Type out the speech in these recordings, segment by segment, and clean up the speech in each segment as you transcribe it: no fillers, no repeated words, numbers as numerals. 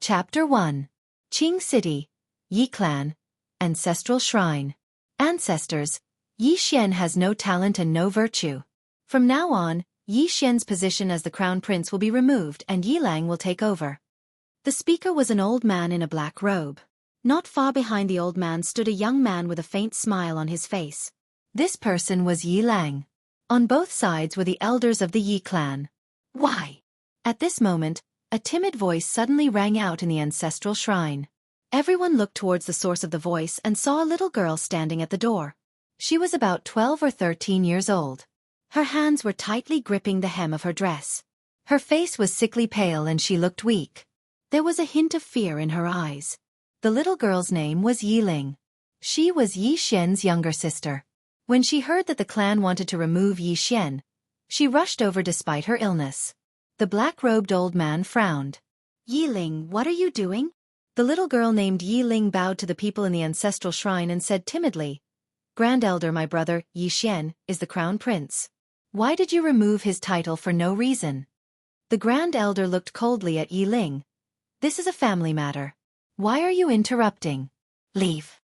Chapter 1. Qing City, Yi Clan, Ancestral Shrine. Ancestors, Yi Xian has no talent and no virtue. From now on, Yi Xian's position as the crown prince will be removed and Yi Lang will take over. The speaker was an old man in a black robe. Not far behind the old man stood a young man with a faint smile on his face. This person was Yi Lang. On both sides were the elders of the Yi clan. Why? At this moment, a timid voice suddenly rang out in the ancestral shrine. Everyone looked towards the source of the voice and saw a little girl standing at the door. She was about 12 or 13 years old. Her hands were tightly gripping the hem of her dress. Her face was sickly pale and she looked weak. There was a hint of fear in her eyes. The little girl's name was Yi Ling. She was Yi Xian's younger sister. When she heard that the clan wanted to remove Yi Xian, she rushed over despite her illness. The black-robed old man frowned. Yi Ling, what are you doing? The little girl named Yi Ling bowed to the people in the ancestral shrine and said timidly, Grand Elder, my brother, Yi Xian, is the crown prince. Why did you remove his title for no reason? The Grand Elder looked coldly at Yi Ling. This is a family matter. Why are you interrupting? Leave.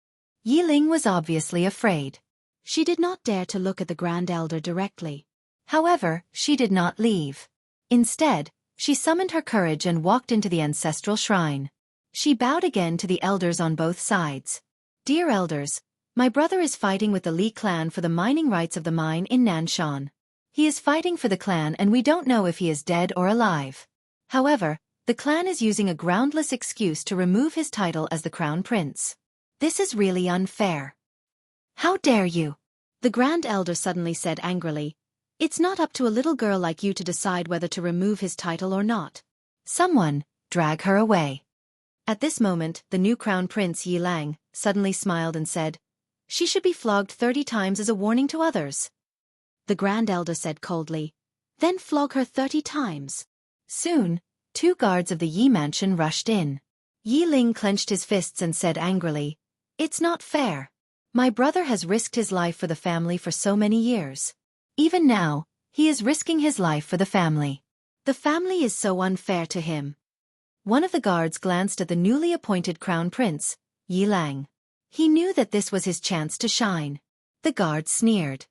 Yi Ling was obviously afraid. She did not dare to look at the Grand Elder directly. However, she did not leave. Instead, she summoned her courage and walked into the ancestral shrine. She bowed again to the elders on both sides. Dear elders, my brother is fighting with the Li clan for the mining rights of the mine in Nanshan. He is fighting for the clan and we don't know if he is dead or alive. However, the clan is using a groundless excuse to remove his title as the crown prince. This is really unfair. How dare you? The Grand Elder suddenly said angrily. It's not up to a little girl like you to decide whether to remove his title or not. Someone, drag her away. At this moment, the new crown prince Yi Lang suddenly smiled and said, She should be flogged 30 times as a warning to others. The Grand Elder said coldly, Then flog her 30 times. Soon, 2 guards of the Yi mansion rushed in. Yi Ling clenched his fists and said angrily, It's not fair. My brother has risked his life for the family for so many years. Even now, he is risking his life for the family. The family is so unfair to him. One of the guards glanced at the newly appointed crown prince, Yi Lang. He knew that this was his chance to shine. The guard sneered.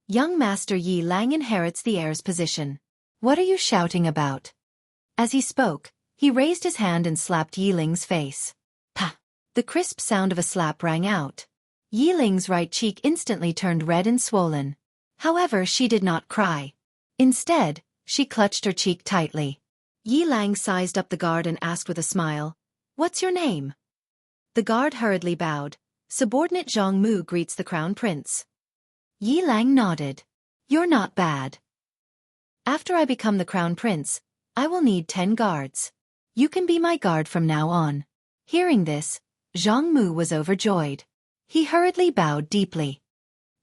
Young Master Yi Lang inherits the heir's position. What are you shouting about? As he spoke, he raised his hand and slapped Yi Ling's face. Pa! The crisp sound of a slap rang out. Yi Ling's right cheek instantly turned red and swollen. However, she did not cry. Instead, she clutched her cheek tightly. Yi Lang sized up the guard and asked with a smile, What's your name? The guard hurriedly bowed. Subordinate Zhang Mu greets the crown prince. Yi Lang nodded. You're not bad. After I become the crown prince, I will need 10 guards. You can be my guard from now on. Hearing this, Zhang Mu was overjoyed. He hurriedly bowed deeply.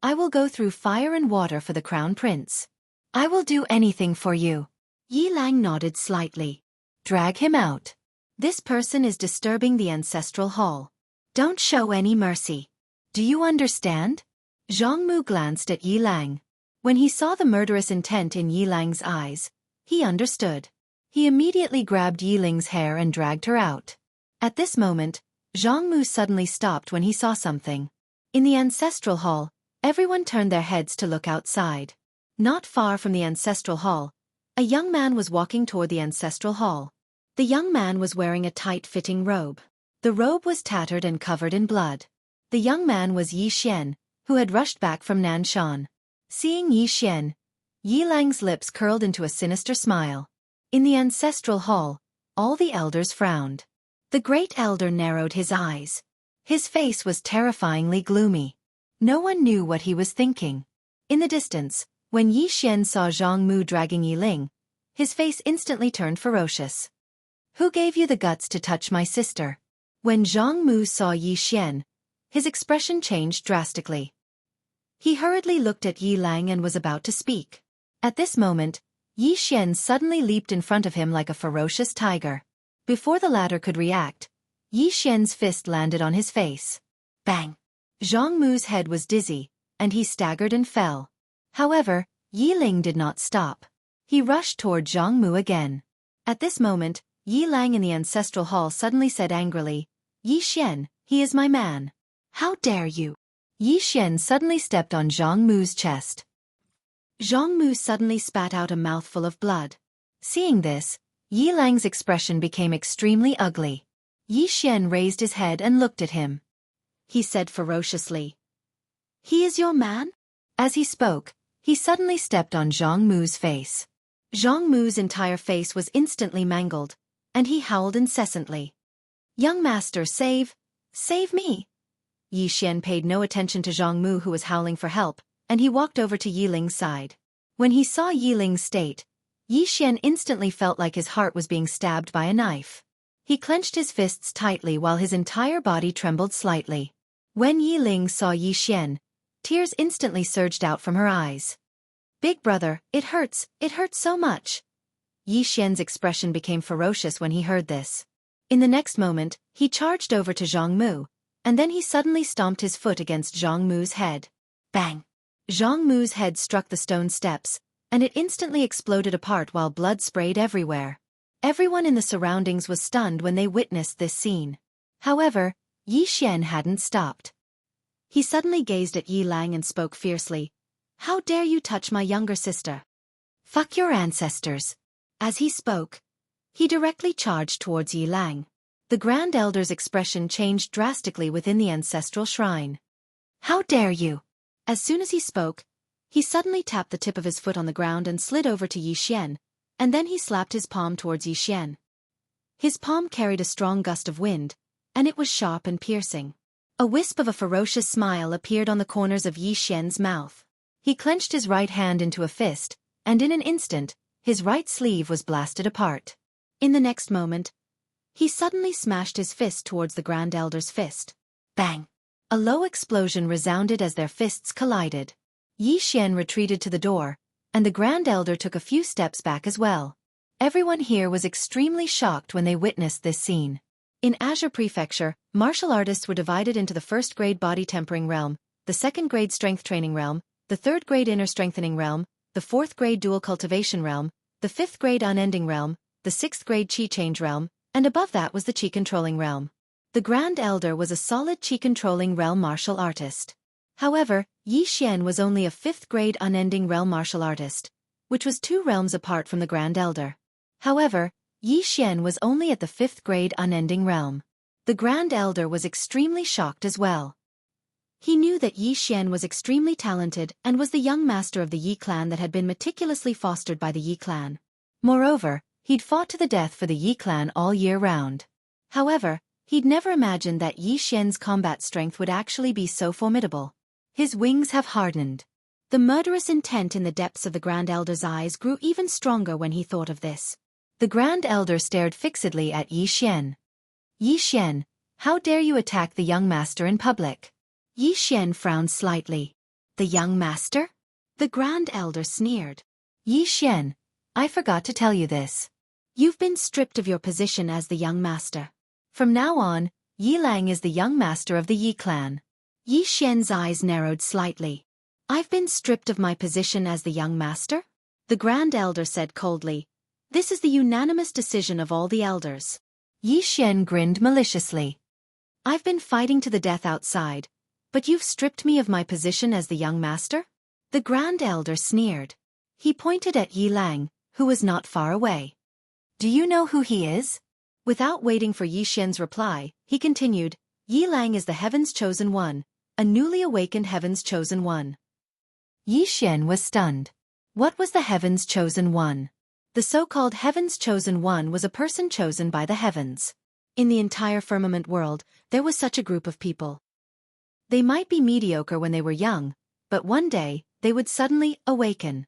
I will go through fire and water for the crown prince. I will do anything for you. Yi Lang nodded slightly. Drag him out. This person is disturbing the ancestral hall. Don't show any mercy. Do you understand? Zhang Mu glanced at Yi Lang. When he saw the murderous intent in Yi Lang's eyes, he understood. He immediately grabbed Yi Ling's hair and dragged her out. At this moment, Zhang Mu suddenly stopped when he saw something. In the ancestral hall, everyone turned their heads to look outside. Not far from the ancestral hall, a young man was walking toward the ancestral hall. The young man was wearing a tight-fitting robe. The robe was tattered and covered in blood. The young man was Yi Xian, who had rushed back from Nanshan. Seeing Yi Xian, Yi Lang's lips curled into a sinister smile. In the ancestral hall, all the elders frowned. The great elder narrowed his eyes. His face was terrifyingly gloomy. No one knew what he was thinking. In the distance, when Yi Xian saw Zhang Mu dragging Yi Ling, his face instantly turned ferocious. Who gave you the guts to touch my sister? When Zhang Mu saw Yi Xian, his expression changed drastically. He hurriedly looked at Yi Lang and was about to speak. At this moment, Yi Xian suddenly leaped in front of him like a ferocious tiger. Before the latter could react, Yi Xian's fist landed on his face. Bang! Zhang Mu's head was dizzy, and he staggered and fell. However, Yi Ling did not stop. He rushed toward Zhang Mu again. At this moment, Yi Lang in the ancestral hall suddenly said angrily, "Yi Xian, he is my man. How dare you?" Yi Xian suddenly stepped on Zhang Mu's chest. Zhang Mu suddenly spat out a mouthful of blood. Seeing this, Yi Lang's expression became extremely ugly. Yi Xian raised his head and looked at him. He said ferociously, "He is your man?" As he spoke, he suddenly stepped on Zhang Mu's face. Zhang Mu's entire face was instantly mangled, and he howled incessantly. "Young master, save me!" Yi Xian paid no attention to Zhang Mu, who was howling for help, and he walked over to Yi Ling's side. When he saw Yi Ling's state, Yi Xian instantly felt like his heart was being stabbed by a knife. He clenched his fists tightly while his entire body trembled slightly. When Yi Ling saw Yi Xian, tears instantly surged out from her eyes. "Big brother, it hurts so much." Yi Xian's expression became ferocious when he heard this. In the next moment, he charged over to Zhang Mu, and then he suddenly stomped his foot against Zhang Mu's head. Bang! Zhang Mu's head struck the stone steps, and it instantly exploded apart while blood sprayed everywhere. Everyone in the surroundings was stunned when they witnessed this scene. However, Yi Xian hadn't stopped. He suddenly gazed at Yi Lang and spoke fiercely, "How dare you touch my younger sister? Fuck your ancestors." As he spoke, he directly charged towards Yi Lang. The Grand Elder's expression changed drastically within the ancestral shrine. "How dare you!" As soon as he spoke, he suddenly tapped the tip of his foot on the ground and slid over to Yi Xian, and then he slapped his palm towards Yi Xian. His palm carried a strong gust of wind, and it was sharp and piercing. A wisp of a ferocious smile appeared on the corners of Yi Xian's mouth. He clenched his right hand into a fist, and in an instant, his right sleeve was blasted apart. In the next moment, he suddenly smashed his fist towards the Grand Elder's fist. Bang! A low explosion resounded as their fists collided. Yi Xian retreated to the door, and the Grand Elder took a few steps back as well. Everyone here was extremely shocked when they witnessed this scene. In Azure Prefecture, martial artists were divided into the first-grade body tempering realm, the second-grade strength training realm, the third-grade inner strengthening realm, the fourth-grade dual cultivation realm, the fifth-grade unending realm, the sixth-grade chi change realm, and above that was the chi controlling realm. The Grand Elder was a solid chi controlling realm martial artist. However, Yi Xian was only a fifth-grade unending realm martial artist, which was 2 realms apart from the Grand Elder. However, Yi Xian was only at the fifth-grade unending realm. The Grand Elder was extremely shocked as well. He knew that Yi Xian was extremely talented and was the young master of the Yi clan that had been meticulously fostered by the Yi clan. Moreover, he'd fought to the death for the Yi clan all year round. However, he'd never imagined that Yi Xian's combat strength would actually be so formidable. His wings have hardened. The murderous intent in the depths of the Grand Elder's eyes grew even stronger when he thought of this. The Grand Elder stared fixedly at Yi Xian. "Yi Xian, how dare you attack the young master in public?" Yi Xian frowned slightly. "The young master?" The Grand Elder sneered. "Yi Xian, I forgot to tell you this. You've been stripped of your position as the young master. From now on, Yi Lang is the young master of the Yi clan." Yi Xian's eyes narrowed slightly. "I've been stripped of my position as the young master?" The Grand Elder said coldly. "This is the unanimous decision of all the elders." Yi Xian grinned maliciously. "I've been fighting to the death outside, but you've stripped me of my position as the young master?" The Grand Elder sneered. He pointed at Yi Lang, who was not far away. "Do you know who he is?" Without waiting for Yi Xian's reply, he continued, "Yi Lang is the Heaven's Chosen One, a newly awakened Heaven's Chosen One." Yi Xian was stunned. What was the Heaven's Chosen One? The so-called Heaven's Chosen One was a person chosen by the heavens. In the entire firmament world, there was such a group of people. They might be mediocre when they were young, but one day, they would suddenly awaken.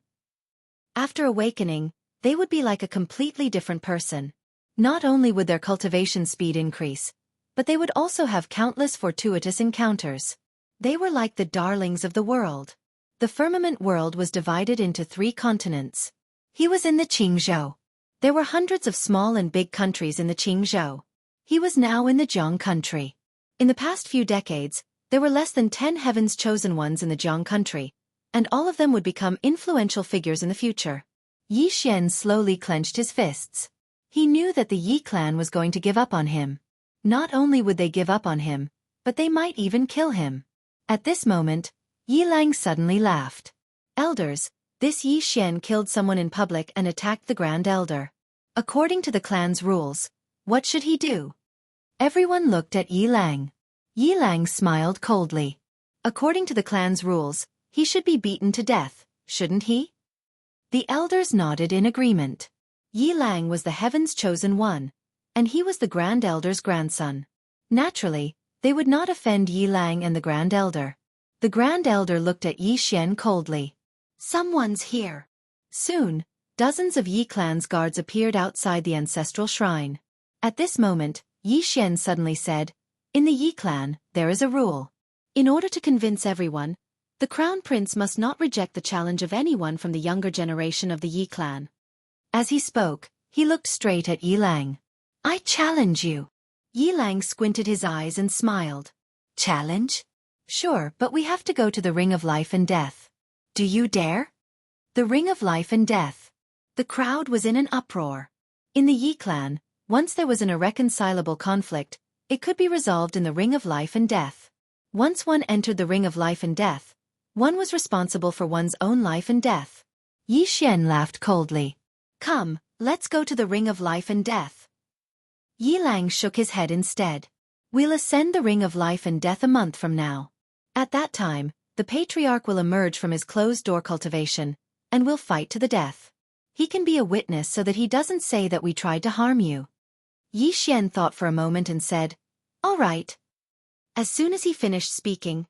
After awakening, they would be like a completely different person. Not only would their cultivation speed increase, but they would also have countless fortuitous encounters. They were like the darlings of the world. The firmament world was divided into 3 continents. He was in the Qingzhou. There were hundreds of small and big countries in the Qingzhou. He was now in the Jiang country. In the past few decades, there were less than 10 Heaven's Chosen Ones in the Jiang country, and all of them would become influential figures in the future. Yi Xian slowly clenched his fists. He knew that the Yi clan was going to give up on him. Not only would they give up on him, but they might even kill him. At this moment, Yi Lang suddenly laughed. Elders, this Yi Xian killed someone in public and attacked the Grand Elder. According to the clan's rules, what should he do? Everyone looked at Yi Lang. Yi Lang smiled coldly. According to the clan's rules, he should be beaten to death, shouldn't he? The elders nodded in agreement. Yi Lang was the heaven's chosen one, and he was the Grand Elder's grandson. Naturally, they would not offend Yi Lang and the Grand Elder. The Grand Elder looked at Yi Xian coldly. Someone's here. Soon, dozens of Yi clan's guards appeared outside the ancestral shrine. At this moment, Yi Xian suddenly said, "In the Yi clan, there is a rule. In order to convince everyone, the Crown Prince must not reject the challenge of anyone from the younger generation of the Yi clan." As he spoke, he looked straight at Yi Lang. "I challenge you." Yi Lang squinted his eyes and smiled. "Challenge? Sure, but we have to go to the Ring of Life and Death. Do you dare?" The Ring of Life and Death. The crowd was in an uproar. In the Yi clan, once there was an irreconcilable conflict, it could be resolved in the Ring of Life and Death. Once one entered the Ring of Life and Death, one was responsible for one's own life and death. Yi Xian laughed coldly. "Come, let's go to the Ring of Life and Death." Yi Lang shook his head instead. "We'll ascend the Ring of Life and Death a month from now. At that time, the patriarch will emerge from his closed-door cultivation, and will fight to the death. He can be a witness so that he doesn't say that we tried to harm you." Yi Xian thought for a moment and said, "All right." As soon as he finished speaking,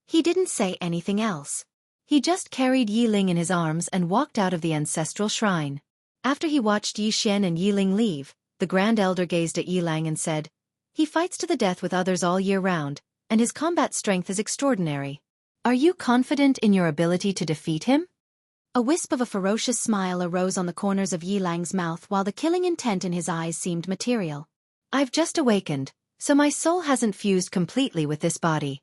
he didn't say anything else. He just carried Yi Ling in his arms and walked out of the ancestral shrine. After he watched Yi Xian and Yi Ling leave, the Grand Elder gazed at Yi Lang and said, "He fights to the death with others all year round, and his combat strength is extraordinary. Are you confident in your ability to defeat him?" A wisp of a ferocious smile arose on the corners of Yi Lang's mouth while the killing intent in his eyes seemed material. "I've just awakened, so my soul hasn't fused completely with this body.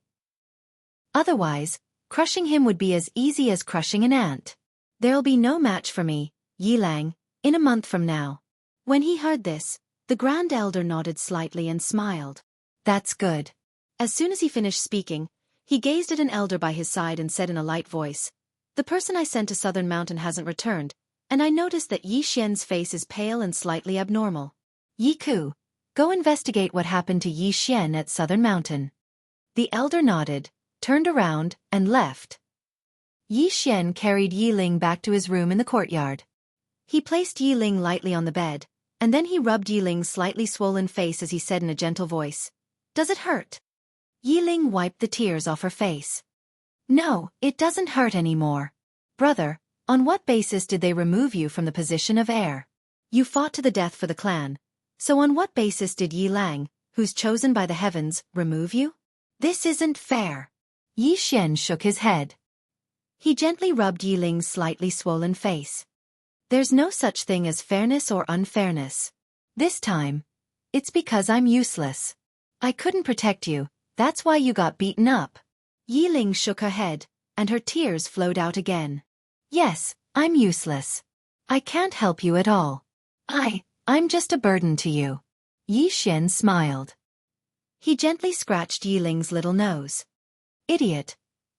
Otherwise, crushing him would be as easy as crushing an ant. There'll be no match for me, Yi Lang, in a month from now." When he heard this, the Grand Elder nodded slightly and smiled. "That's good." As soon as he finished speaking, he gazed at an elder by his side and said in a light voice, "The person I sent to Southern Mountain hasn't returned, and I noticed that Yi Xian's face is pale and slightly abnormal. Yi Ku, go investigate what happened to Yi Xian at Southern Mountain." The elder nodded, turned around, and left. Yi Xian carried Yi Ling back to his room in the courtyard. He placed Yi Ling lightly on the bed, and then he rubbed Yi Ling's slightly swollen face as he said in a gentle voice, "Does it hurt?" Yi Ling wiped the tears off her face. "No, it doesn't hurt anymore. Brother, on what basis did they remove you from the position of heir? You fought to the death for the clan, so on what basis did Yi Lang, who's chosen by the heavens, remove you? This isn't fair." Yi Xian shook his head. He gently rubbed Yi Ling's slightly swollen face. "There's no such thing as fairness or unfairness. This time, it's because I'm useless. I couldn't protect you, that's why you got beaten up." Yi Ling shook her head, and her tears flowed out again. "Yes, I'm useless. I can't help you at all. I'm just a burden to you." Yi Xian smiled. He gently scratched Yi Ling's little nose. "Idiot.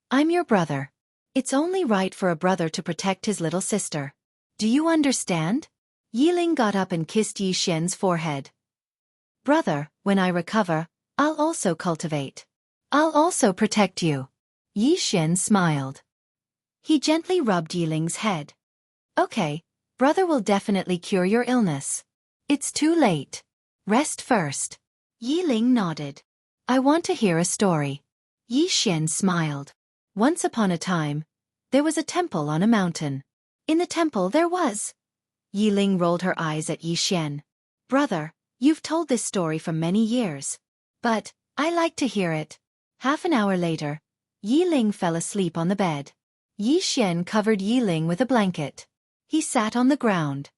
I'm your brother. It's only right for a brother to protect his little sister. Do you understand?" Yi Ling got up and kissed Yi Xian's forehead. "Brother, when I recover, I'll also cultivate. I'll also protect you." Yi Xian smiled. He gently rubbed Yi Ling's head. "Okay, brother will definitely cure your illness. It's too late. Rest first." Yi Ling nodded. "I want to hear a story." Yi Xian smiled. "Once upon a time, there was a temple on a mountain. In the temple there was..." Yi Ling rolled her eyes at Yi Xian. "Brother, you've told this story for many years. But, I like to hear it." Half an hour later, Yi Ling fell asleep on the bed. Yi Xian covered Yi Ling with a blanket. He sat on the ground.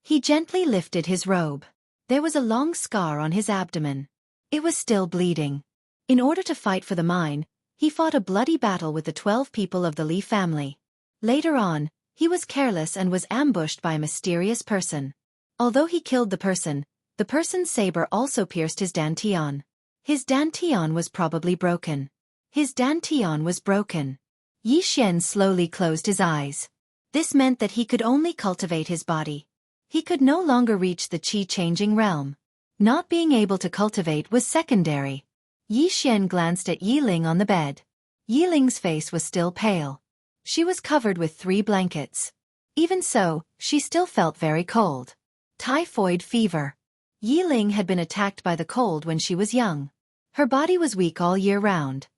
He gently lifted his robe. There was a long scar on his abdomen. It was still bleeding. In order to fight for the mine, he fought a bloody battle with the 12 people of the Li family. Later on, he was careless and was ambushed by a mysterious person. Although he killed the person's saber also pierced his dantian. His dantian was probably broken. His dantian was broken. Yi Xian slowly closed his eyes. This meant that he could only cultivate his body. He could no longer reach the qi-changing realm. Not being able to cultivate was secondary. Yi Xian glanced at Yi Ling on the bed. Yi Ling's face was still pale. She was covered with 3 blankets. Even so, she still felt very cold. Typhoid fever. Yi Ling had been attacked by the cold when she was young. Her body was weak all year round.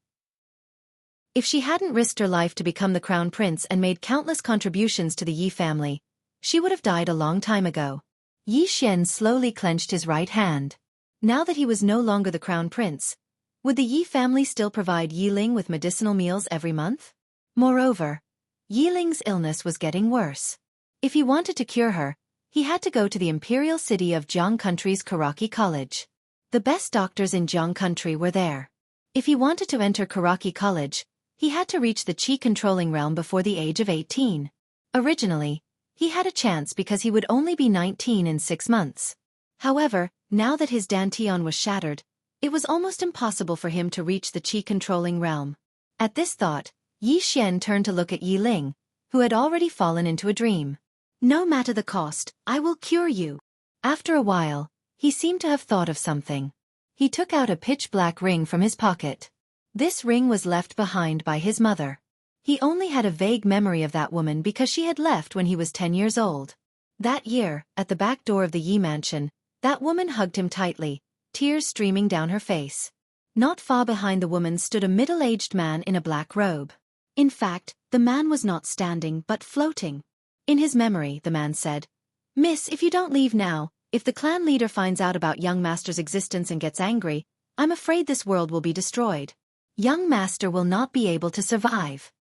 If she hadn't risked her life to become the crown prince and made countless contributions to the Yi family, she would have died a long time ago. Yi Xian slowly clenched his right hand. Now that he was no longer the crown prince, would the Yi family still provide Yi Ling with medicinal meals every month? Moreover, Yi Ling's illness was getting worse. If he wanted to cure her, he had to go to the imperial city of Jiang Country's Xueqi College. The best doctors in Jiang Country were there. If he wanted to enter Xueqi College, he had to reach the qi-controlling realm before the age of 18. Originally, he had a chance because he would only be 19 in 6 months. However, now that his dantian was shattered, it was almost impossible for him to reach the qi-controlling realm. At this thought, Yi Xian turned to look at Yi Ling, who had already fallen into a dream. No matter the cost, I will cure you. After a while, he seemed to have thought of something. He took out a pitch-black ring from his pocket. This ring was left behind by his mother. He only had a vague memory of that woman because she had left when he was 10 years old. That year, at the back door of the Yi mansion, that woman hugged him tightly, tears streaming down her face. Not far behind the woman stood a middle-aged man in a black robe. In fact, the man was not standing but floating. In his memory, the man said, "Miss, if you don't leave now, if the clan leader finds out about young master's existence and gets angry, I'm afraid this world will be destroyed. Young master will not be able to survive."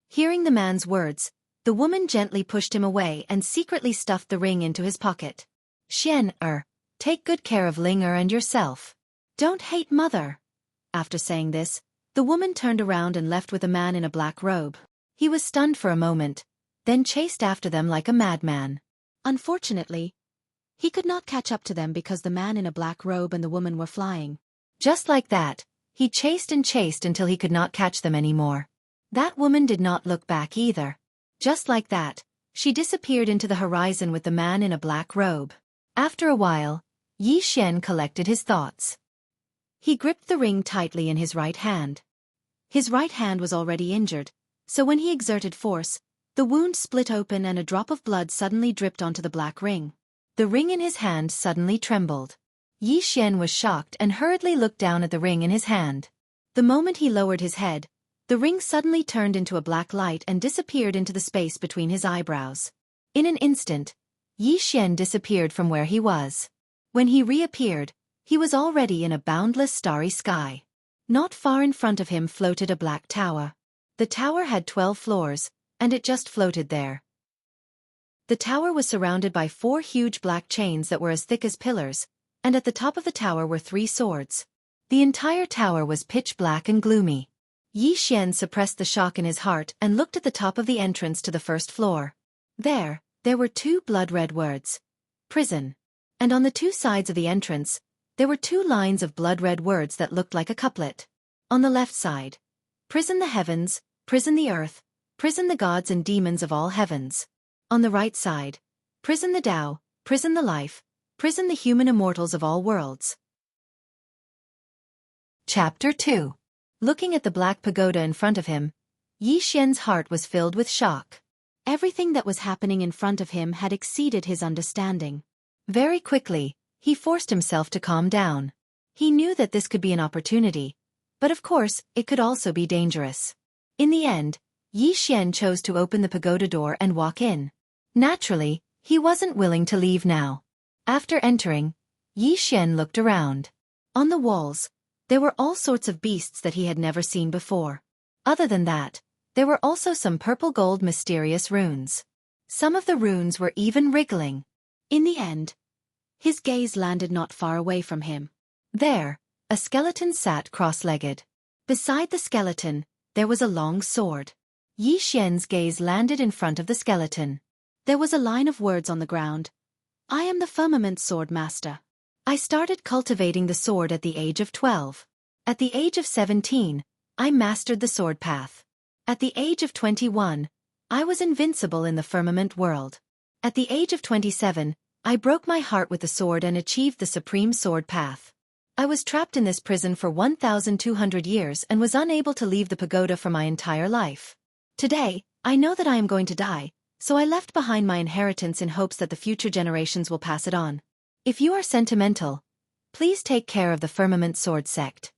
Hearing the man's words, the woman gently pushed him away and secretly stuffed the ring into his pocket. "Xian, take good care of Ling and yourself. Don't hate mother." After saying this, the woman turned around and left with a man in a black robe. He was stunned for a moment, then chased after them like a madman. Unfortunately, he could not catch up to them because the man in a black robe and the woman were flying. Just like that, he chased and chased until he could not catch them anymore. That woman did not look back either. Just like that, she disappeared into the horizon with the man in a black robe. After a while, Yi Xian collected his thoughts. He gripped the ring tightly in his right hand. His right hand was already injured, so when he exerted force, the wound split open and a drop of blood suddenly dripped onto the black ring. The ring in his hand suddenly trembled. Yi Xian was shocked and hurriedly looked down at the ring in his hand. The moment he lowered his head, the ring suddenly turned into a black light and disappeared into the space between his eyebrows. In an instant, Yi Xian disappeared from where he was. When he reappeared, he was already in a boundless starry sky. Not far in front of him floated a black tower. The tower had 12 floors, and it just floated there. The tower was surrounded by 4 huge black chains that were as thick as pillars, and at the top of the tower were 3 swords. The entire tower was pitch black and gloomy. Yi Xian suppressed the shock in his heart and looked at the top of the entrance to the first floor. There were 2 blood-red words, "Prison." And on the 2 sides of the entrance, there were 2 lines of blood-red words that looked like a couplet. On the left side, "Prison the heavens, prison the earth, prison the gods and demons of all heavens." On the right side, "Prison the Tao, prison the life, prison the human immortals of all worlds." Chapter 2. Looking at the black pagoda in front of him, Yi Xian's heart was filled with shock. Everything that was happening in front of him had exceeded his understanding. Very quickly, he forced himself to calm down. He knew that this could be an opportunity, but of course, it could also be dangerous. In the end, Yi Xian chose to open the pagoda door and walk in. Naturally, he wasn't willing to leave now. After entering, Yi Xian looked around. On the walls, there were all sorts of beasts that he had never seen before. Other than that, there were also some purple-gold mysterious runes. Some of the runes were even wriggling. In the end, his gaze landed not far away from him. There, a skeleton sat cross-legged. Beside the skeleton, there was a long sword. Yi Xian's gaze landed in front of the skeleton. There was a line of words on the ground. I am the firmament sword master. I started cultivating the sword at the age of 12. At the age of 17, I mastered the sword path. At the age of 21, I was invincible in the firmament world. At the age of 27, I broke my heart with the sword and achieved the supreme sword path. I was trapped in this prison for 1,200 years and was unable to leave the pagoda for my entire life. Today, I know that I am going to die, so I left behind my inheritance in hopes that the future generations will pass it on. If you are sentimental, please take care of the Firmament Sword sect.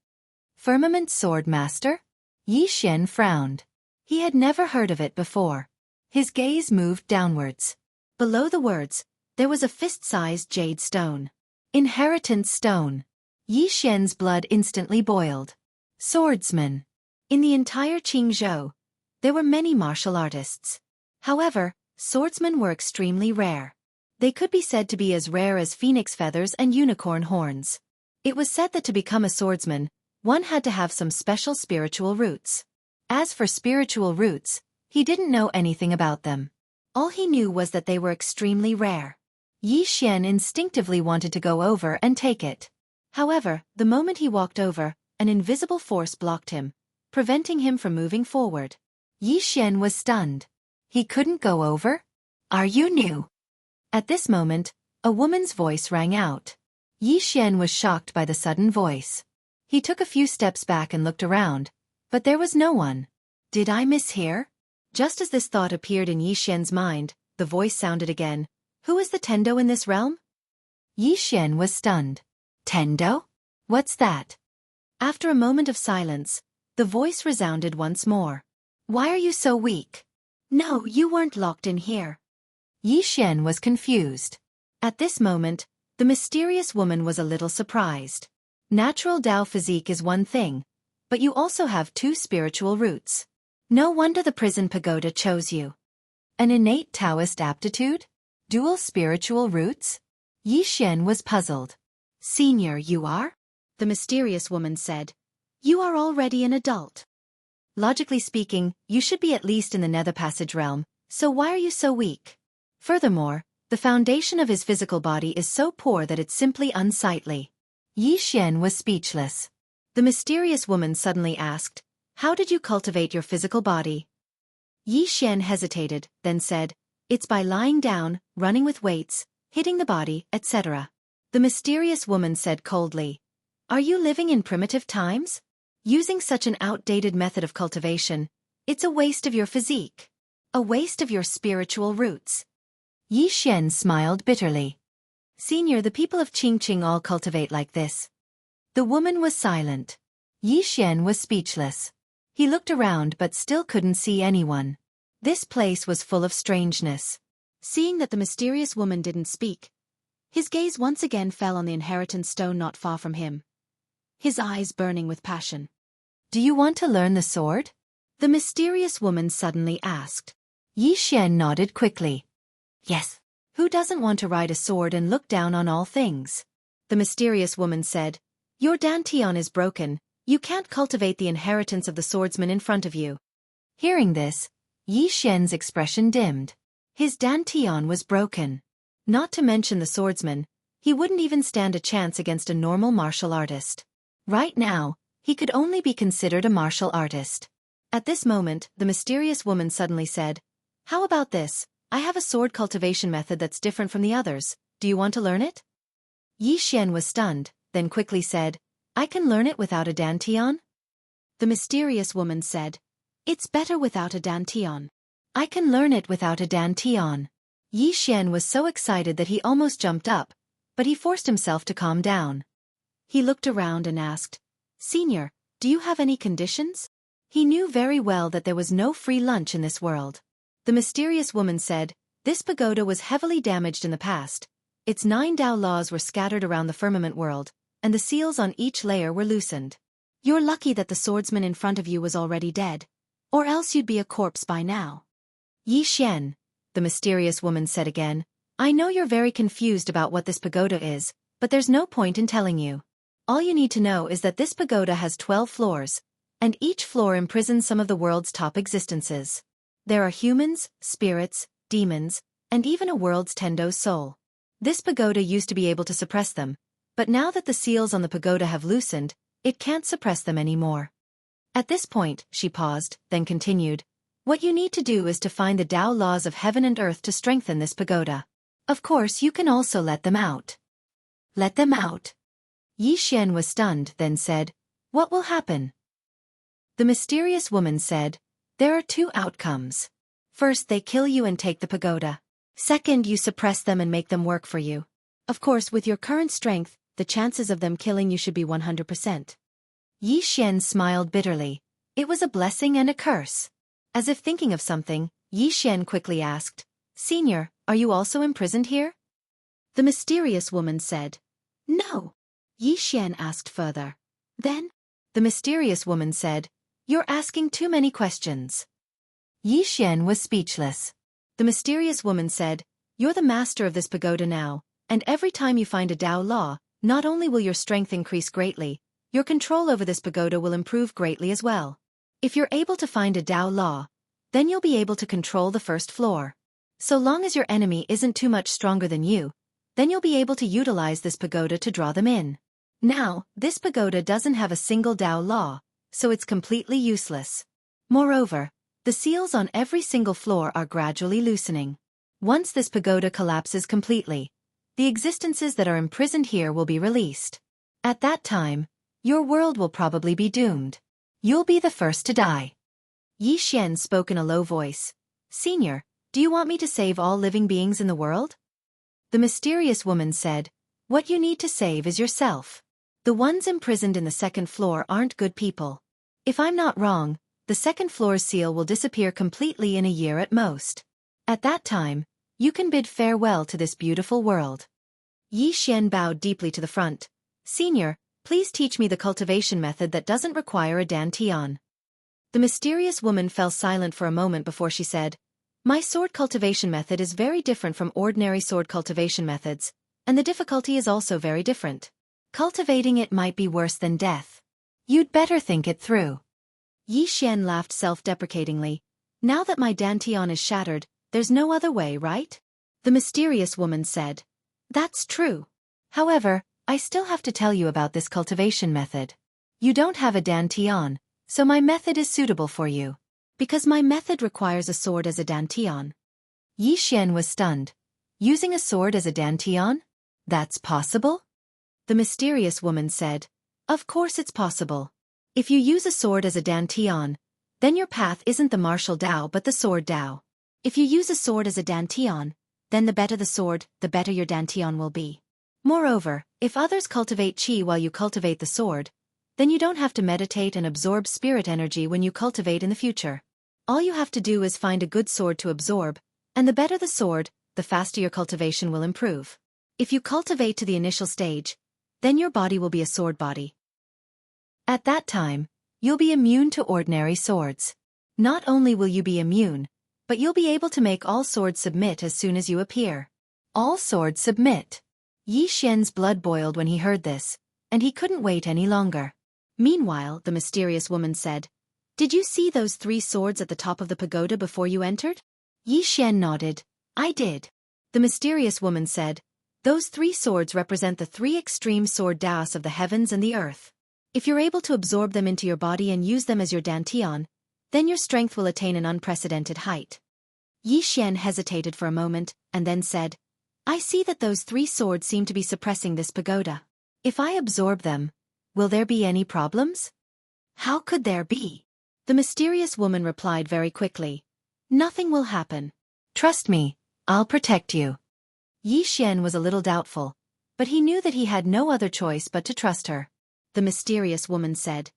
Firmament Sword Master? Yi Xian frowned. He had never heard of it before. His gaze moved downwards. Below the words, there was a fist-sized jade stone. Inheritance stone. Yi Xian's blood instantly boiled. Swordsman. In the entire Qingzhou, there were many martial artists. However, swordsmen were extremely rare. They could be said to be as rare as phoenix feathers and unicorn horns. It was said that to become a swordsman, one had to have some special spiritual roots. As for spiritual roots, he didn't know anything about them. All he knew was that they were extremely rare. Yi Xian instinctively wanted to go over and take it. However, the moment he walked over, an invisible force blocked him, preventing him from moving forward. Yi Xian was stunned. He couldn't go over? Are you new? At this moment, a woman's voice rang out. Yi Xian was shocked by the sudden voice. He took a few steps back and looked around, but there was no one. Did I mishear? Just as this thought appeared in Yi Xian's mind, the voice sounded again. Who is the Tendo in this realm? Yi Xian was stunned. Tendo? What's that? After a moment of silence, the voice resounded once more. Why are you so weak? No, you weren't locked in here. Yi Xian was confused. At this moment, the mysterious woman was a little surprised. Natural Tao physique is one thing, but you also have two spiritual roots. No wonder the prison pagoda chose you. An innate Taoist aptitude? Dual spiritual roots? Yi Xian was puzzled. Senior, you are? The mysterious woman said. You are already an adult. Logically speaking, you should be at least in the Nether Passage realm, so why are you so weak? Furthermore, the foundation of his physical body is so poor that it's simply unsightly. Yi Xian was speechless. The mysterious woman suddenly asked, How did you cultivate your physical body? Yi Xian hesitated, then said, It's by lying down, running with weights, hitting the body, etc. The mysterious woman said coldly, Are you living in primitive times? Using such an outdated method of cultivation, it's a waste of your physique. A waste of your spiritual roots. Yi Xian smiled bitterly. Senior, the people of Qingqing all cultivate like this. The woman was silent. Yi Xian was speechless. He looked around but still couldn't see anyone. This place was full of strangeness. Seeing that the mysterious woman didn't speak, his gaze once again fell on the inheritance stone not far from him, his eyes burning with passion. Do you want to learn the sword? The mysterious woman suddenly asked. Yi Xian nodded quickly. Yes. Who doesn't want to ride a sword and look down on all things? The mysterious woman said, Your dantian is broken, you can't cultivate the inheritance of the swordsman in front of you. Hearing this, Yi Xian's expression dimmed. His dantian was broken. Not to mention the swordsman, he wouldn't even stand a chance against a normal martial artist. Right now, he could only be considered a martial artist. At this moment, the mysterious woman suddenly said, How about this? I have a sword cultivation method that's different from the others. Do you want to learn it? Yi Xian was stunned, then quickly said, I can learn it without a dantian? The mysterious woman said, It's better without a dantian. I can learn it without a dantian. Yi Xian was so excited that he almost jumped up, but he forced himself to calm down. He looked around and asked, Senior, do you have any conditions? He knew very well that there was no free lunch in this world. The mysterious woman said, This pagoda was heavily damaged in the past. Its 9 Tao laws were scattered around the firmament world, and the seals on each layer were loosened. You're lucky that the swordsman in front of you was already dead, or else you'd be a corpse by now. Yi Xian, the mysterious woman said again, I know you're very confused about what this pagoda is, but there's no point in telling you. All you need to know is that this pagoda has 12 floors, and each floor imprisons some of the world's top existences. There are humans, spirits, demons, and even a world's Tendo soul. This pagoda used to be able to suppress them, but now that the seals on the pagoda have loosened, it can't suppress them anymore. At this point, she paused, then continued, what you need to do is to find the Tao laws of heaven and earth to strengthen this pagoda. Of course, you can also let them out. Let them out. Yi Xian was stunned, then said, what will happen? The mysterious woman said, there are two outcomes. First, they kill you and take the pagoda. Second, you suppress them and make them work for you. Of course, with your current strength, the chances of them killing you should be 100%. Yi Xian smiled bitterly. It was a blessing and a curse. As if thinking of something, Yi Xian quickly asked, Senior, are you also imprisoned here? The mysterious woman said, no. Yi Xian asked further. Then? The mysterious woman said, you're asking too many questions. Yi Xian was speechless. The mysterious woman said, you're the master of this pagoda now, and every time you find a Tao law, not only will your strength increase greatly, your control over this pagoda will improve greatly as well. If you're able to find a Tao law, then you'll be able to control the first floor. So long as your enemy isn't too much stronger than you, then you'll be able to utilize this pagoda to draw them in. Now, this pagoda doesn't have a single Tao law, so it's completely useless. Moreover, the seals on every single floor are gradually loosening. Once this pagoda collapses completely, the existences that are imprisoned here will be released. At that time, your world will probably be doomed. You'll be the first to die. Yi Xian spoke in a low voice. Senior, do you want me to save all living beings in the world? The mysterious woman said, what you need to save is yourself. The ones imprisoned in the second floor aren't good people. If I'm not wrong, the second floor's seal will disappear completely in a year at most. At that time, you can bid farewell to this beautiful world. Yi Xian bowed deeply to the front. Senior, please teach me the cultivation method that doesn't require a dantian. The mysterious woman fell silent for a moment before she said, my sword cultivation method is very different from ordinary sword cultivation methods, and the difficulty is also very different. Cultivating it might be worse than death. You'd better think it through. Yi Xian laughed self-deprecatingly. Now that my dantian is shattered, there's no other way, right? The mysterious woman said. That's true. However, I still have to tell you about this cultivation method. You don't have a dantian, so my method is suitable for you. Because my method requires a sword as a dantian. Yi Xian was stunned. Using a sword as a dantian? That's possible? The mysterious woman said. Of course it's possible. If you use a sword as a dantian, then your path isn't the martial Tao but the sword Tao. If you use a sword as a dantian, then the better the sword, the better your dantian will be. Moreover, if others cultivate qi while you cultivate the sword, then you don't have to meditate and absorb spirit energy when you cultivate in the future. All you have to do is find a good sword to absorb, and the better the sword, the faster your cultivation will improve. If you cultivate to the initial stage, then your body will be a sword body. At that time, you'll be immune to ordinary swords. Not only will you be immune, but you'll be able to make all swords submit as soon as you appear. All swords submit. Yi Xian's blood boiled when he heard this, and he couldn't wait any longer. Meanwhile, the mysterious woman said, Did you see those 3 swords at the top of the pagoda before you entered? Yi Xian nodded. I did. The mysterious woman said, Those 3 swords represent the 3 extreme sword Taos of the heavens and the earth. If you're able to absorb them into your body and use them as your dantian, then your strength will attain an unprecedented height. Yi Xian hesitated for a moment, and then said, I see that those 3 swords seem to be suppressing this pagoda. If I absorb them, will there be any problems? How could there be? The mysterious woman replied very quickly. Nothing will happen. Trust me, I'll protect you. Yi Xian was a little doubtful, but he knew that he had no other choice but to trust her. The mysterious woman said,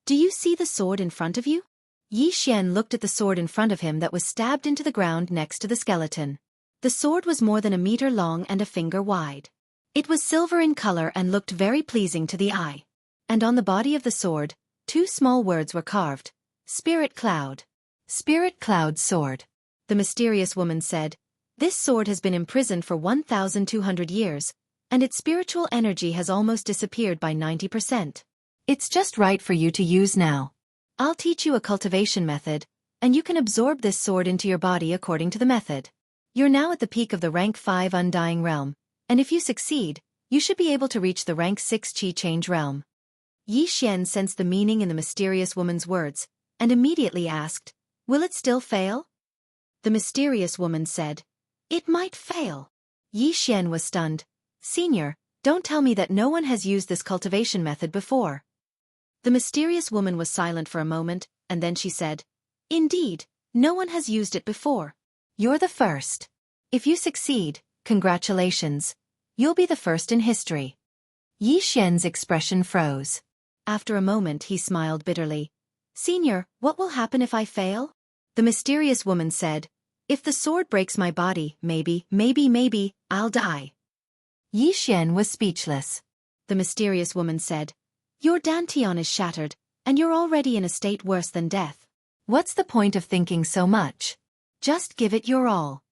Do you see the sword in front of you? Yi Xian looked at the sword in front of him that was stabbed into the ground next to the skeleton. The sword was more than a meter long and a finger wide. It was silver in color and looked very pleasing to the eye. And on the body of the sword, 2 small words were carved. Spirit Cloud. Spirit Cloud Sword. The mysterious woman said, This sword has been imprisoned for 1,200 years, and its spiritual energy has almost disappeared by 90%. It's just right for you to use now. I'll teach you a cultivation method, and you can absorb this sword into your body according to the method. You're now at the peak of the rank 5 Undying Realm, And if you succeed, you should be able to reach the rank 6 Qi Change realm. Yi Xian sensed the meaning in the mysterious woman's words, and immediately asked, "Will it still fail?" The mysterious woman said, "It might fail." Yi Xian was stunned. "Senior, don't tell me that no one has used this cultivation method before." The mysterious woman was silent for a moment, and then she said, "Indeed, no one has used it before. You're the first. If you succeed, congratulations. You'll be the first in history." Yi Xian's expression froze. After a moment he smiled bitterly. "Senior, what will happen if I fail?" The mysterious woman said, "If the sword breaks my body, maybe, I'll die." Yi Xian was speechless. The mysterious woman said, "Your dantian is shattered, and you're already in a state worse than death. What's the point of thinking so much? Just give it your all."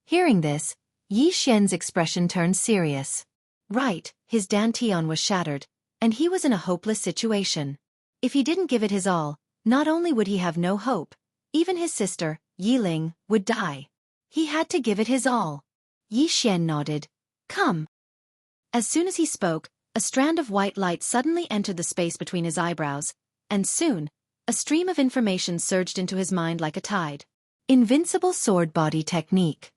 Hearing this, Yi Xian's expression turned serious. Right, his dantian was shattered, and he was in a hopeless situation. If he didn't give it his all, not only would he have no hope, even his sister, Yi Ling, would die. He had to give it his all. Yi Xian nodded. "Come." As soon as he spoke, a strand of white light suddenly entered the space between his eyebrows, and soon, a stream of information surged into his mind like a tide. Invincible sword body technique.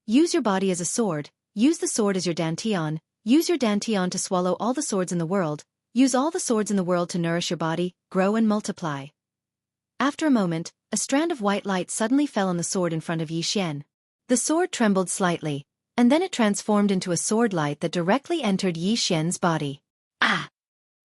Use your body as a sword, use the sword as your dantian, use your dantian to swallow all the swords in the world, use all the swords in the world to nourish your body, grow and multiply. After a moment, a strand of white light suddenly fell on the sword in front of Yi Xian. The sword trembled slightly, and then it transformed into a sword light that directly entered Yi Xian's body. Ah!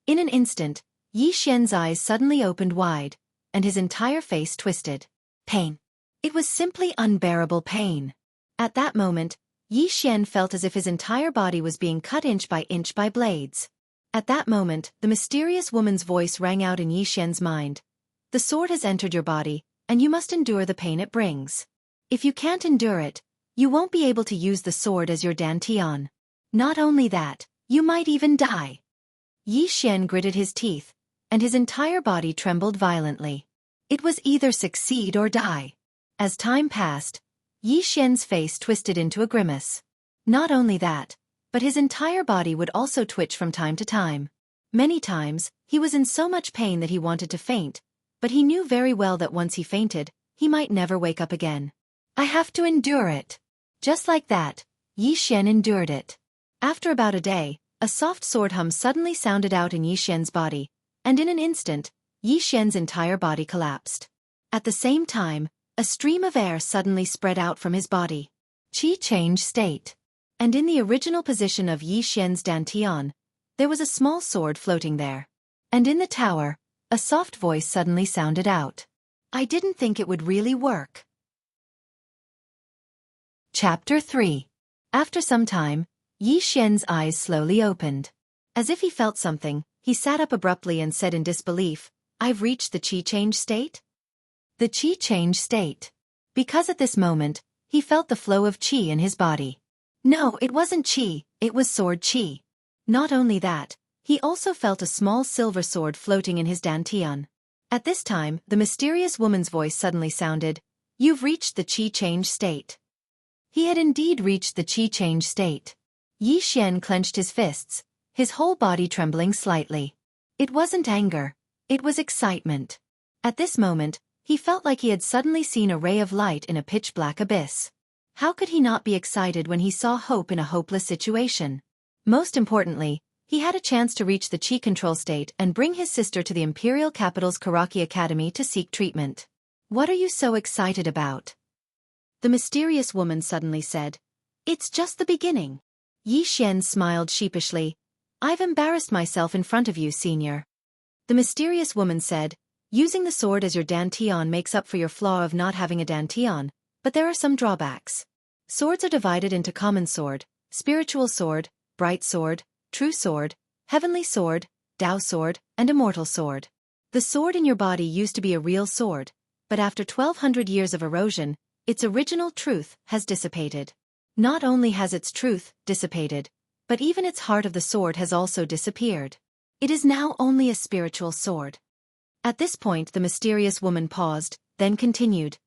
In an instant, Yi Xian's eyes suddenly opened wide, and his entire face twisted. Pain. It was simply unbearable pain. At that moment, Yi Xian felt as if his entire body was being cut inch by blades. At that moment, the mysterious woman's voice rang out in Yi Xian's mind. "The sword has entered your body, and you must endure the pain it brings. If you can't endure it, you won't be able to use the sword as your dantian. Not only that, you might even die." Yi Xian gritted his teeth, and his entire body trembled violently. It was either succeed or die. As time passed, Yi Xian's face twisted into a grimace. Not only that, but his entire body would also twitch from time to time. Many times, he was in so much pain that he wanted to faint, but he knew very well that once he fainted, he might never wake up again. "I have to endure it." Just like that, Yi Xian endured it. After about a day, a soft sword hum suddenly sounded out in Yi Xian's body, and in an instant, Yi Xian's entire body collapsed. At the same time, a stream of air suddenly spread out from his body. Qi changed state. And in the original position of Yi Xian's dantian, there was a small sword floating there. And in the tower, a soft voice suddenly sounded out. "I didn't think it would really work." Chapter 3. After some time, Yi Xian's eyes slowly opened. As if he felt something, he sat up abruptly and said in disbelief, "I've reached the Qi change state?" The Qi change state. Because at this moment, he felt the flow of Qi in his body. No, it wasn't Qi, it was sword Qi. Not only that, he also felt a small silver sword floating in his dantian. At this time, the mysterious woman's voice suddenly sounded, "You've reached the Qi change state." He had indeed reached the Qi change state. Yi Xian clenched his fists, his whole body trembling slightly. It wasn't anger, it was excitement. At this moment, he felt like he had suddenly seen a ray of light in a pitch-black abyss. How could he not be excited when he saw hope in a hopeless situation? Most importantly, he had a chance to reach the Qi control state and bring his sister to the imperial capital's Karaki Academy to seek treatment. "What are you so excited about?" The mysterious woman suddenly said. "It's just the beginning." Yi Xian smiled sheepishly. "I've embarrassed myself in front of you, senior." The mysterious woman said, "Using the sword as your dantian makes up for your flaw of not having a dantian, but there are some drawbacks. Swords are divided into common sword, spiritual sword, bright sword, true sword, heavenly sword, Tao sword, and immortal sword. The sword in your body used to be a real sword, but after 1200 years of erosion, its original truth has dissipated. Not only has its truth dissipated, but even its heart of the sword has also disappeared. It is now only a spiritual sword." At this point the mysterious woman paused, then continued.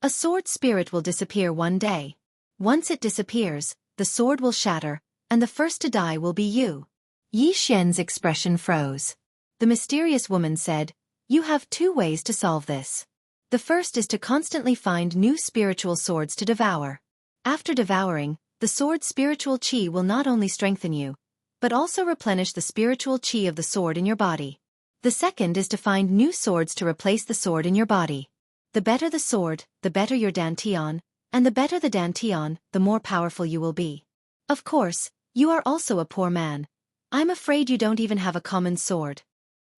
"A sword spirit will disappear one day. Once it disappears, the sword will shatter, and the first to die will be you. Yi Xian's expression froze. The mysterious woman said, "You have two ways to solve this. The first is to constantly find new spiritual swords to devour. After devouring, the sword's spiritual qi will not only strengthen you, but also replenish the spiritual qi of the sword in your body. The second is to find new swords to replace the sword in your body. The better the sword, the better your dantian, and the better the dantian, the more powerful you will be. Of course, you are also a poor man. I'm afraid you don't even have a common sword."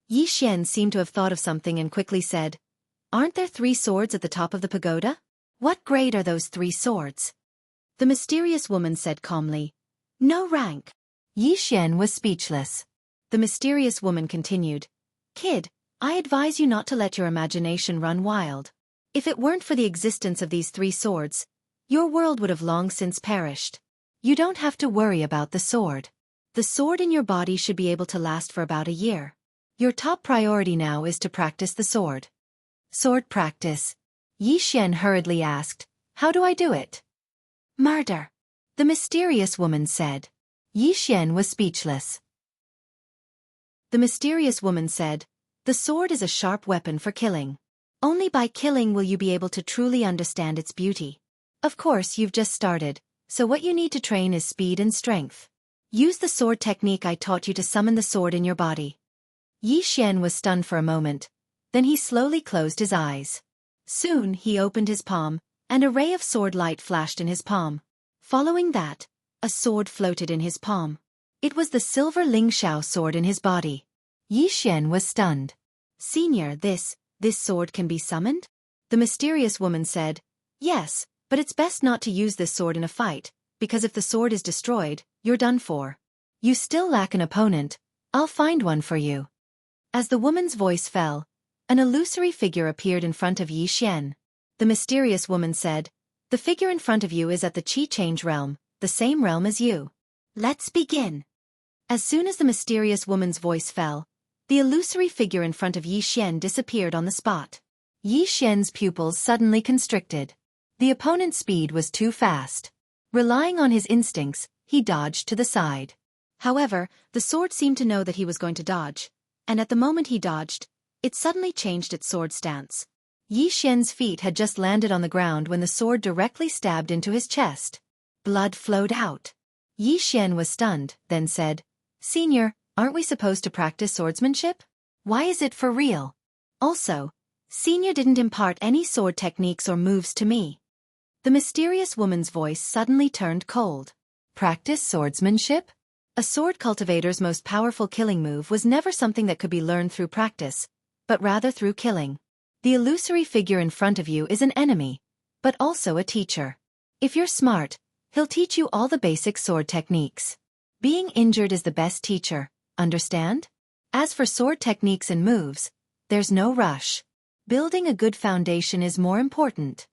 Yi Xian seemed to have thought of something and quickly said, "Aren't there 3 swords at the top of the pagoda? What grade are those 3 swords?" The mysterious woman said calmly, "No rank." Yi Xian was speechless. The mysterious woman continued, "Kid, I advise you not to let your imagination run wild. If it weren't for the existence of these 3 swords, your world would have long since perished. You don't have to worry about the sword. The sword in your body should be able to last for about a year. Your top priority now is to practice the sword." "Sword practice?" Yi Xian hurriedly asked, "How do I do it?" "Murder," the mysterious woman said. Yi Xian was speechless. The mysterious woman said, "The sword is a sharp weapon for killing. Only by killing will you be able to truly understand its beauty. Of course, you've just started, so what you need to train is speed and strength. Use the sword technique I taught you to summon the sword in your body." Yi Xian was stunned for a moment, then he slowly closed his eyes. Soon he opened his palm, and a ray of sword light flashed in his palm. Following that, a sword floated in his palm. It was the silver Lingxiao sword in his body. Yi Xian was stunned. "Senior, this sword can be summoned?" The mysterious woman said, "Yes, but it's best not to use this sword in a fight, because if the sword is destroyed, you're done for. You still lack an opponent. I'll find one for you." As the woman's voice fell, an illusory figure appeared in front of Yi Xian. The mysterious woman said, "The figure in front of you is at the Qi Change realm, the same realm as you. Let's begin." As soon as the mysterious woman's voice fell, the illusory figure in front of Yi Xian disappeared on the spot. Yi Xian's pupils suddenly constricted. The opponent's speed was too fast. Relying on his instincts, he dodged to the side. However, the sword seemed to know that he was going to dodge, and at the moment he dodged, it suddenly changed its sword stance. Yi Xian's feet had just landed on the ground when the sword directly stabbed into his chest. Blood flowed out. Yi Xian was stunned, then said, "Senior, aren't we supposed to practice swordsmanship? Why is it for real? Also, Senior didn't impart any sword techniques or moves to me." The mysterious woman's voice suddenly turned cold. Practice swordsmanship? A sword cultivator's most powerful killing move was never something that could be learned through practice, but rather through killing. The illusory figure in front of you is an enemy, but also a teacher. If you're smart, he'll teach you all the basic sword techniques. Being injured is the best teacher, understand? As for sword techniques and moves, there's no rush. Building a good foundation is more important.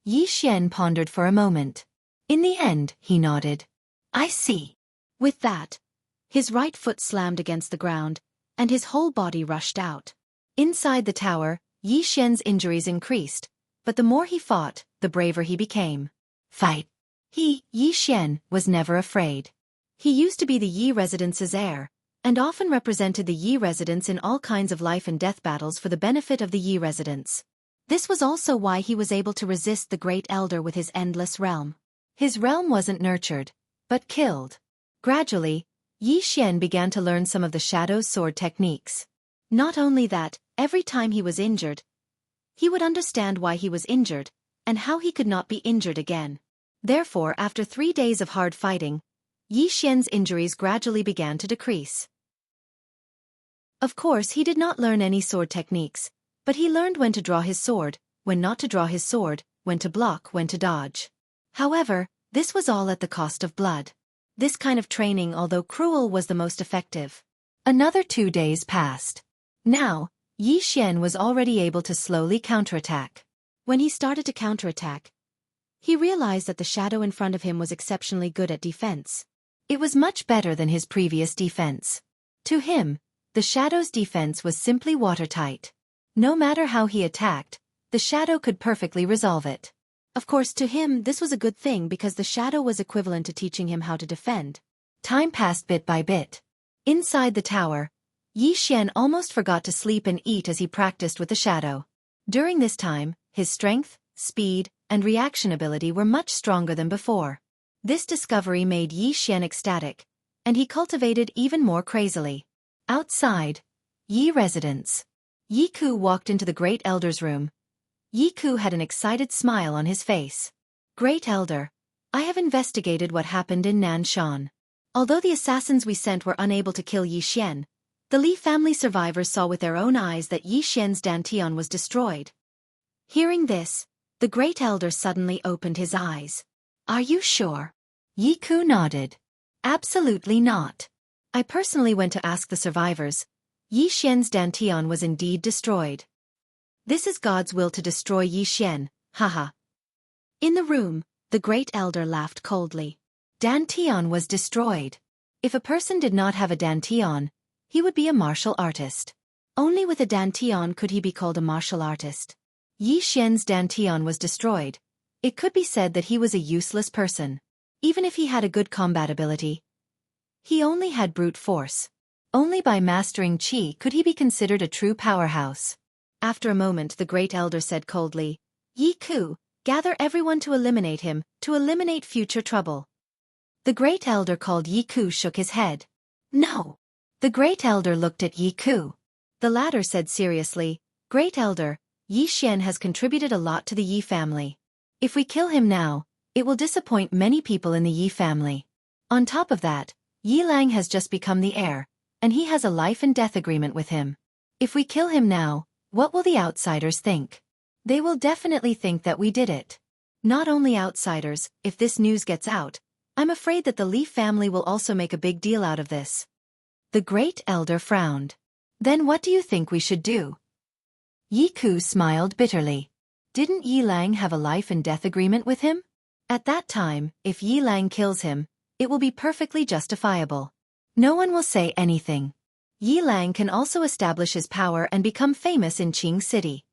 Yi Xian pondered for a moment. In the end, he nodded. "I see." With that, his right foot slammed against the ground, and his whole body rushed out. Inside the tower, Yi Xian's injuries increased, but the more he fought, the braver he became. Fight. Yi Xian, was never afraid. He used to be the Yi residence's heir, and often represented the Yi residence in all kinds of life and death battles for the benefit of the Yi residence. This was also why he was able to resist the Great Elder with his endless realm. His realm wasn't nurtured, but killed. Gradually, Yi Xian began to learn some of the Shadow's sword techniques. Not only that, every time he was injured, he would understand why he was injured, and how he could not be injured again. Therefore, after 3 days of hard fighting, Yi Xian's injuries gradually began to decrease. Of course, he did not learn any sword techniques, but he learned when to draw his sword, when not to draw his sword, when to block, when to dodge. However, this was all at the cost of blood. This kind of training, although cruel, was the most effective. Another 2 days passed. Now, Yi Xian was already able to slowly counterattack. When he started to counterattack, he realized that the shadow in front of him was exceptionally good at defense. It was much better than his previous defense. To him, the shadow's defense was simply watertight. No matter how he attacked, the shadow could perfectly resolve it. Of course, to him this was a good thing because the shadow was equivalent to teaching him how to defend. Time passed bit by bit. Inside the tower, Yi Xian almost forgot to sleep and eat as he practiced with the shadow. During this time, his strength, speed, and reaction ability were much stronger than before. This discovery made Yi Xian ecstatic, and he cultivated even more crazily. Outside, Yi residence. Yi Ku walked into the Great Elder's room. Yi Ku had an excited smile on his face. Great Elder, I have investigated what happened in Nanshan. Although the assassins we sent were unable to kill Yi Xian, the Li family survivors saw with their own eyes that Yi Xian's dantian was destroyed. Hearing this, the Great Elder suddenly opened his eyes. Are you sure? Yi Ku nodded. Absolutely not. I personally went to ask the survivors. Yi Xian's dantian was indeed destroyed. This is God's will to destroy Yi Xian, haha. In the room, the Great Elder laughed coldly. Dantian was destroyed. If a person did not have a dantian, he would be a martial artist. Only with a dantian could he be called a martial artist. Yi Xian's dantian was destroyed. It could be said that he was a useless person. Even if he had a good combat ability, he only had brute force. Only by mastering qi could he be considered a true powerhouse. After a moment the Great Elder said coldly, Yi Ku, gather everyone to eliminate him, to eliminate future trouble. The Great Elder called Yi Ku shook his head. No. The Great Elder looked at Yi Ku. The latter said seriously, Great Elder, Yi Xian has contributed a lot to the Yi family. If we kill him now, it will disappoint many people in the Yi family. On top of that, Yi Lang has just become the heir, and he has a life and death agreement with him. If we kill him now, what will the outsiders think? They will definitely think that we did it. Not only outsiders, if this news gets out, I'm afraid that the Li family will also make a big deal out of this. The Great Elder frowned. Then what do you think we should do? Yi Ku smiled bitterly. Didn't Yi Lang have a life and death agreement with him? At that time, if Yi Lang kills him, it will be perfectly justifiable. No one will say anything. Yi Lang can also establish his power and become famous in Qing City.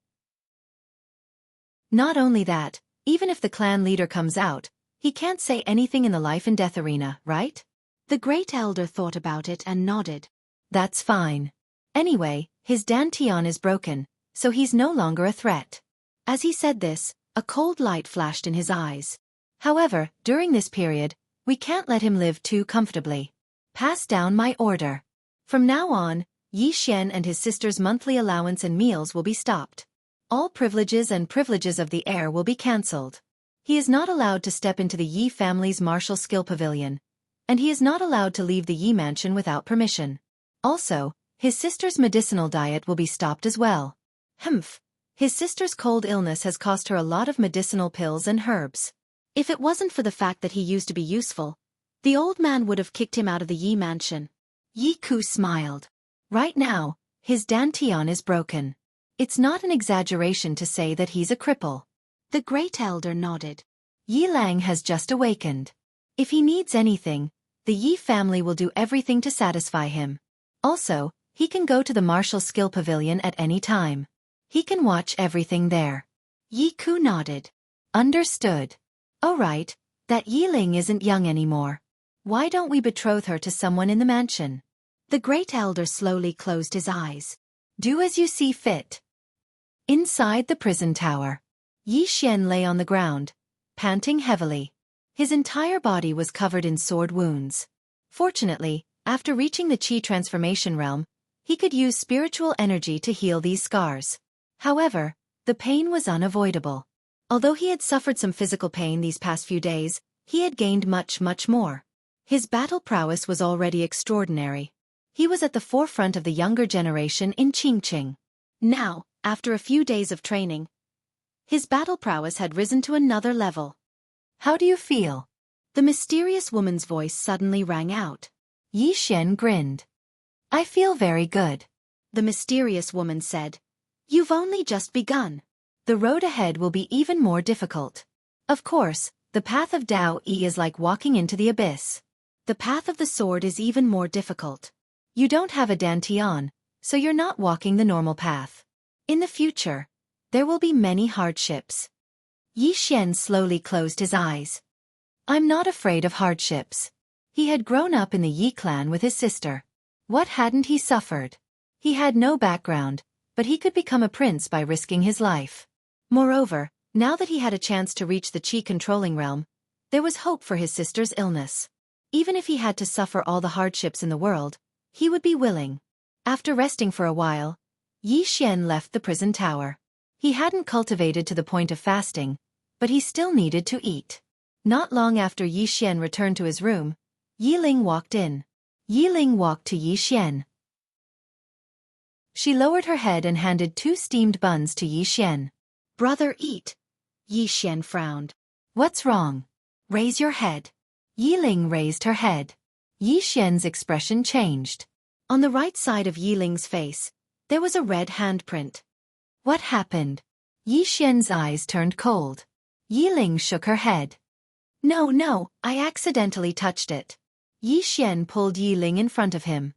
Not only that, even if the clan leader comes out, he can't say anything in the life and death arena, right? The Great Elder thought about it and nodded. That's fine. Anyway, his dantian is broken, so he's no longer a threat. As he said this, a cold light flashed in his eyes. However, during this period, we can't let him live too comfortably. Pass down my order. From now on, Yi Xian and his sister's monthly allowance and meals will be stopped. All privileges of the heir will be cancelled. He is not allowed to step into the Yi family's martial skill pavilion, and he is not allowed to leave the Yi mansion without permission. Also, his sister's medicinal diet will be stopped as well. His sister's cold illness has cost her a lot of medicinal pills and herbs. If it wasn't for the fact that he used to be useful, the old man would have kicked him out of the Yi mansion. Yi Ku smiled. Right now, his dantian is broken. It's not an exaggeration to say that he's a cripple. The Great Elder nodded. Yi Lang has just awakened. If he needs anything, the Yi family will do everything to satisfy him. Also, he can go to the martial skill pavilion at any time. He can watch everything there. Yi Ku nodded. Understood. Alright, that Yi Ling isn't young anymore. Why don't we betroth her to someone in the mansion? The Great Elder slowly closed his eyes. Do as you see fit. Inside the prison tower, Yi Xian lay on the ground, panting heavily. His entire body was covered in sword wounds. Fortunately, after reaching the Qi transformation realm, he could use spiritual energy to heal these scars. However, the pain was unavoidable. Although he had suffered some physical pain these past few days, he had gained much more. His battle prowess was already extraordinary. He was at the forefront of the younger generation in Qingqing. Now, after a few days of training, his battle prowess had risen to another level. How do you feel? The mysterious woman's voice suddenly rang out. Yi Xian grinned. I feel very good. The mysterious woman said. You've only just begun. The road ahead will be even more difficult. Of course, the path of Dao Yi is like walking into the abyss. The path of the sword is even more difficult. You don't have a dantian, so you're not walking the normal path. In the future, there will be many hardships. Yi Xian slowly closed his eyes. I'm not afraid of hardships. He had grown up in the Yi clan with his sister. What hadn't he suffered? He had no background, but he could become a prince by risking his life. Moreover, now that he had a chance to reach the Qi controlling realm, there was hope for his sister's illness. Even if he had to suffer all the hardships in the world, he would be willing. After resting for a while, Yi Xian left the prison tower. He hadn't cultivated to the point of fasting, but he still needed to eat. Not long after Yi Xian returned to his room, Yi Ling walked in. Yi Ling walked to Yi Xian. She lowered her head and handed 2 steamed buns to Yi Xian. "Brother, eat." Yi Xian frowned. "What's wrong? Raise your head." Yi Ling raised her head. Yi Xian's expression changed. On the right side of Yi Ling's face, there was a red handprint. What happened? Yi Xian's eyes turned cold. Yi Ling shook her head. No, I accidentally touched it." Yi Xian pulled Yi Ling in front of him.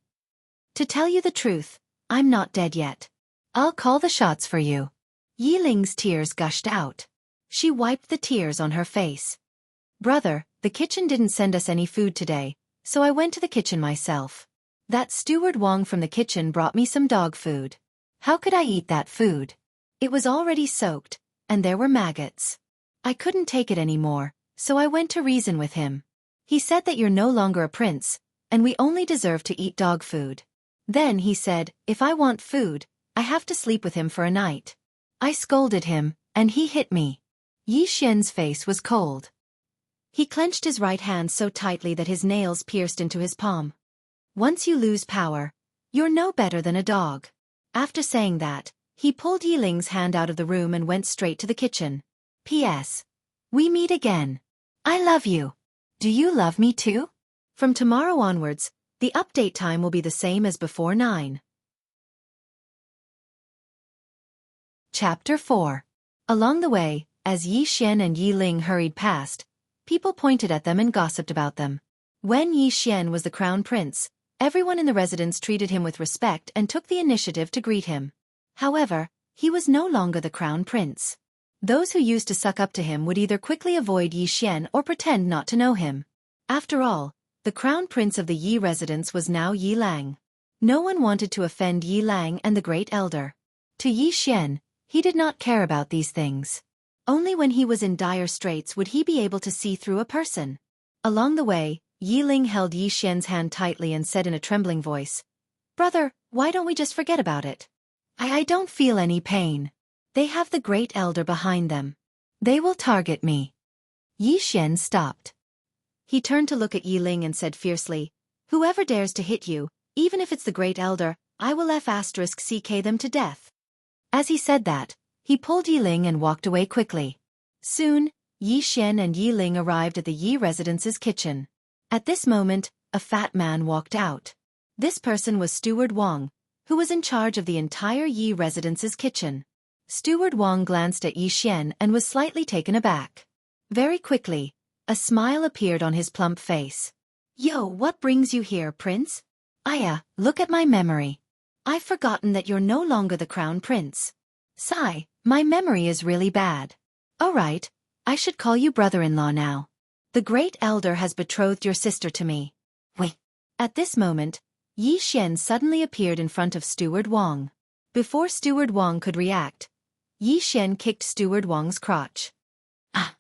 "To tell you the truth, I'm not dead yet. I'll call the shots for you." Yi Ling's tears gushed out. She wiped the tears on her face. "Brother, the kitchen didn't send us any food today, so I went to the kitchen myself. That steward Wang from the kitchen brought me some dog food. How could I eat that food? It was already soaked, and there were maggots. I couldn't take it anymore, so I went to reason with him. He said that you're no longer a prince, and we only deserve to eat dog food. Then he said, if I want food, I have to sleep with him for a night. I scolded him, and he hit me." Yi Xian's face was cold. He clenched his right hand so tightly that his nails pierced into his palm. "Once you lose power, you're no better than a dog." After saying that, he pulled Yi Ling's hand out of the room and went straight to the kitchen. "P.S. We meet again. I love you. Do you love me too?" From tomorrow onwards, the update time will be the same as before 9. Chapter 4. Along the way, as Yi Xian and Yi Ling hurried past, people pointed at them and gossiped about them. When Yi Xian was the crown prince, everyone in the residence treated him with respect and took the initiative to greet him. However, he was no longer the crown prince. Those who used to suck up to him would either quickly avoid Yi Xian or pretend not to know him. After all, the crown prince of the Yi residence was now Yi Lang. No one wanted to offend Yi Lang and the great elder. To Yi Xian, he did not care about these things. Only when he was in dire straits would he be able to see through a person. Along the way, Yi Ling held Yi Xian's hand tightly and said in a trembling voice, "Brother, why don't we just forget about it? I don't feel any pain. They have the great elder behind them. They will target me." Yi Xian stopped. He turned to look at Yi Ling and said fiercely, "Whoever dares to hit you, even if it's the great elder, I will *CK them to death." As he said that, he pulled Yi Ling and walked away quickly. Soon, Yi Xian and Yi Ling arrived at the Yi residence's kitchen. At this moment, a fat man walked out. This person was Steward Wang, who was in charge of the entire Yi residence's kitchen. Steward Wang glanced at Yi Xian and was slightly taken aback. Very quickly, a smile appeared on his plump face. "Yo, what brings you here, Prince? Look at my memory. I've forgotten that you're no longer the crown prince. Sigh, my memory is really bad. Alright, I should call you brother-in-law now. The great elder has betrothed your sister to me." Wait. At this moment, Yi Xian suddenly appeared in front of Steward Wang. Before Steward Wang could react, Yi Xian kicked Steward Wang's crotch. Ah!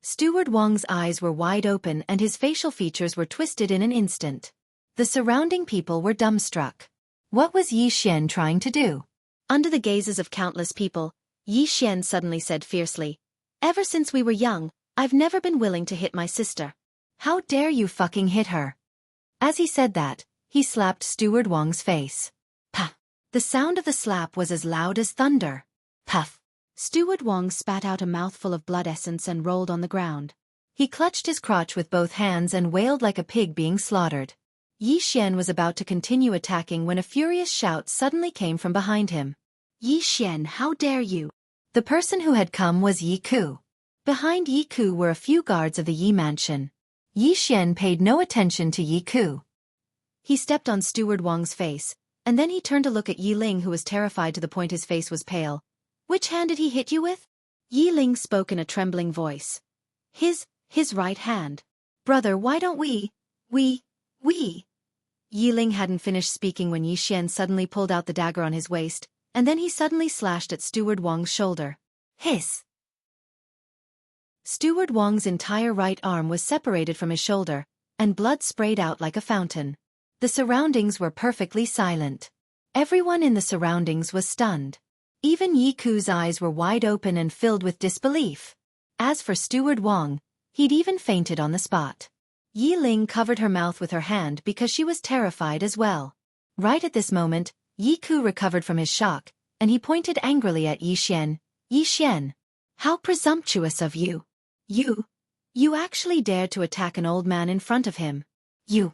Steward Wang's eyes were wide open and his facial features were twisted in an instant. The surrounding people were dumbstruck. What was Yi Xian trying to do? Under the gazes of countless people, Yi Xian suddenly said fiercely, "Ever since we were young, I've never been willing to hit my sister. How dare you fucking hit her?" As he said that, he slapped Steward Wang's face. Pah! The sound of the slap was as loud as thunder. Puff! Steward Wang spat out a mouthful of blood essence and rolled on the ground. He clutched his crotch with both hands and wailed like a pig being slaughtered. Yi Xian was about to continue attacking when a furious shout suddenly came from behind him. "Yi Xian, how dare you!" The person who had come was Yi Ku. Behind Yi Ku were a few guards of the Yi mansion. Yi Xian paid no attention to Yi Ku. He stepped on Steward Wang's face, and then he turned to look at Yi Ling, who was terrified to the point his face was pale. "Which hand did he hit you with?" Yi Ling spoke in a trembling voice. His right hand. "Brother, why don't we We. Yi Ling hadn't finished speaking when Yi Xian suddenly pulled out the dagger on his waist, and then he suddenly slashed at Steward Wang's shoulder. Hiss! Steward Wang's entire right arm was separated from his shoulder, and blood sprayed out like a fountain. The surroundings were perfectly silent. Everyone in the surroundings was stunned. Even Yi Ku's eyes were wide open and filled with disbelief. As for Steward Wang, he'd even fainted on the spot. Yi Ling covered her mouth with her hand because she was terrified as well. Right at this moment, Yi Ku recovered from his shock, and he pointed angrily at Yi Xian. Yi Xian, how presumptuous of you! You actually dared to attack an old man in front of him. You.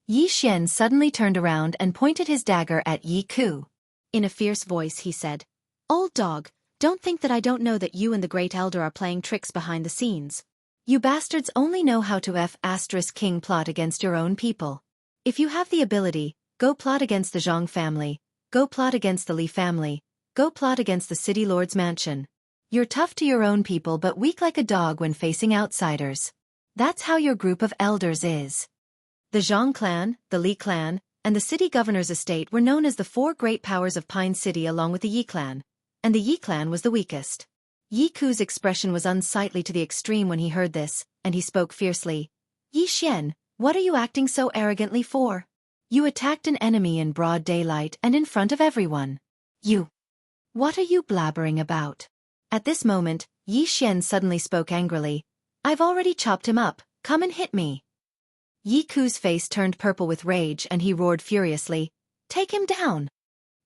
Yi Xian suddenly turned around and pointed his dagger at Yi Ku. In a fierce voice he said, Old dog, don't think that I don't know that you and the Great Elder are playing tricks behind the scenes. You bastards only know how to King plot against your own people. If you have the ability, go plot against the Zhang family, go plot against the Li family, go plot against the city lord's mansion. You're tough to your own people but weak like a dog when facing outsiders. That's how your group of elders is. The Zhang clan, the Li clan, and the city governor's estate were known as the four great powers of Pine City along with the Yi clan, and the Yi clan was the weakest. Yi Ku's expression was unsightly to the extreme when he heard this, and he spoke fiercely. Yi Xian, what are you acting so arrogantly for? You attacked an enemy in broad daylight and in front of everyone. What are you blabbering about? At this moment, Yi Xian suddenly spoke angrily. I've already chopped him up, come and hit me. Yi Ku's face turned purple with rage and he roared furiously, take him down.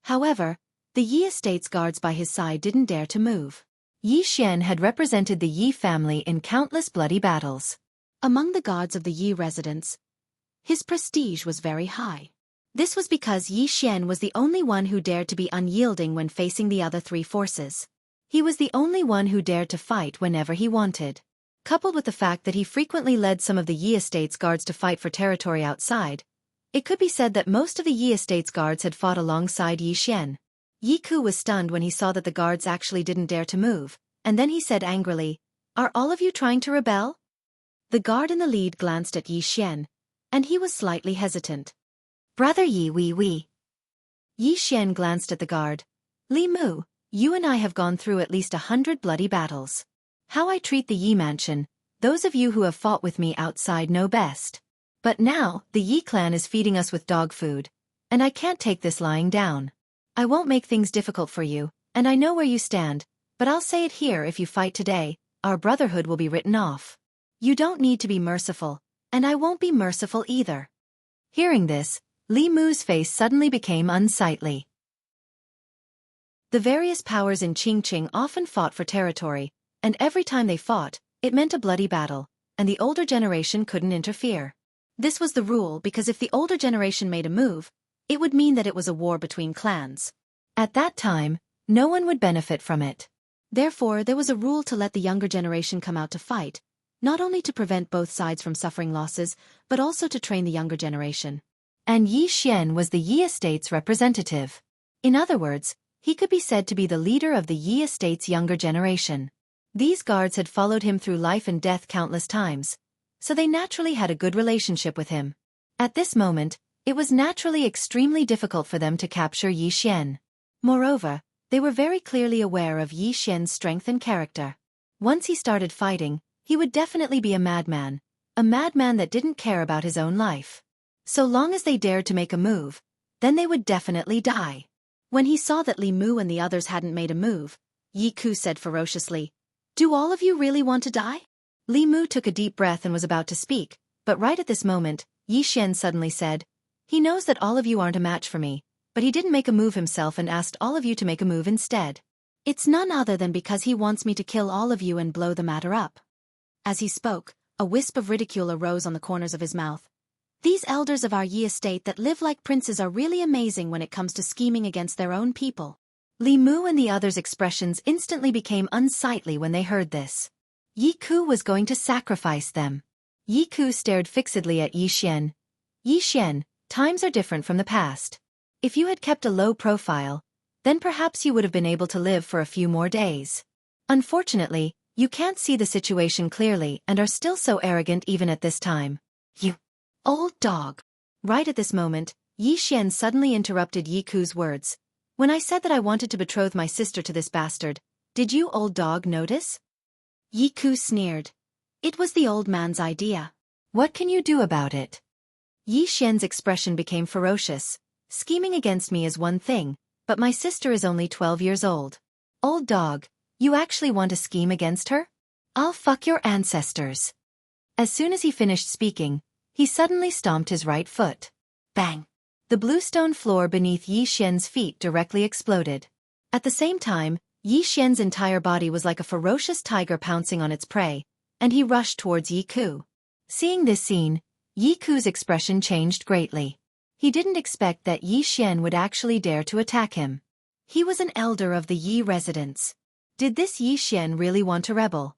However, the Yi estate's guards by his side didn't dare to move. Yi Xian had represented the Yi family in countless bloody battles. Among the gods of the Yi residents, his prestige was very high. This was because Yi Xian was the only one who dared to be unyielding when facing the other three forces. He was the only one who dared to fight whenever he wanted. Coupled with the fact that he frequently led some of the Yi estate's guards to fight for territory outside, it could be said that most of the Yi estate's guards had fought alongside Yi Xian. Yi Ku was stunned when he saw that the guards actually didn't dare to move, and then he said angrily, Are all of you trying to rebel? The guard in the lead glanced at Yi Xian, and he was slightly hesitant. Brother Yi we. Yi Xian glanced at the guard. Li Mu, you and I have gone through at least 100 bloody battles. How I treat the Yi mansion, those of you who have fought with me outside know best. But now, the Yi clan is feeding us with dog food, and I can't take this lying down. I won't make things difficult for you, and I know where you stand, but I'll say it here, if you fight today, our brotherhood will be written off. You don't need to be merciful, and I won't be merciful either. Hearing this, Li Mu's face suddenly became unsightly. The various powers in Qingqing often fought for territory, and every time they fought, it meant a bloody battle, and the older generation couldn't interfere. This was the rule because if the older generation made a move, it would mean that it was a war between clans. At that time, no one would benefit from it. Therefore, there was a rule to let the younger generation come out to fight, not only to prevent both sides from suffering losses, but also to train the younger generation. And Yi Xian was the Yi estate's representative. In other words, he could be said to be the leader of the Yi estate's younger generation. These guards had followed him through life and death countless times, so they naturally had a good relationship with him. At this moment, it was naturally extremely difficult for them to capture Yi Xian. Moreover, they were very clearly aware of Yi Xian's strength and character. Once he started fighting, he would definitely be a madman that didn't care about his own life. So long as they dared to make a move, then they would definitely die. When he saw that Li Mu and the others hadn't made a move, Yi Ku said ferociously, Do all of you really want to die? Li Mu took a deep breath and was about to speak, but right at this moment, Yi Xian suddenly said, He knows that all of you aren't a match for me, but he didn't make a move himself and asked all of you to make a move instead. It's none other than because he wants me to kill all of you and blow the matter up. As he spoke, a wisp of ridicule arose on the corners of his mouth. These elders of our Yi estate that live like princes are really amazing when it comes to scheming against their own people. Li Mu and the others' expressions instantly became unsightly when they heard this. Yi Ku was going to sacrifice them. Yi Ku stared fixedly at Yi Xian. Yi Xian, times are different from the past. If you had kept a low profile, then perhaps you would have been able to live for a few more days. Unfortunately, you can't see the situation clearly and are still so arrogant even at this time. Old dog. Right at this moment, Yi Xian suddenly interrupted Yi Ku's words. When I said that I wanted to betroth my sister to this bastard, did you, old dog, notice? Yi Ku sneered. It was the old man's idea. What can you do about it? Yi Xian's expression became ferocious. Scheming against me is one thing, but my sister is only 12 years old. Old dog, you actually want to scheme against her? I'll fuck your ancestors. As soon as he finished speaking, he suddenly stomped his right foot. Bang! The bluestone floor beneath Yi Xian's feet directly exploded. At the same time, Yi Xian's entire body was like a ferocious tiger pouncing on its prey, and he rushed towards Yi Ku. Seeing this scene, Yi Ku's expression changed greatly. He didn't expect that Yi Xian would actually dare to attack him. He was an elder of the Yi residence. Did this Yi Xian really want to rebel?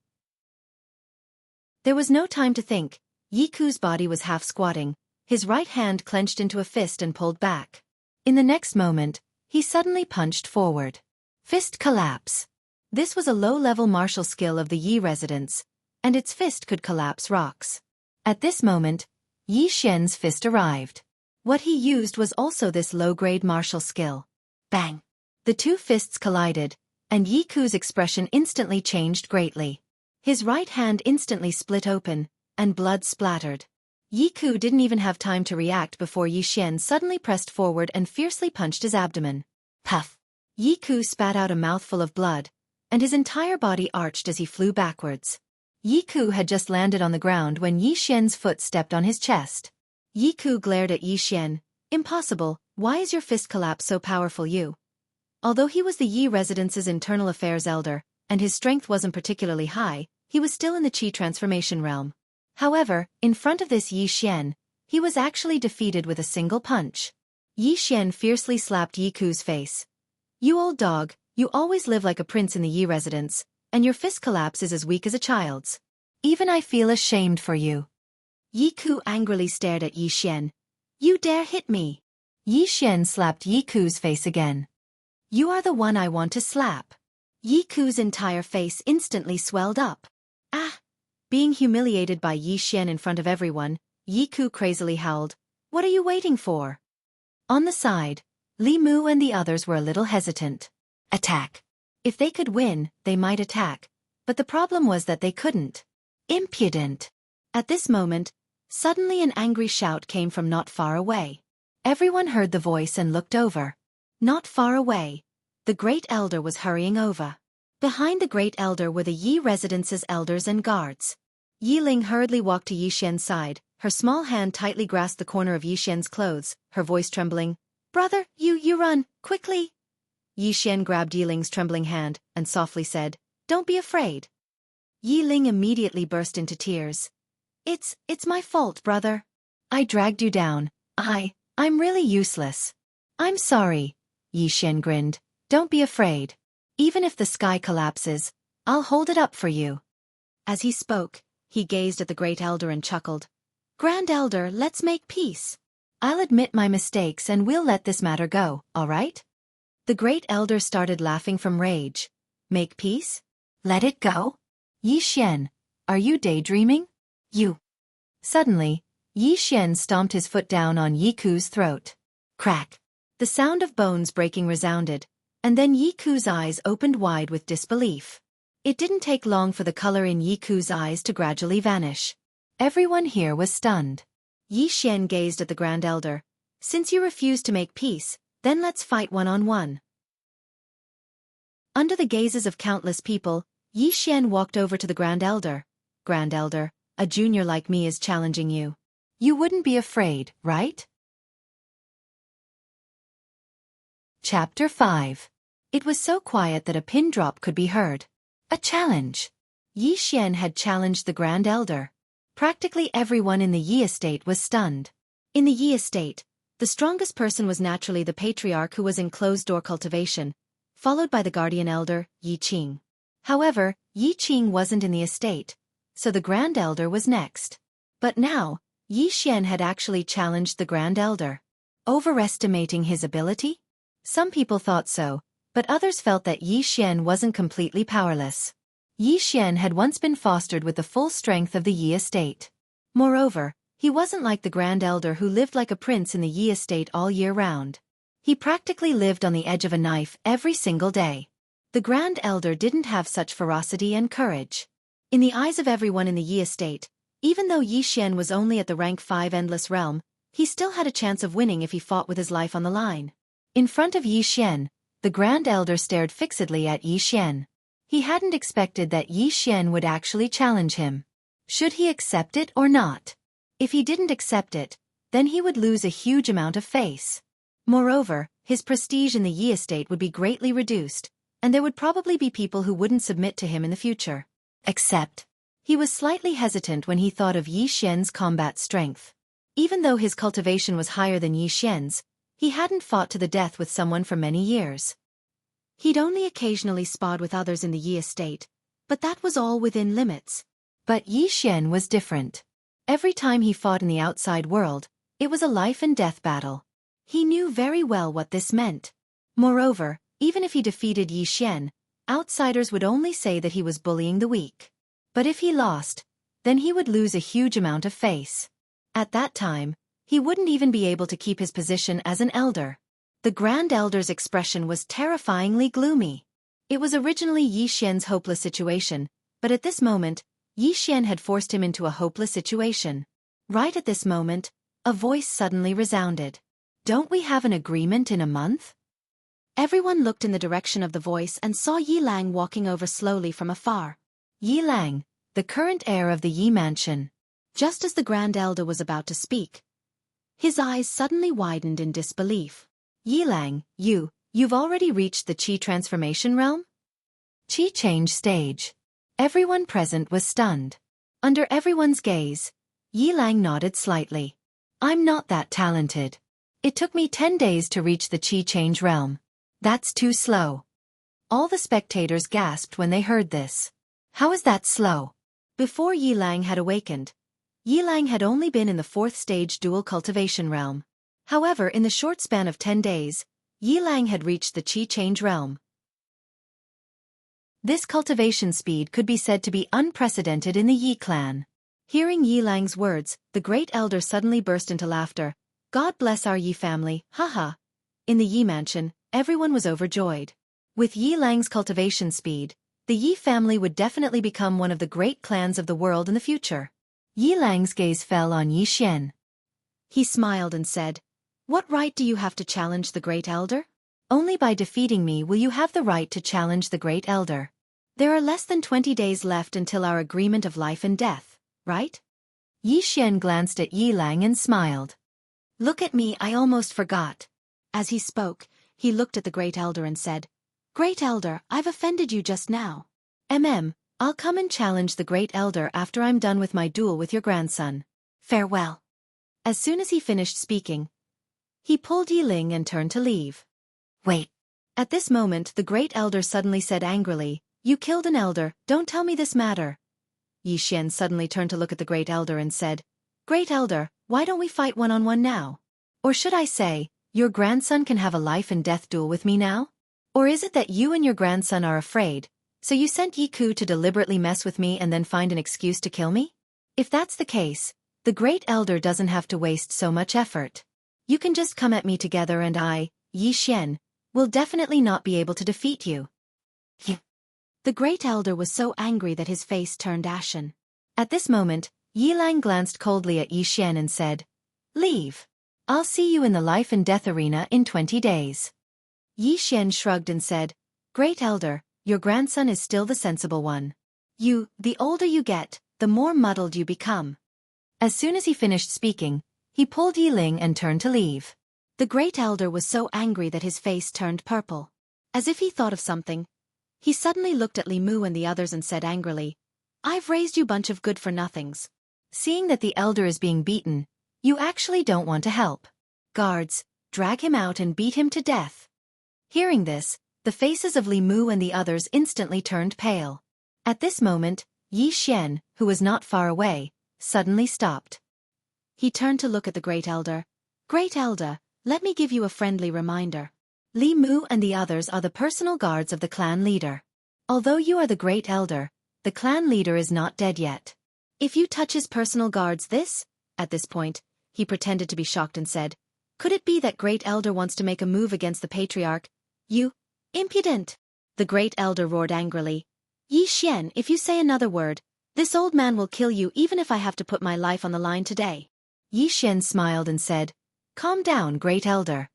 There was no time to think. Yi Ku's body was half squatting, his right hand clenched into a fist and pulled back. In the next moment, he suddenly punched forward. Fist collapse. This was a low-level martial skill of the Yi residence, and its fist could collapse rocks. At this moment, Yi Xian's fist arrived. What he used was also this low-grade martial skill. Bang! The two fists collided, and Yi Ku's expression instantly changed greatly. His right hand instantly split open, and blood splattered. Yi Ku didn't even have time to react before Yi Xian suddenly pressed forward and fiercely punched his abdomen. Puff! Yi Ku spat out a mouthful of blood, and his entire body arched as he flew backwards. Yi Ku had just landed on the ground when Yi Xian's foot stepped on his chest. Yi Ku glared at Yi Xian. Impossible, why is your fist collapse so powerful, you? Although he was the Yi residence's internal affairs elder, and his strength wasn't particularly high, he was still in the Qi transformation realm. However, in front of this Yi Xian, he was actually defeated with a single punch. Yi Xian fiercely slapped Yi Ku's face. You old dog, you always live like a prince in the Yi residence, and your fist collapse is as weak as a child's. Even I feel ashamed for you. Yi Ku angrily stared at Yi Xian. You dare hit me? Yi Xian slapped Yi Ku's face again. You are the one I want to slap. Yi Ku's entire face instantly swelled up. Ah! Being humiliated by Yi Xian in front of everyone, Yi Ku crazily howled. What are you waiting for? On the side, Li Mu and the others were a little hesitant. Attack. If they could win, they might attack, but the problem was that they couldn't. Impudent. At this moment, suddenly an angry shout came from not far away. Everyone heard the voice and looked over. Not far away, the Great Elder was hurrying over. Behind the Great Elder were the Yi residence's elders and guards. Yi Ling hurriedly walked to Yi Xian's side, her small hand tightly grasped the corner of Yi Xian's clothes, her voice trembling. Brother, you run, quickly! Yi Xian grabbed Yi Ling's trembling hand, and softly said, Don't be afraid. Yi Ling immediately burst into tears. It's my fault, brother. I dragged you down. I'm really useless. I'm sorry. Yi Xian grinned. Don't be afraid. Even if the sky collapses, I'll hold it up for you. As he spoke, he gazed at the Great Elder and chuckled. Grand Elder, let's make peace. I'll admit my mistakes and we'll let this matter go, all right? The Great Elder started laughing from rage. Make peace? Let it go? Yi Xian, are you daydreaming? You. Suddenly, Yi Xian stomped his foot down on Yi Ku's throat. Crack. The sound of bones breaking resounded, and then Yi Ku's eyes opened wide with disbelief. It didn't take long for the color in Yi Ku's eyes to gradually vanish. Everyone here was stunned. Yi Xian gazed at the Grand Elder. Since you refuse to make peace, then let's fight one-on-one. Under the gazes of countless people, Yi Xian walked over to the Grand Elder. Grand Elder, a junior like me is challenging you. You wouldn't be afraid, right? Chapter 5. It was so quiet that a pin drop could be heard. A challenge. Yi Xian had challenged the Grand Elder. Practically everyone in the Yi estate was stunned. In the Yi estate, the strongest person was naturally the patriarch who was in closed-door cultivation, followed by the guardian elder, Yi Qing. However, Yi Qing wasn't in the estate, so the Grand Elder was next. But now, Yi Xian had actually challenged the Grand Elder. Overestimating his ability? Some people thought so, but others felt that Yi Xian wasn't completely powerless. Yi Xian had once been fostered with the full strength of the Yi estate. Moreover, He wasn't like the Grand Elder who lived like a prince in the Yi estate all year round. He practically lived on the edge of a knife every single day. The Grand Elder didn't have such ferocity and courage. In the eyes of everyone in the Yi estate, even though Yi Xian was only at the rank 5 Endless Realm, he still had a chance of winning if he fought with his life on the line. In front of Yi Xian, the Grand Elder stared fixedly at Yi Xian. He hadn't expected that Yi Xian would actually challenge him. Should he accept it or not? If he didn't accept it, then he would lose a huge amount of face. Moreover, his prestige in the Yi estate would be greatly reduced, and there would probably be people who wouldn't submit to him in the future. Except, he was slightly hesitant when he thought of Yi Xian's combat strength. Even though his cultivation was higher than Yi Xian's, he hadn't fought to the death with someone for many years. He'd only occasionally sparred with others in the Yi estate, but that was all within limits. But Yi Xian was different. Every time he fought in the outside world, it was a life-and-death battle. He knew very well what this meant. Moreover, even if he defeated Yi Xian, outsiders would only say that he was bullying the weak. But if he lost, then he would lose a huge amount of face. At that time, he wouldn't even be able to keep his position as an elder. The Grand Elder's expression was terrifyingly gloomy. It was originally Yi Xian's hopeless situation, but at this moment, Yi Xian had forced him into a hopeless situation. Right at this moment, a voice suddenly resounded. "Don't we have an agreement in a month?" Everyone looked in the direction of the voice and saw Yi Lang walking over slowly from afar. Yi Lang, the current heir of the Yi mansion. Just as the Grand Elder was about to speak, his eyes suddenly widened in disbelief. "Yi Lang, you've already reached the Qi transformation realm?" Qi change stage. Everyone present was stunned. Under everyone's gaze, Yi Lang nodded slightly. "I'm not that talented. It took me 10 days to reach the Qi change realm. That's too slow." All the spectators gasped when they heard this. How is that slow? Before Yi Lang had awakened, Yi Lang had only been in the 4th stage dual cultivation realm. However, in the short span of 10 days, Yi Lang had reached the Qi change realm. This cultivation speed could be said to be unprecedented in the Yi clan. Hearing Yi Lang's words, the Great Elder suddenly burst into laughter. "God bless our Yi family, haha." In the Yi mansion, everyone was overjoyed. With Yi Lang's cultivation speed, the Yi family would definitely become one of the great clans of the world in the future. Yi Lang's gaze fell on Yi Xian. He smiled and said, "What right do you have to challenge the Great Elder? Only by defeating me will you have the right to challenge the Great Elder. There are less than 20 days left until our agreement of life and death, right?" Yi Xian glanced at Yi Lang and smiled. "Look at me, I almost forgot." As he spoke, he looked at the Great Elder and said, "Great Elder, I've offended you just now. I'll come and challenge the Great Elder after I'm done with my duel with your grandson. Farewell." As soon as he finished speaking, he pulled Yi Ling and turned to leave. "Wait." At this moment, the Great Elder suddenly said angrily, "You killed an elder, don't tell me this matter." Yi Xian suddenly turned to look at the Great Elder and said, "Great Elder, why don't we fight one-on-one now? Or should I say, your grandson can have a life-and-death duel with me now? Or is it that you and your grandson are afraid, so you sent Yi Ku to deliberately mess with me and then find an excuse to kill me? If that's the case, the Great Elder doesn't have to waste so much effort. You can just come at me together and I, Yi Xian, will definitely not be able to defeat you." The Great Elder was so angry that his face turned ashen. At this moment, Yi Lang glanced coldly at Yi Xian and said, "Leave. I'll see you in the life and death arena in 20 days. Yi Xian shrugged and said, "Great Elder, your grandson is still the sensible one. The older you get, the more muddled you become." As soon as he finished speaking, he pulled Yi Ling and turned to leave. The Great Elder was so angry that his face turned purple. As if he thought of something, he suddenly looked at Li Mu and the others and said angrily, "I've raised you bunch of good-for-nothings. Seeing that the elder is being beaten, you actually don't want to help. Guards, drag him out and beat him to death." Hearing this, the faces of Li Mu and the others instantly turned pale. At this moment, Yi Xian, who was not far away, suddenly stopped. He turned to look at the Great Elder. "Great Elder, let me give you a friendly reminder. Li Mu and the others are the personal guards of the clan leader. Although you are the Great Elder, the clan leader is not dead yet. If you touch his personal guards At this point, he pretended to be shocked and said, "Could it be that Great Elder wants to make a move against the patriarch? You impudent!" The Great Elder roared angrily. "Yi Xian, if you say another word, this old man will kill you even if I have to put my life on the line today." Yi Xian smiled and said, "Calm down, Great Elder.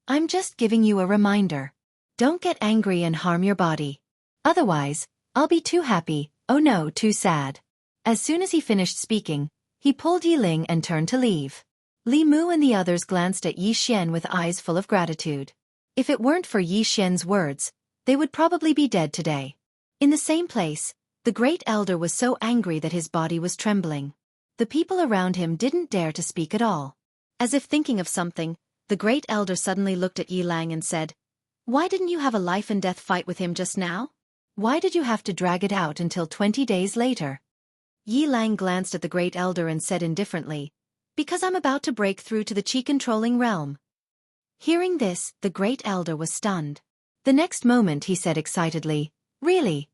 I'm just giving you a reminder. Don't get angry and harm your body. Otherwise, I'll be too happy, oh no, too sad." As soon as he finished speaking, he pulled Yi Ling and turned to leave. Li Mu and the others glanced at Yi Xian with eyes full of gratitude. If it weren't for Yi Xian's words, they would probably be dead today. In the same place, the Great Elder was so angry that his body was trembling. The people around him didn't dare to speak at all. As if thinking of something, the Great Elder suddenly looked at Yi Lang and said, "Why didn't you have a life-and-death fight with him just now? Why did you have to drag it out until 20 days later?" Yi Lang glanced at the Great Elder and said indifferently, "Because I'm about to break through to the Qi-controlling realm." Hearing this, the Great Elder was stunned. The next moment he said excitedly, "Really?"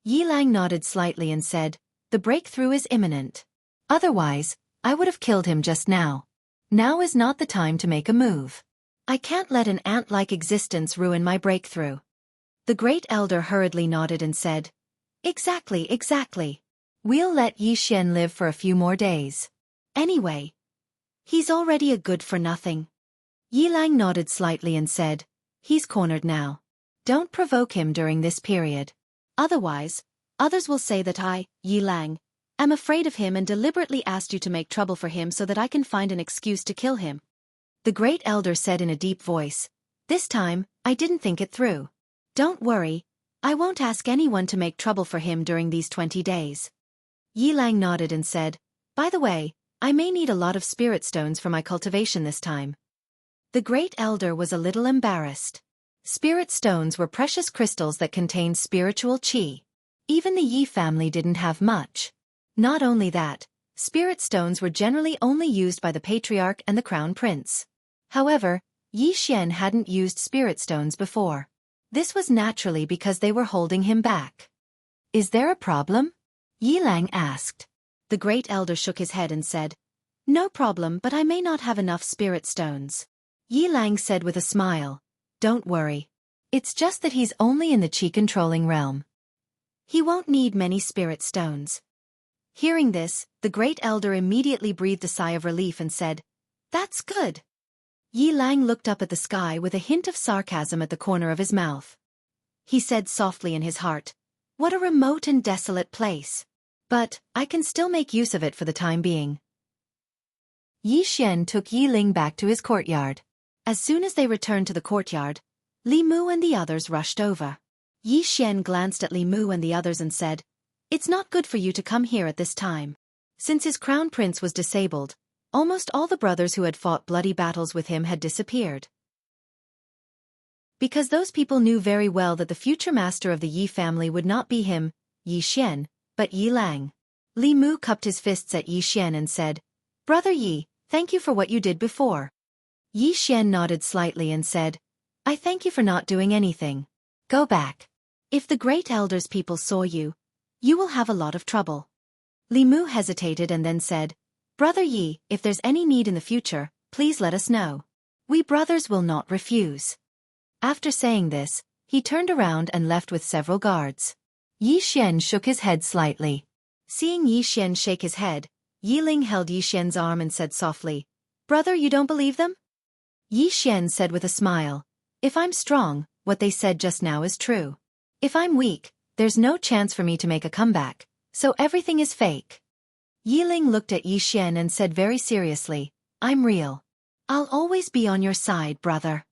Yi Lang nodded slightly and said, "The breakthrough is imminent. Otherwise, I would have killed him just now. Now is not the time to make a move. I can't let an ant-like existence ruin my breakthrough." The Great Elder hurriedly nodded and said, Exactly. We'll let Yi Xian live for a few more days. Anyway, he's already a good-for-nothing." Yi Lang nodded slightly and said, "He's cornered now. Don't provoke him during this period. Otherwise, others will say that I, Yi Lang, am afraid of him and deliberately asked you to make trouble for him so that I can find an excuse to kill him." The Great Elder said in a deep voice, "This time, I didn't think it through. Don't worry, I won't ask anyone to make trouble for him during these 20 days. Yi Lang nodded and said, "By the way, I may need a lot of spirit stones for my cultivation this time." The Great Elder was a little embarrassed. Spirit stones were precious crystals that contained spiritual qi. Even the Yi family didn't have much. Not only that, spirit stones were generally only used by the patriarch and the crown prince. However, Yi Xian hadn't used spirit stones before. This was naturally because they were holding him back. "Is there a problem?" Yi Lang asked. The Great Elder shook his head and said, "No problem, but I may not have enough spirit stones." Yi Lang said with a smile, "Don't worry. It's just that he's only in the Qi-controlling realm. He won't need many spirit stones." Hearing this, the Great Elder immediately breathed a sigh of relief and said, "That's good." Yi Lang looked up at the sky with a hint of sarcasm at the corner of his mouth. He said softly in his heart, "What a remote and desolate place. But I can still make use of it for the time being." Yi Xian took Yi Ling back to his courtyard. As soon as they returned to the courtyard, Li Mu and the others rushed over. Yi Xian glanced at Li Mu and the others and said, "It's not good for you to come here at this time." Since his crown prince was disabled, almost all the brothers who had fought bloody battles with him had disappeared. Because those people knew very well that the future master of the Yi family would not be him, Yi Xian, but Yi Lang. Li Mu cupped his fists at Yi Xian and said, "Brother Yi, thank you for what you did before." Yi Xian nodded slightly and said, "I thank you for not doing anything. Go back. If the Great Elder's people saw you, you will have a lot of trouble." Li Mu hesitated and then said, "Brother Yi, if there's any need in the future, please let us know. We brothers will not refuse." After saying this, he turned around and left with several guards. Yi Xian shook his head slightly. Seeing Yi Xian shake his head, Yi Ling held Yi Xian's arm and said softly, "Brother, you don't believe them?" Yi Xian said with a smile, "If I'm strong, what they said just now is true. If I'm weak, there's no chance for me to make a comeback, so everything is fake." Yi Ling looked at Yi Xian and said very seriously, "I'm real. I'll always be on your side, brother."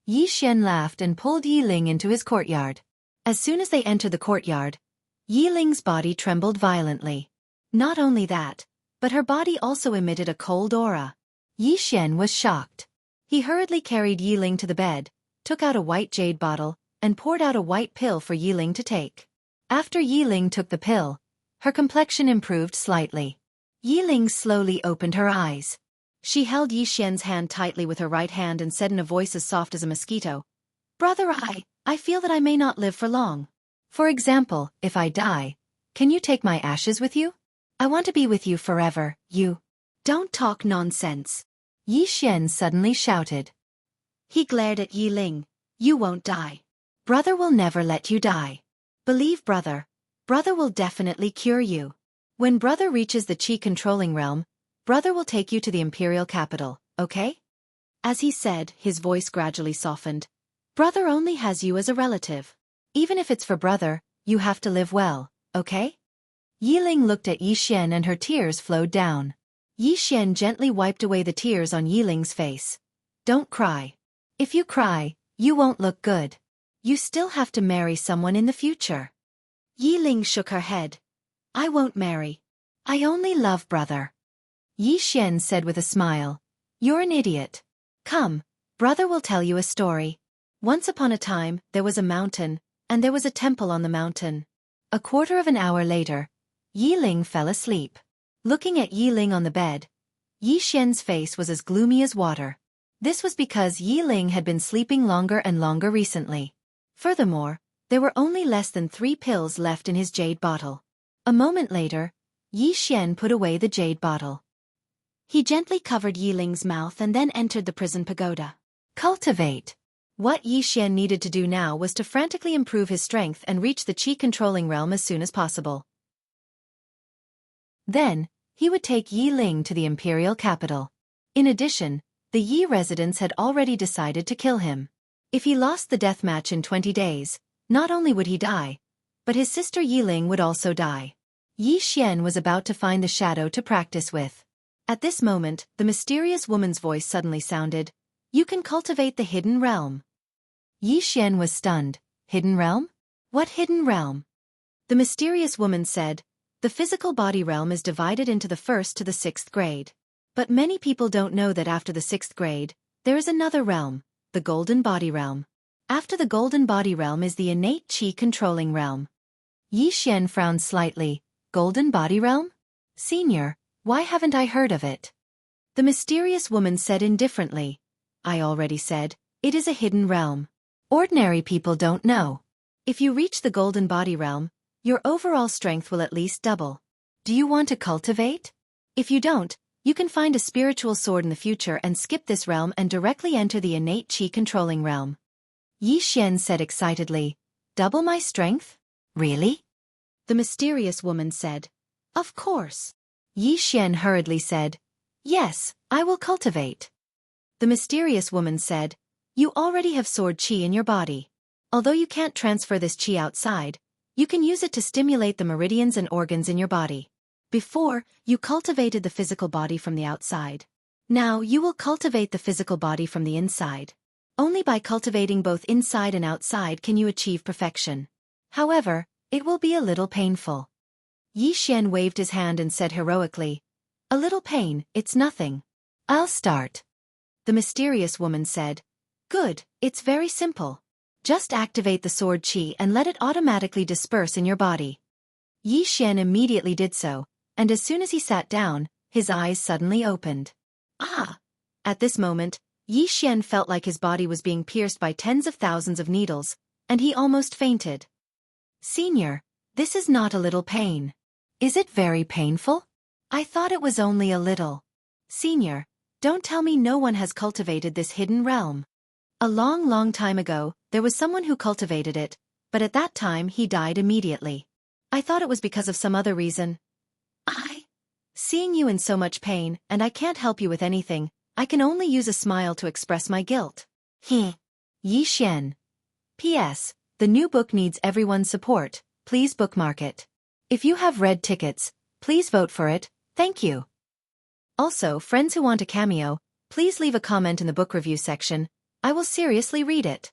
Yi Xian laughed and pulled Yi Ling into his courtyard. As soon as they entered the courtyard, Yi Ling's body trembled violently. Not only that, but her body also emitted a cold aura. Yi Xian was shocked. He hurriedly carried Yi Ling to the bed, took out a white jade bottle, and poured out a white pill for Yi Ling to take. After Yi Ling took the pill, her complexion improved slightly. Yi Ling slowly opened her eyes. She held Yi Xian's hand tightly with her right hand and said in a voice as soft as a mosquito, "Brother, I feel that I may not live for long. For example, if I die, can you take my ashes with you?" I want to be with you forever, you. Don't talk nonsense. Yi Xian suddenly shouted. He glared at Yi Ling. You won't die. Brother will never let you die. Believe brother. Brother will definitely cure you. When brother reaches the Qi controlling realm, brother will take you to the imperial capital, okay? As he said, his voice gradually softened. Brother only has you as a relative. Even if it's for brother, you have to live well, okay? Yi Ling looked at Yi Xian and her tears flowed down. Yi Xian gently wiped away the tears on Yi Ling's face. Don't cry. If you cry, you won't look good. You still have to marry someone in the future. Yi Ling shook her head. I won't marry. I only love brother. Yi Xian said with a smile. You're an idiot. Come, brother will tell you a story. Once upon a time, there was a mountain, and there was a temple on the mountain. A quarter of an hour later, Yi Ling fell asleep. Looking at Yi Ling on the bed, Yi Xian's face was as gloomy as water. This was because Yi Ling had been sleeping longer and longer recently. Furthermore, there were only less than 3 pills left in his jade bottle. A moment later, Yi Xian put away the jade bottle. He gently covered Yi Ling's mouth and then entered the prison pagoda. Cultivate. What Yi Xian needed to do now was to frantically improve his strength and reach the Qi controlling realm as soon as possible. Then, he would take Yi Ling to the imperial capital. In addition, the Yi residents had already decided to kill him. If he lost the death match in 20 days, not only would he die, but his sister Yi Ling would also die. Yi Xian was about to find the shadow to practice with. At this moment, the mysterious woman's voice suddenly sounded. You can cultivate the hidden realm. Yi Xian was stunned. Hidden realm? What hidden realm? The mysterious woman said, the physical body realm is divided into the 1st to the 6th grade. But many people don't know that after the 6th grade, there is another realm, the golden body realm. After the golden body realm is the innate Qi controlling realm. Yi Xian frowned slightly. Golden body realm? Senior, why haven't I heard of it? The mysterious woman said indifferently. I already said, it is a hidden realm. Ordinary people don't know. If you reach the golden body realm, your overall strength will at least double. Do you want to cultivate? If you don't, you can find a spiritual sword in the future and skip this realm and directly enter the innate Qi controlling realm. Yi Xian said excitedly. Double my strength? Really? The mysterious woman said. Of course. Yi Xian hurriedly said. Yes, I will cultivate. The mysterious woman said. You already have sword Qi in your body. Although you can't transfer this Qi outside, you can use it to stimulate the meridians and organs in your body. Before, you cultivated the physical body from the outside. Now you will cultivate the physical body from the inside. Only by cultivating both inside and outside can you achieve perfection. However, it will be a little painful. Yi Xian waved his hand and said heroically, a little pain, it's nothing. I'll start. The mysterious woman said, good, it's very simple. Just activate the sword Qi and let it automatically disperse in your body. Yi Xian immediately did so, and as soon as he sat down, his eyes suddenly opened. Ah! At this moment, Yi Xian felt like his body was being pierced by tens of thousands of needles, and he almost fainted. Senior, this is not a little pain. Is it very painful? I thought it was only a little. Senior, don't tell me no one has cultivated this hidden realm. A long time ago, there was someone who cultivated it, but at that time he died immediately. I thought it was because of some other reason. Seeing you in so much pain, and I can't help you with anything, I can only use a smile to express my guilt. Yi Xian. P.S. The new book needs everyone's support, please bookmark it. If you have red tickets, please vote for it, thank you. Also, friends who want a cameo, please leave a comment in the book review section. I will seriously read it.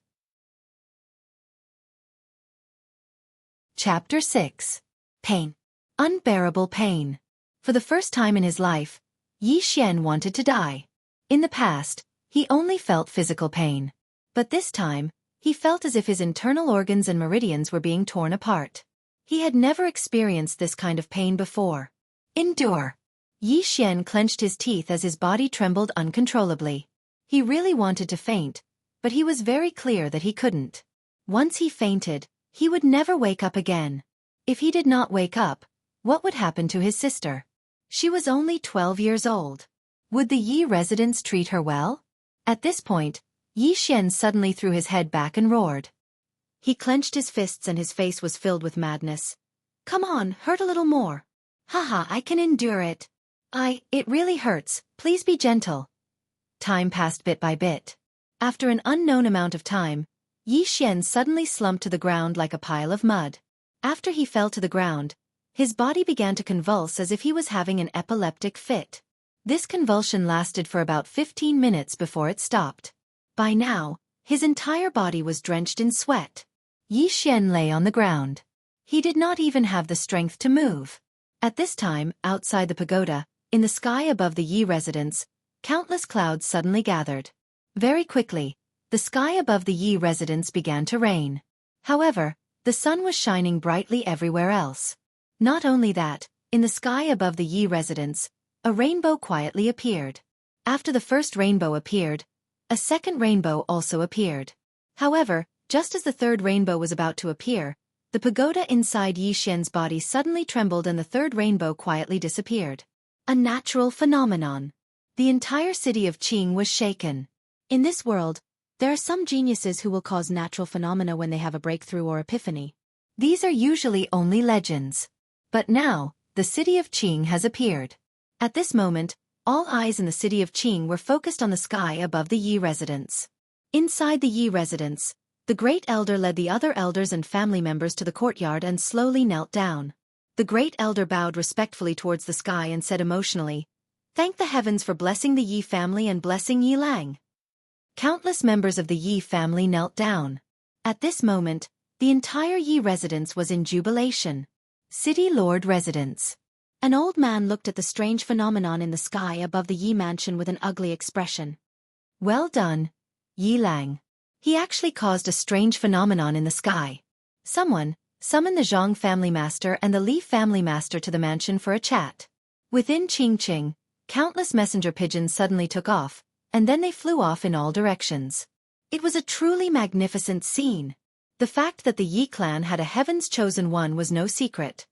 Chapter 6. Pain. Unbearable pain. For the first time in his life, Yi Xian wanted to die. In the past, he only felt physical pain. But this time, he felt as if his internal organs and meridians were being torn apart. He had never experienced this kind of pain before. Endure. Yi Xian clenched his teeth as his body trembled uncontrollably. He really wanted to faint, but he was very clear that he couldn't. Once he fainted, he would never wake up again. If he did not wake up, What would happen to his sister? She was only 12 years old. Would the Yi residents treat her well? At this point, Yi Xian suddenly threw his head back and roared. He clenched his fists and his face was filled with madness. Come on, hurt a little more. Haha, I can endure it. It really hurts, please be gentle. Time passed bit by bit. After an unknown amount of time, Yi Xian suddenly slumped to the ground like a pile of mud. After he fell to the ground, his body began to convulse as if he was having an epileptic fit. This convulsion lasted for about 15 minutes before it stopped. By now, his entire body was drenched in sweat. Yi Xian lay on the ground. He did not even have the strength to move. At this time, outside the pagoda, in the sky above the Yi residence, countless clouds suddenly gathered. Very quickly, the sky above the Yi residence began to rain. However, the sun was shining brightly everywhere else. Not only that, in the sky above the Yi residence, a rainbow quietly appeared. After the first rainbow appeared, a second rainbow also appeared. However, just as the third rainbow was about to appear, the pagoda inside Yi Xian's body suddenly trembled and the third rainbow quietly disappeared. A natural phenomenon. The entire city of Qing was shaken. In this world, there are some geniuses who will cause natural phenomena when they have a breakthrough or epiphany. These are usually only legends. But now, the city of Qing has appeared. At this moment, all eyes in the city of Qing were focused on the sky above the Yi residence. Inside the Yi residence, the great elder led the other elders and family members to the courtyard and slowly knelt down. The great elder bowed respectfully towards the sky and said emotionally, "Thank the heavens for blessing the Yi family and blessing Yi Lang." Countless members of the Yi family knelt down. At this moment, the entire Yi residence was in jubilation. City Lord Residence. An old man looked at the strange phenomenon in the sky above the Yi mansion with an ugly expression. Well done, Yi Lang. He actually caused a strange phenomenon in the sky. Someone, summon the Zhang family master and the Li family master to the mansion for a chat. Within Qingqing, countless messenger pigeons suddenly took off, and then they flew off in all directions. It was a truly magnificent scene. The fact that the Yi clan had a Heaven's Chosen One was no secret.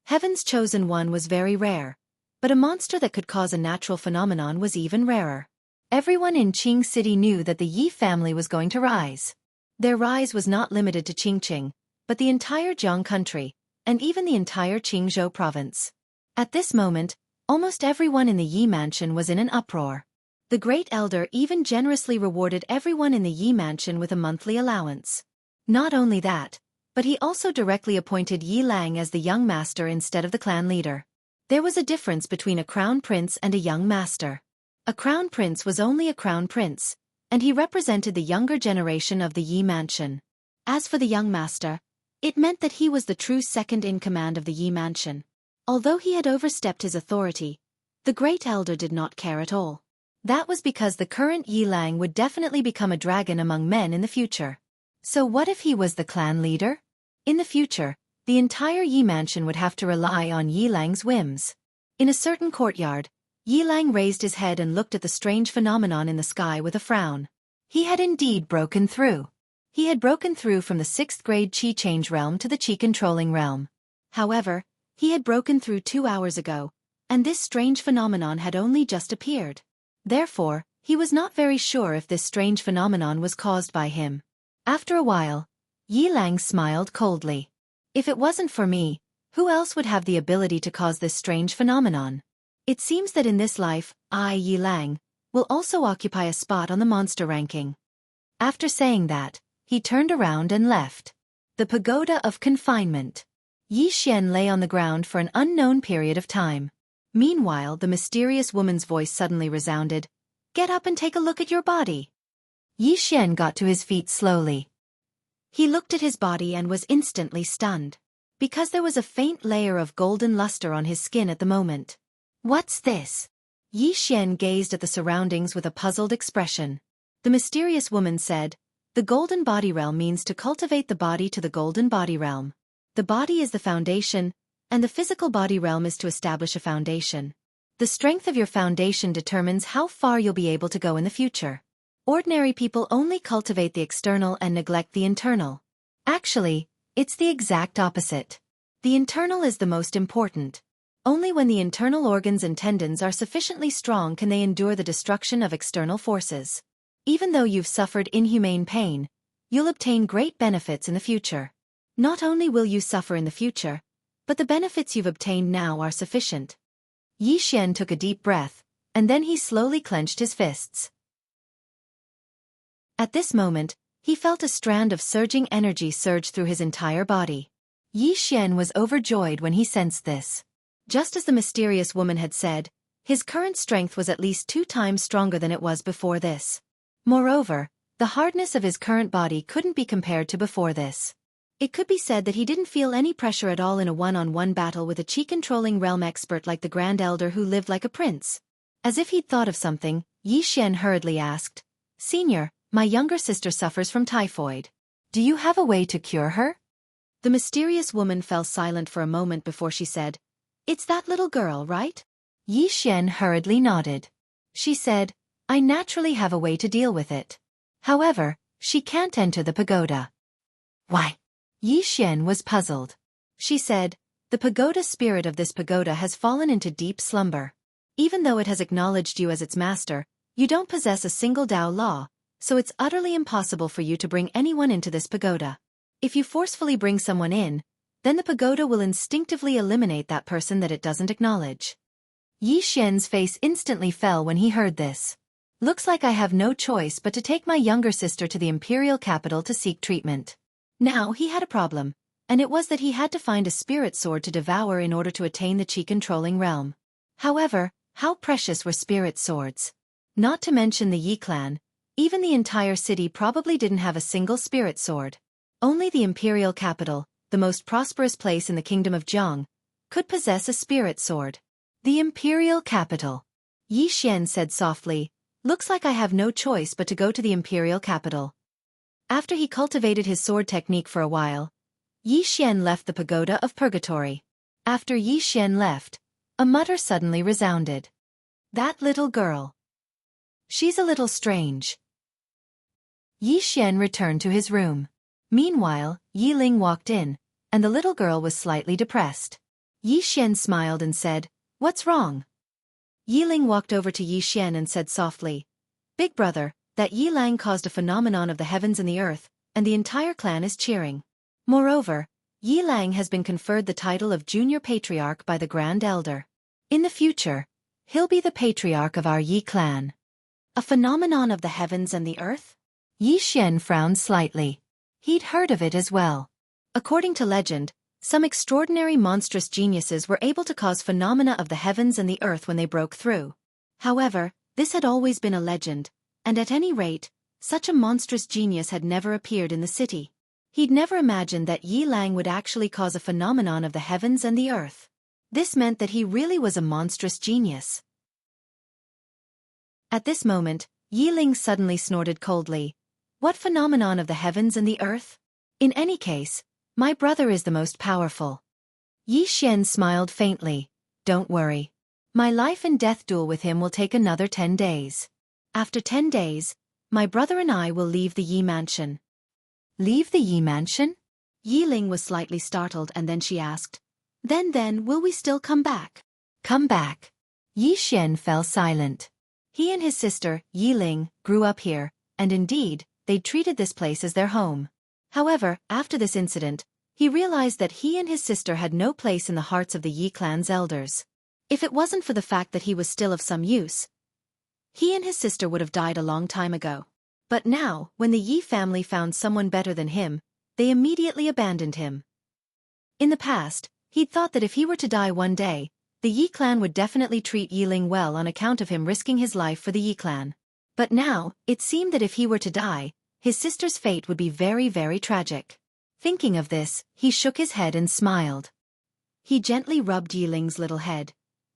Heaven's Chosen One was very rare, but a monster that could cause a natural phenomenon was even rarer. Everyone in Qing City knew that the Yi family was going to rise. Their rise was not limited to Qingqing, but the entire Jiang country, and even the entire Qingzhou province. At this moment, almost everyone in the Yi mansion was in an uproar. The great elder even generously rewarded everyone in the Yi mansion with a monthly allowance. Not only that, but he also directly appointed Yi Lang as the young master instead of the clan leader. There was a difference between a crown prince and a young master. A crown prince was only a crown prince, and he represented the younger generation of the Yi mansion. As for the young master, it meant that he was the true second-in-command of the Yi mansion. Although he had overstepped his authority, the great elder did not care at all. That was because the current Yi Lang would definitely become a dragon among men in the future. So what if he was the clan leader? In the future, the entire Yi mansion would have to rely on Yi Lang's whims. In a certain courtyard, Yi Lang raised his head and looked at the strange phenomenon in the sky with a frown. He had indeed broken through. He had broken through from the 6th grade Qi change realm to the Qi controlling realm. However, he had broken through 2 hours ago, and this strange phenomenon had only just appeared. Therefore, he was not very sure if this strange phenomenon was caused by him. After a while, Yi Lang smiled coldly. If it wasn't for me, who else would have the ability to cause this strange phenomenon? It seems that in this life, I, Yi Lang, will also occupy a spot on the monster ranking. After saying that, he turned around and left. The Pagoda of Confinement. Yi Xian lay on the ground for an unknown period of time. Meanwhile, the mysterious woman's voice suddenly resounded, "Get up and take a look at your body." Yi Xian got to his feet slowly. He looked at his body and was instantly stunned, because there was a faint layer of golden luster on his skin at the moment. What's this? Yi Xian gazed at the surroundings with a puzzled expression. The mysterious woman said, "The golden body realm means to cultivate the body to the golden body realm. The body is the foundation, and the physical body realm is to establish a foundation. The strength of your foundation determines how far you'll be able to go in the future. Ordinary people only cultivate the external and neglect the internal. Actually, it's the exact opposite. The internal is the most important. Only when the internal organs and tendons are sufficiently strong can they endure the destruction of external forces. Even though you've suffered inhumane pain, you'll obtain great benefits in the future. Not only will you suffer in the future, but the benefits you've obtained now are sufficient. Yi Xian took a deep breath, and then he slowly clenched his fists. At this moment, he felt a strand of surging energy surge through his entire body. Yi Xian was overjoyed when he sensed this. Just as the mysterious woman had said, his current strength was at least 2 times stronger than it was before this. Moreover, the hardness of his current body couldn't be compared to before this. It could be said that he didn't feel any pressure at all in a one-on-one battle with a chi-controlling realm expert like the Grand Elder who lived like a prince. As if he'd thought of something, Yi Xian hurriedly asked, "Senior, my younger sister suffers from typhoid. Do you have a way to cure her?" The mysterious woman fell silent for a moment before she said, "It's that little girl, right?" Yi Xian hurriedly nodded. She said, "I naturally have a way to deal with it. However, she can't enter the pagoda." "Why?" Yi Xian was puzzled. She said, "The pagoda spirit of this pagoda has fallen into deep slumber. Even though it has acknowledged you as its master, you don't possess a single Dao law, so it's utterly impossible for you to bring anyone into this pagoda. If you forcefully bring someone in, then the pagoda will instinctively eliminate that person that it doesn't acknowledge." Yi Xian's face instantly fell when he heard this. "Looks like I have no choice but to take my younger sister to the imperial capital to seek treatment." Now he had a problem, and it was that he had to find a spirit sword to devour in order to attain the chi-controlling realm. However, how precious were spirit swords? Not to mention the Yi clan, even the entire city probably didn't have a single spirit sword. Only the imperial capital, the most prosperous place in the kingdom of Jiang, could possess a spirit sword. The imperial capital. Yi Xian said softly, "Looks like I have no choice but to go to the imperial capital." After he cultivated his sword technique for a while, Yi Xian left the pagoda of purgatory. After Yi Xian left, a mutter suddenly resounded. "That little girl. She's a little strange." Yi Xian returned to his room. Meanwhile, Yi Ling walked in, and the little girl was slightly depressed. Yi Xian smiled and said, "What's wrong?" Yi Ling walked over to Yi Xian and said softly, "Big brother, that Yi Lang caused a phenomenon of the heavens and the earth, and the entire clan is cheering. Moreover, Yi Lang has been conferred the title of Junior Patriarch by the Grand Elder. In the future, he'll be the patriarch of our Yi clan." A phenomenon of the heavens and the earth? Yi Xian frowned slightly. He'd heard of it as well. According to legend, some extraordinary monstrous geniuses were able to cause phenomena of the heavens and the earth when they broke through. However, this had always been a legend, and at any rate, such a monstrous genius had never appeared in the city. He'd never imagined that Yi Lang would actually cause a phenomenon of the heavens and the earth. This meant that he really was a monstrous genius. At this moment, Yi Ling suddenly snorted coldly. "What phenomenon of the heavens and the earth? In any case, my brother is the most powerful." Yi Xian smiled faintly. "Don't worry. My life and death duel with him will take another 10 days. After 10 days, my brother and I will leave the Yi mansion." "Leave the Yi mansion?" Yi Ling was slightly startled and then she asked, Then, will we still come back?" "Come back?" Yi Xian fell silent. He and his sister, Yi Ling, grew up here, and indeed, they'd treated this place as their home. However, after this incident, he realized that he and his sister had no place in the hearts of the Yi clan's elders. If it wasn't for the fact that he was still of some use, he and his sister would have died a long time ago. But now, when the Yi family found someone better than him, they immediately abandoned him. In the past, he'd thought that if he were to die one day, the Yi clan would definitely treat Yi Ling well on account of him risking his life for the Yi clan. But now, it seemed that if he were to die, his sister's fate would be very, very tragic. Thinking of this, he shook his head and smiled. He gently rubbed Yi Ling's little head.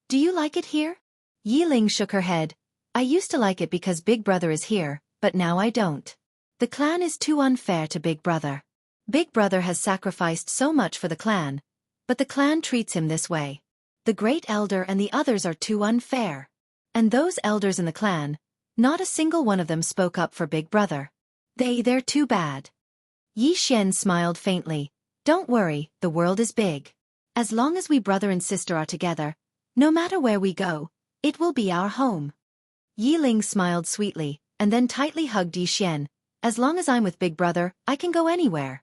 "Do you like it here?" Yi Ling shook her head. "I used to like it because Big Brother is here, but now I don't. The clan is too unfair to Big Brother. Big Brother has sacrificed so much for the clan, but the clan treats him this way. The Great Elder and the others are too unfair. And those elders in the clan, not a single one of them spoke up for Big Brother. They're too bad." Yi Xian smiled faintly. "Don't worry, the world is big. As long as we brother and sister are together, no matter where we go, it will be our home. Yi Ling smiled sweetly, and then tightly hugged Yi Xian. As long as I'm with Big Brother, I can go anywhere.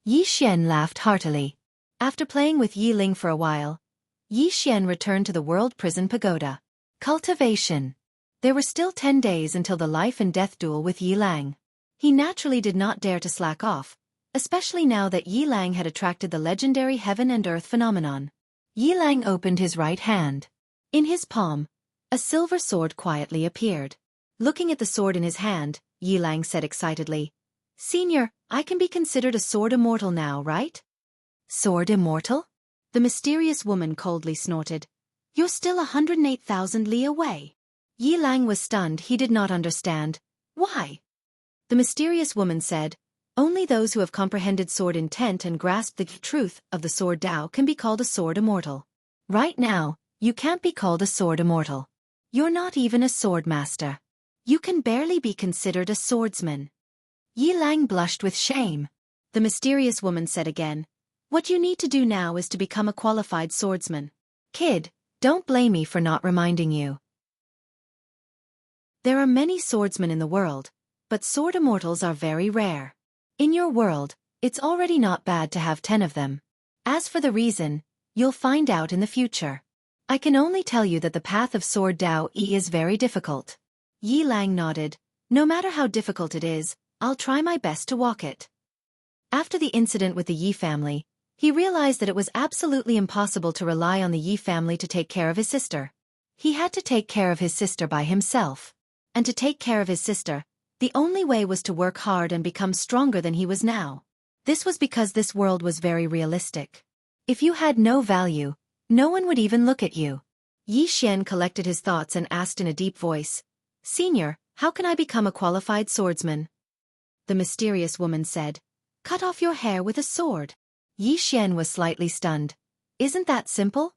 Yi Xian laughed heartily. After playing with Yi Ling for a while, Yi Xian returned to the World Prison Pagoda. Cultivation. There were still 10 days until the life and death duel with Yi Lang. He naturally did not dare to slack off, especially now that Yi Lang had attracted the legendary heaven and earth phenomenon. Yi Lang opened his right hand. In his palm, a silver sword quietly appeared. Looking at the sword in his hand, Yi Lang said excitedly, "Senior, I can be considered a sword immortal now, right?" "Sword immortal?" The mysterious woman coldly snorted. "You're still 108,000 li away." Yi Lang was stunned. He did not understand. Why? The mysterious woman said, "Only those who have comprehended sword intent and grasped the truth of the sword Dao can be called a sword immortal. Right now, you can't be called a sword immortal. You're not even a sword master. You can barely be considered a swordsman." Yi Lang blushed with shame. The mysterious woman said again, "What you need to do now is to become a qualified swordsman. Kid, don't blame me for not reminding you. There are many swordsmen in the world, but sword immortals are very rare. In your world, it's already not bad to have 10 of them. As for the reason, you'll find out in the future. I can only tell you that the path of sword Dao Yi is very difficult." Yi Lang nodded. "No matter how difficult it is, I'll try my best to walk it." After the incident with the Yi family, he realized that it was absolutely impossible to rely on the Yi family to take care of his sister. He had to take care of his sister by himself. And to take care of his sister, the only way was to work hard and become stronger than he was now. This was because this world was very realistic. If you had no value, no one would even look at you. Yi Xian collected his thoughts and asked in a deep voice, "Senior, how can I become a qualified swordsman?" The mysterious woman said, "Cut off your hair with a sword." Yi Xian was slightly stunned. "Isn't that simple?"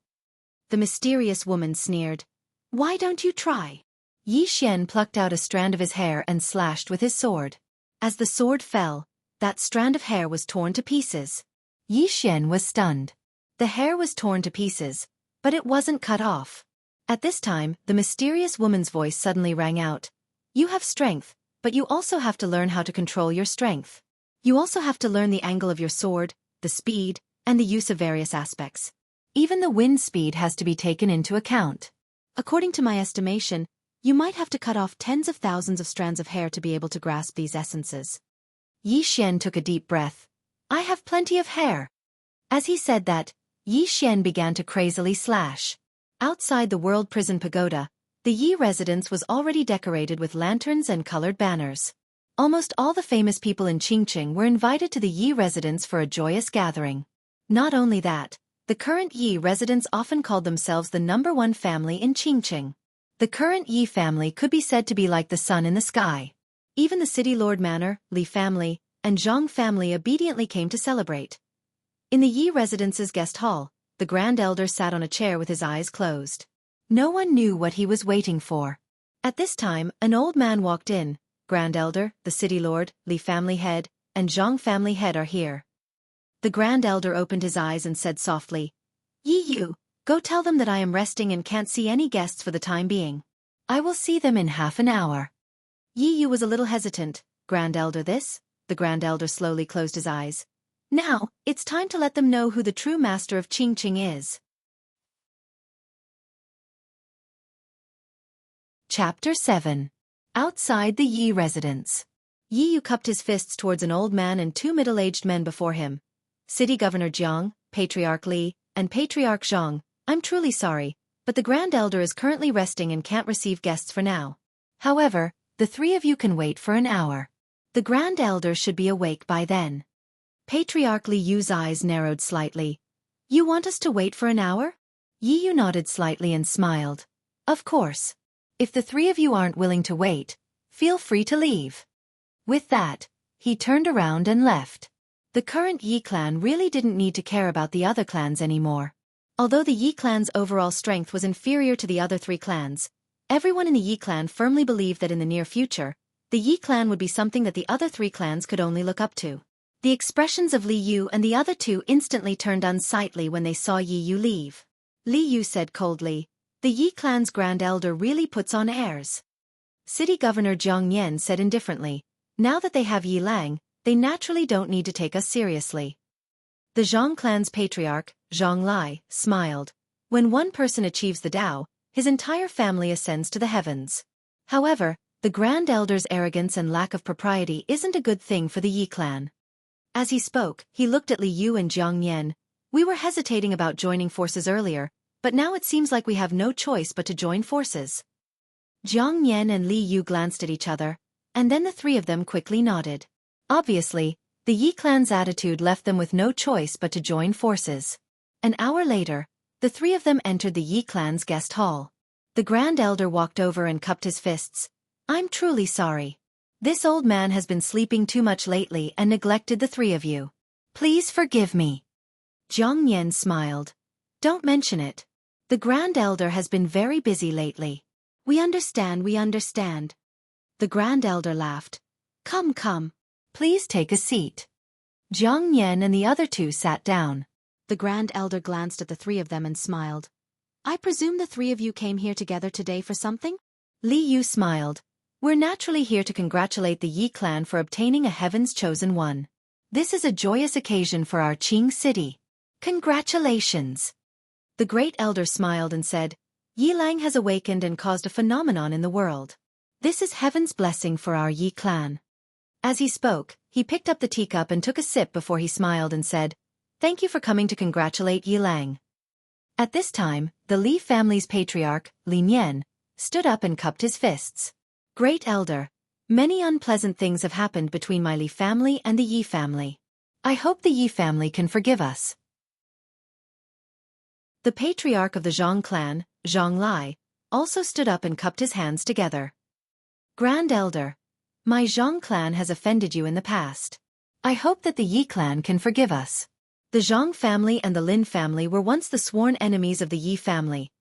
The mysterious woman sneered. "Why don't you try?" Yi Xian plucked out a strand of his hair and slashed with his sword. As the sword fell, that strand of hair was torn to pieces. Yi Xian was stunned. The hair was torn to pieces, but it wasn't cut off. At this time, the mysterious woman's voice suddenly rang out. "You have strength, but you also have to learn how to control your strength. You also have to learn the angle of your sword, the speed, and the use of various aspects. Even the wind speed has to be taken into account. According to my estimation, you might have to cut off tens of thousands of strands of hair to be able to grasp these essences." Yi Xian took a deep breath. "I have plenty of hair." As he said that, Yi Xian began to crazily slash. Outside the World Prison Pagoda, the Yi residence was already decorated with lanterns and colored banners. Almost all the famous people in Qingqing were invited to the Yi residence for a joyous gathering. Not only that, the current Yi residents often called themselves the #1 family in Qingqing. The current Yi family could be said to be like the sun in the sky. Even the city lord manor, Li family, and Zhang family obediently came to celebrate. In the Yi residence's guest hall, the Grand Elder sat on a chair with his eyes closed. No one knew what he was waiting for. At this time, an old man walked in. "Grand Elder, the city lord, Li family head, and Zhang family head are here." The Grand Elder opened his eyes and said softly, "Yi Yu, go tell them that I am resting and can't see any guests for the time being. I will see them in half an hour." Yi Yu was a little hesitant. "Grand Elder this?" The Grand Elder slowly closed his eyes. "Now, it's time to let them know who the true master of Qingqing is." Chapter 7. Outside the Yi residence. Yi Yu cupped his fists towards an old man and 2 middle-aged men before him. "City Governor Jiang, Patriarch Li, and Patriarch Zhang, I'm truly sorry, but the Grand Elder is currently resting and can't receive guests for now. However, the 3 of you can wait for an hour. The Grand Elder should be awake by then." Patriarch Li Yu's eyes narrowed slightly. "You want us to wait for an hour?" Yi Yu nodded slightly and smiled. "Of course. If the 3 of you aren't willing to wait, feel free to leave." With that, he turned around and left. The current Yi clan really didn't need to care about the other clans anymore. Although the Yi clan's overall strength was inferior to the other 3 clans, everyone in the Yi clan firmly believed that in the near future, the Yi clan would be something that the other 3 clans could only look up to. The expressions of Li Yu and the other two instantly turned unsightly when they saw Yi Yu leave. Li Yu said coldly, "The Yi clan's grand elder really puts on airs." City Governor Jiang Yan said indifferently, "Now that they have Yi Lang, they naturally don't need to take us seriously." The Zhang clan's patriarch, Zhang Lai, smiled. When one person achieves the Tao, his entire family ascends to the heavens. However, the Grand Elder's arrogance and lack of propriety isn't a good thing for the Yi clan. As he spoke, he looked at Li Yu and Jiang Yan. "We were hesitating about joining forces earlier, but now it seems like we have no choice but to join forces." Jiang Yan and Li Yu glanced at each other, and then the three of them quickly nodded. Obviously, the Yi clan's attitude left them with no choice but to join forces. An hour later, the three of them entered the Yi clan's guest hall. The Grand Elder walked over and cupped his fists. "I'm truly sorry. This old man has been sleeping too much lately and neglected the three of you. Please forgive me." Jiang Yan smiled. "Don't mention it. The Grand Elder has been very busy lately." We understand. The Grand Elder laughed. Come. Please take a seat." Jiang Yan and the other two sat down. The Grand Elder glanced at the three of them and smiled. "I presume the three of you came here together today for something?" Li Yu smiled. "We're naturally here to congratulate the Yi clan for obtaining a Heaven's Chosen One. This is a joyous occasion for our Qing city. Congratulations." The Great Elder smiled and said, "Yi Lang has awakened and caused a phenomenon in the world. This is heaven's blessing for our Yi clan." As he spoke, he picked up the teacup and took a sip before he smiled and said, "Thank you for coming to congratulate Yi Lang." At this time, the Li family's patriarch, Li Nian, stood up and cupped his fists. "Great Elder, many unpleasant things have happened between my Li family and the Yi family. I hope the Yi family can forgive us." The patriarch of the Zhang clan, Zhang Lai, also stood up and cupped his hands together. "Grand Elder, my Zhang clan has offended you in the past. I hope that the Yi clan can forgive us." The Zhang family and the Lin family were once the sworn enemies of the Yi family,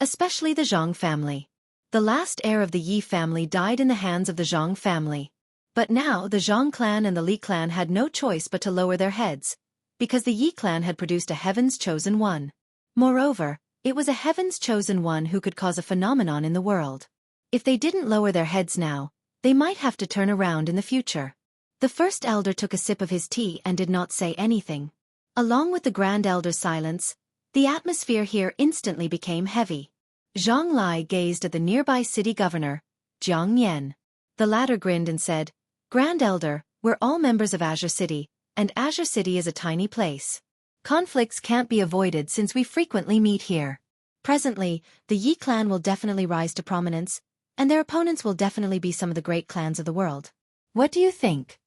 especially the Zhang family. The last heir of the Yi family died in the hands of the Zhang family. But now the Zhang clan and the Li clan had no choice but to lower their heads, because the Yi clan had produced a Heaven's Chosen One. Moreover, it was a Heaven's Chosen One who could cause a phenomenon in the world. If they didn't lower their heads now, they might have to turn around in the future. The first elder took a sip of his tea and did not say anything. Along with the Grand Elder's silence, the atmosphere here instantly became heavy. Zhang Lai gazed at the nearby city governor, Jiang Yan. The latter grinned and said, "Grand Elder, we're all members of Azure City, and Azure City is a tiny place. Conflicts can't be avoided since we frequently meet here. Presently, the Yi clan will definitely rise to prominence, and their opponents will definitely be some of the great clans of the world. What do you think?"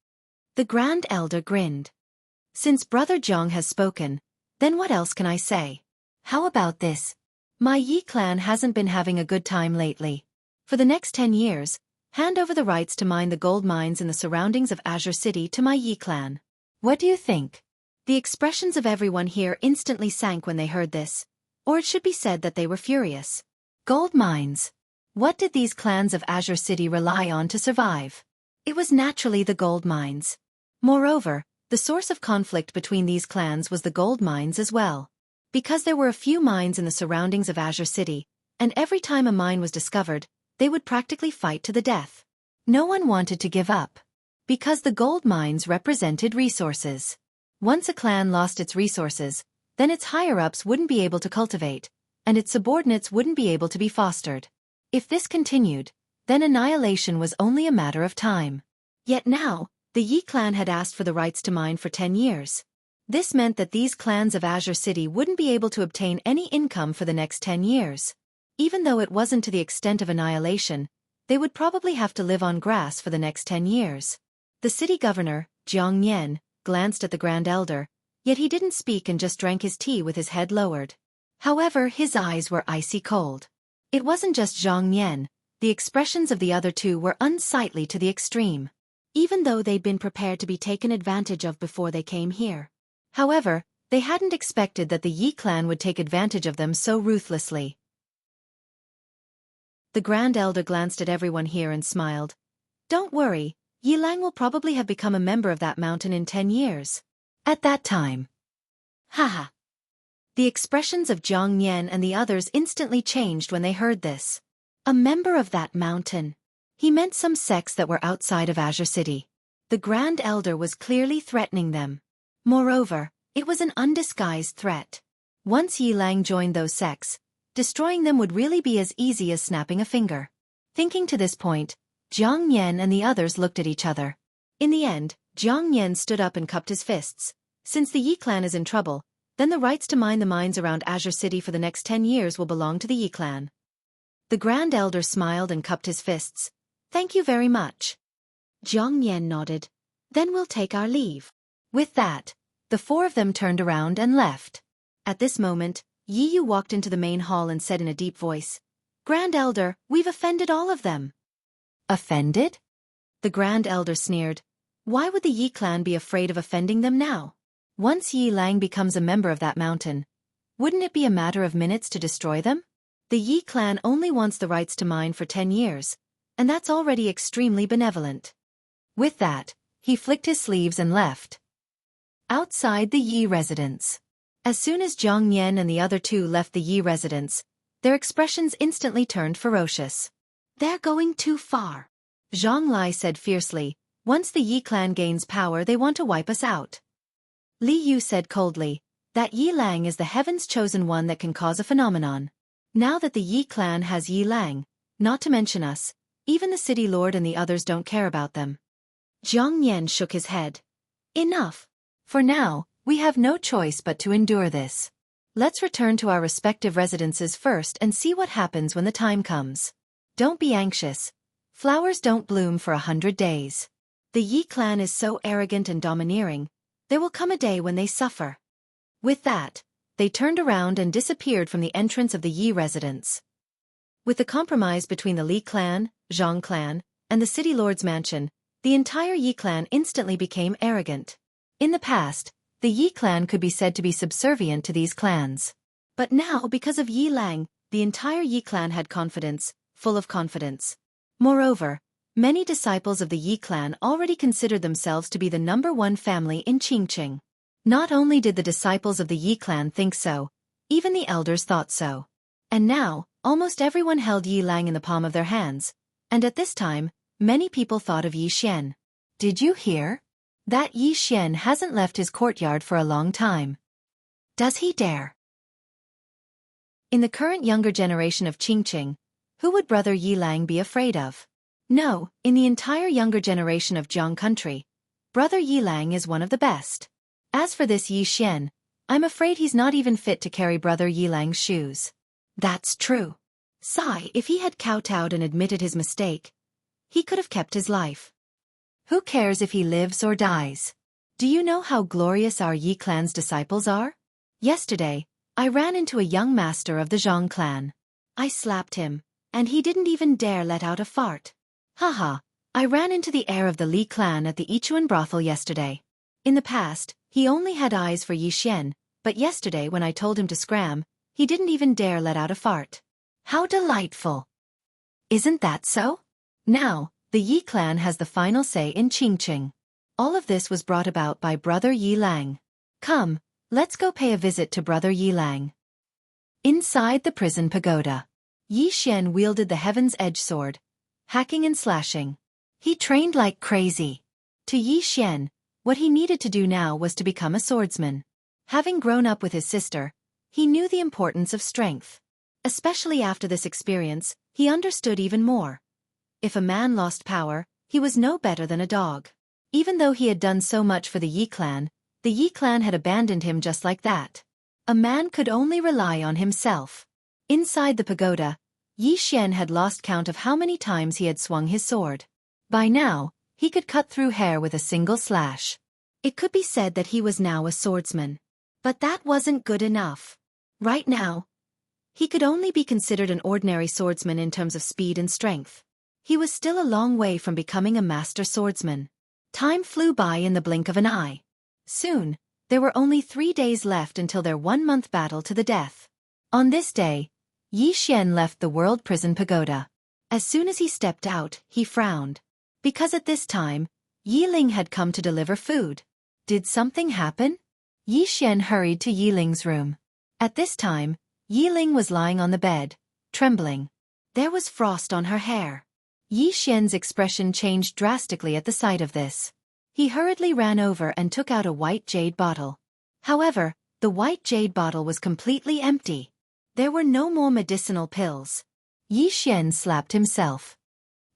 The Grand Elder grinned. "Since Brother Jiang has spoken, then what else can I say? How about this? My Yi clan hasn't been having a good time lately. For the next 10 years, hand over the rights to mine the gold mines in the surroundings of Azure City to my Yi clan. What do you think?" The expressions of everyone here instantly sank when they heard this, or it should be said that they were furious. Gold mines. What did these clans of Azure City rely on to survive? It was naturally the gold mines. Moreover, the source of conflict between these clans was the gold mines as well. Because there were a few mines in the surroundings of Azure City, and every time a mine was discovered, they would practically fight to the death. No one wanted to give up. Because the gold mines represented resources. Once a clan lost its resources, then its higher-ups wouldn't be able to cultivate, and its subordinates wouldn't be able to be fostered. If this continued, then annihilation was only a matter of time. Yet now, the Yi clan had asked for the rights to mine for 10 years. This meant that these clans of Azure City wouldn't be able to obtain any income for the next 10 years. Even though it wasn't to the extent of annihilation, they would probably have to live on grass for the next 10 years. The city governor, Jiang Yan, glanced at the Grand Elder, yet he didn't speak and just drank his tea with his head lowered. However, his eyes were icy cold. It wasn't just Jiang Yan, the expressions of the other two were unsightly to the extreme. Even though they'd been prepared to be taken advantage of before they came here. However, they hadn't expected that the Yi clan would take advantage of them so ruthlessly. The Grand Elder glanced at everyone here and smiled. "Don't worry, Yi Lang will probably have become a member of that mountain in 10 years. At that time. Haha. The expressions of Zhang Nian and the others instantly changed when they heard this. A member of that mountain. He meant some sects that were outside of Azure City. The Grand Elder was clearly threatening them. Moreover, it was an undisguised threat. Once Yi Lang joined those sects, destroying them would really be as easy as snapping a finger. Thinking to this point, Zhang Nian and the others looked at each other. In the end, Zhang Nian stood up and cupped his fists. Since the Yi clan is in trouble, then the rights to mine the mines around Azure City for the next 10 years will belong to the Yi clan. The Grand Elder smiled and cupped his fists. Thank you very much. Zhang Nian nodded. Then we'll take our leave. With that, the four of them turned around and left. At this moment, Yi Yu walked into the main hall and said in a deep voice, Grand Elder, we've offended all of them. Offended? The Grand Elder sneered. Why would the Yi clan be afraid of offending them now? Once Yi Lang becomes a member of that mountain, wouldn't it be a matter of minutes to destroy them? The Yi clan only wants the rights to mine for 10 years, and that's already extremely benevolent. With that, he flicked his sleeves and left. Outside the Yi residence. As soon as Zhang Nian and the other two left the Yi residence, their expressions instantly turned ferocious. They're going too far. Zhang Lai said fiercely, once the Yi clan gains power they want to wipe us out. Li Yu said coldly, that Yi Lang is the heaven's chosen one that can cause a phenomenon. Now that the Yi clan has Yi Lang, not to mention us, even the city lord and the others don't care about them. Zhang Nian shook his head. Enough. For now, we have no choice but to endure this. Let's return to our respective residences first and see what happens when the time comes. Don't be anxious. Flowers don't bloom for 100 days. The Yi clan is so arrogant and domineering, there will come a day when they suffer. With that, they turned around and disappeared from the entrance of the Yi residence. With the compromise between the Li clan, Zhang clan, and the city lord's mansion, the entire Yi clan instantly became arrogant. In the past, the Yi clan could be said to be subservient to these clans. But now, because of Yi Lang, the entire Yi clan had confidence, full of confidence. Moreover, many disciples of the Yi clan already considered themselves to be the #1 family in Qingqing. Not only did the disciples of the Yi clan think so, even the elders thought so. And now, almost everyone held Yi Lang in the palm of their hands, and at this time, many people thought of Yi Xian. Did you hear? That Yi Xian hasn't left his courtyard for a long time. Does he dare? In the current younger generation of Qingqing, who would brother Yi Lang be afraid of? No, in the entire younger generation of Jiang country, brother Yi Lang is one of the best. As for this Yi Xian, I'm afraid he's not even fit to carry brother Yi Lang's shoes. That's true. Sigh, if he had kowtowed and admitted his mistake, he could have kept his life. Who cares if he lives or dies? Do you know how glorious our Yi clan's disciples are? Yesterday, I ran into a young master of the Zhang clan. I slapped him, and he didn't even dare let out a fart. Haha, I ran into the heir of the Li clan at the Yichuan brothel yesterday. In the past, he only had eyes for Yi Xian, but yesterday when I told him to scram, he didn't even dare let out a fart. How delightful! Isn't that so? Now, the Yi clan has the final say in Qingqing. All of this was brought about by brother Yi Lang. Come, let's go pay a visit to brother Yi Lang. Inside the prison pagoda, Yi Xian wielded the Heaven's Edge sword, hacking and slashing. He trained like crazy. To Yi Xian, what he needed to do now was to become a swordsman. Having grown up with his sister, he knew the importance of strength. Especially after this experience, he understood even more. If a man lost power, he was no better than a dog. Even though he had done so much for the Yi clan had abandoned him just like that. A man could only rely on himself. Inside the pagoda, Yi Xian had lost count of how many times he had swung his sword. By now, he could cut through hair with a single slash. It could be said that he was now a swordsman. But that wasn't good enough. Right now, he could only be considered an ordinary swordsman in terms of speed and strength. He was still a long way from becoming a master swordsman. Time flew by in the blink of an eye. Soon, there were only 3 days left until their 1-month battle to the death. On this day, Yi Xian left the World Prison Pagoda. As soon as he stepped out, he frowned. Because at this time, Yi Ling had come to deliver food. Did something happen? Yi Xian hurried to Yi Ling's room. At this time, Yi Ling was lying on the bed, trembling. There was frost on her hair. Yi Xian's expression changed drastically at the sight of this. He hurriedly ran over and took out a white jade bottle. However, the white jade bottle was completely empty. There were no more medicinal pills. Yi Xian slapped himself.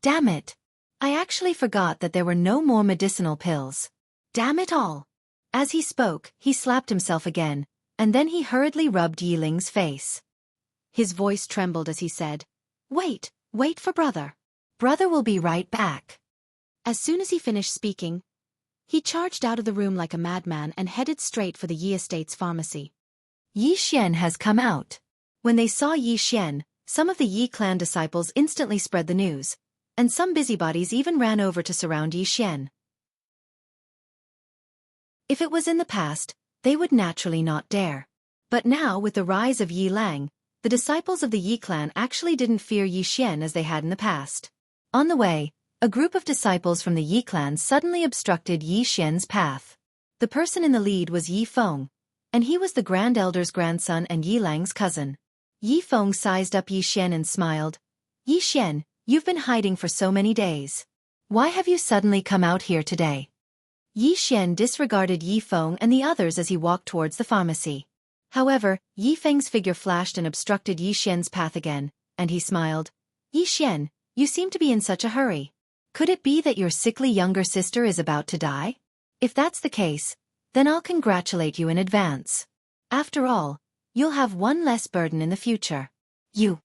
Damn it! I actually forgot that there were no more medicinal pills. Damn it all! As he spoke, he slapped himself again, and then he hurriedly rubbed Yi Ling's face. His voice trembled as he said, Wait for brother. Brother will be right back. As soon as he finished speaking, he charged out of the room like a madman and headed straight for the Yi Estate's pharmacy. Yi Xian has come out. When they saw Yi Xian, some of the Yi clan disciples instantly spread the news, and some busybodies even ran over to surround Yi Xian. If it was in the past, they would naturally not dare. But now, with the rise of Yi Lang, the disciples of the Yi clan actually didn't fear Yi Xian as they had in the past. On the way, a group of disciples from the Yi clan suddenly obstructed Yi Xian's path. The person in the lead was Yi Feng, and he was the Grand Elder's grandson and Yi Lang's cousin. Yi Feng sized up Yi Xian and smiled. Yi Xian, you've been hiding for so many days. Why have you suddenly come out here today? Yi Xian disregarded Yi Feng and the others as he walked towards the pharmacy. However, Yi Feng's figure flashed and obstructed Yi Xian's path again, and he smiled. Yi Xian, you seem to be in such a hurry. Could it be that your sickly younger sister is about to die? If that's the case, then I'll congratulate you in advance. After all, you'll have one less burden in the future. You.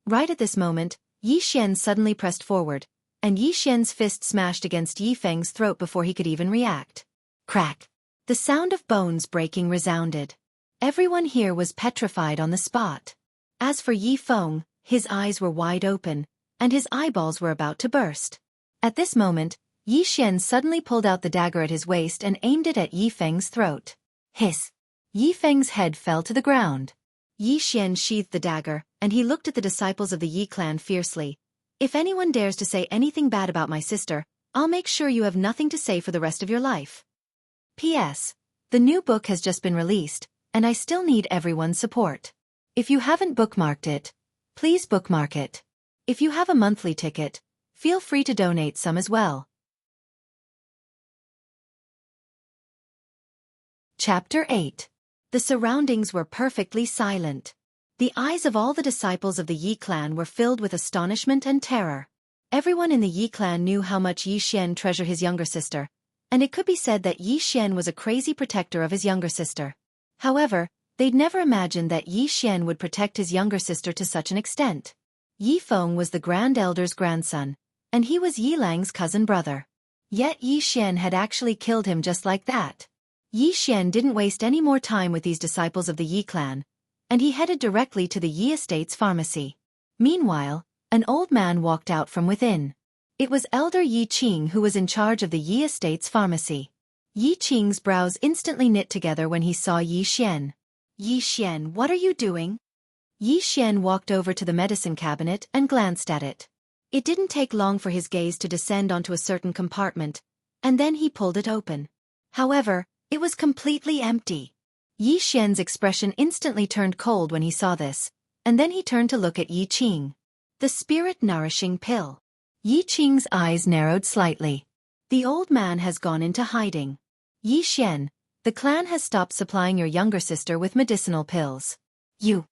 Right at this moment, Yi Xian suddenly pressed forward, and Yi Xian's fist smashed against Yi Feng's throat before he could even react. Crack! The sound of bones breaking resounded. Everyone here was petrified on the spot. As for Yi Feng, his eyes were wide open, and his eyeballs were about to burst. At this moment, Yi Xian suddenly pulled out the dagger at his waist and aimed it at Yi Feng's throat. Hiss! Yi Feng's head fell to the ground. Yi Xian sheathed the dagger, and he looked at the disciples of the Yi clan fiercely. If anyone dares to say anything bad about my sister, I'll make sure you have nothing to say for the rest of your life. P.S. The new book has just been released, and I still need everyone's support. If you haven't bookmarked it, please bookmark it. If you have a monthly ticket, feel free to donate some as well. Chapter 8. The surroundings were perfectly silent. The eyes of all the disciples of the Yi clan were filled with astonishment and terror. Everyone in the Yi clan knew how much Yi Xian treasured his younger sister, and it could be said that Yi Xian was a crazy protector of his younger sister. However, they'd never imagined that Yi Xian would protect his younger sister to such an extent. Yi Feng was the Grand Elder's grandson, and he was Yi Lang's cousin brother. Yet Yi Xian had actually killed him just like that. Yi Xian didn't waste any more time with these disciples of the Yi clan, and he headed directly to the Yi Estate's pharmacy. Meanwhile, an old man walked out from within. It was Elder Yi Qing who was in charge of the Yi Estate's pharmacy. Yi Qing's brows instantly knit together when he saw Yi Xian. Yi Xian, what are you doing? Yi Xian walked over to the medicine cabinet and glanced at it. It didn't take long for his gaze to descend onto a certain compartment, and then he pulled it open. However, it was completely empty. Yi Xian's expression instantly turned cold when he saw this, and then he turned to look at Yi Qing. The spirit-nourishing pill. Yi Qing's eyes narrowed slightly. The old man has gone into hiding. Yi Xian, the clan has stopped supplying your younger sister with medicinal pills. You.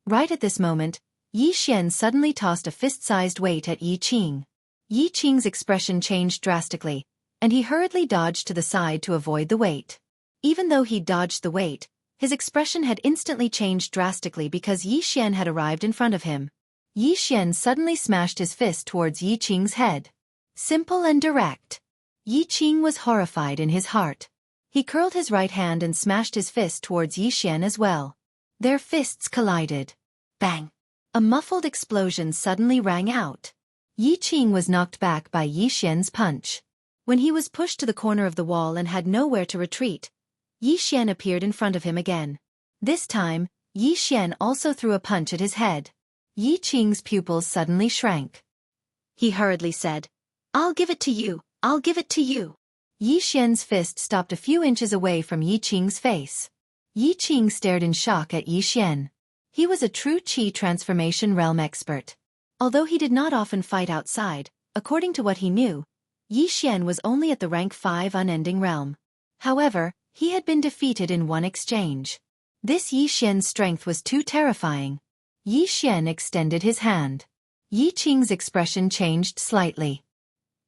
Right at this moment, Yi Xian suddenly tossed a fist-sized weight at Yi Qing. Yi Qing's expression changed drastically, and he hurriedly dodged to the side to avoid the weight. Even though he dodged the weight, his expression had instantly changed drastically because Yi Xian had arrived in front of him. Yi Xian suddenly smashed his fist towards Yi Qing's head. Simple and direct. Yi Qing was horrified in his heart. He curled his right hand and smashed his fist towards Yi Xian as well. Their fists collided. Bang! A muffled explosion suddenly rang out. Yi Qing was knocked back by Yi Xian's punch. When he was pushed to the corner of the wall and had nowhere to retreat, Yi Xian appeared in front of him again. This time, Yi Xian also threw a punch at his head. Yi Qing's pupils suddenly shrank. He hurriedly said, I'll give it to you, I'll give it to you. Yi Xian's fist stopped a few inches away from Yi Qing's face. Yi Qing stared in shock at Yi Xian. He was a true Qi transformation realm expert. Although he did not often fight outside, according to what he knew, Yi Xian was only at the rank 5 unending realm. However, he had been defeated in one exchange. This Yi Xian's strength was too terrifying. Yi Xian extended his hand. Yi Qing's expression changed slightly.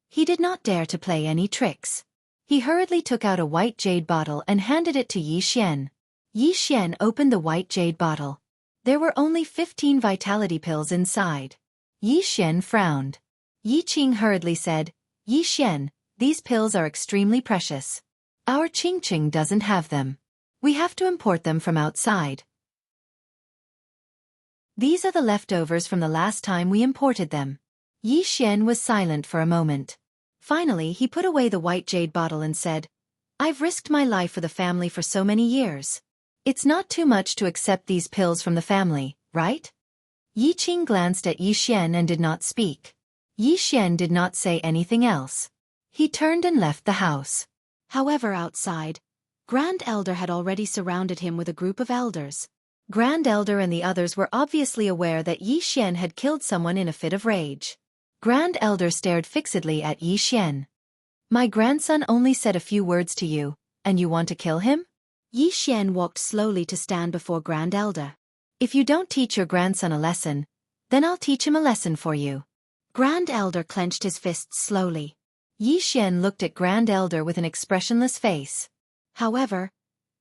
He did not dare to play any tricks. He hurriedly took out a white jade bottle and handed it to Yi Xian. Yi Xian opened the white jade bottle. There were only 15 vitality pills inside. Yi Xian frowned. Yi Qing hurriedly said, Yi Xian, these pills are extremely precious. Our Qingqing doesn't have them. We have to import them from outside. These are the leftovers from the last time we imported them. Yi Xian was silent for a moment. Finally, he put away the white jade bottle and said, I've risked my life for the family for so many years. It's not too much to accept these pills from the family, right? Yi Qing glanced at Yi Xian and did not speak. Yi Xian did not say anything else. He turned and left the house. However, outside, Grand Elder had already surrounded him with a group of elders. Grand Elder and the others were obviously aware that Yi Xian had killed someone in a fit of rage. Grand Elder stared fixedly at Yi Xian. My grandson only said a few words to you, and you want to kill him? Yi Xian walked slowly to stand before Grand Elder. If you don't teach your grandson a lesson, then I'll teach him a lesson for you. Grand Elder clenched his fists slowly. Yi Xian looked at Grand Elder with an expressionless face. However,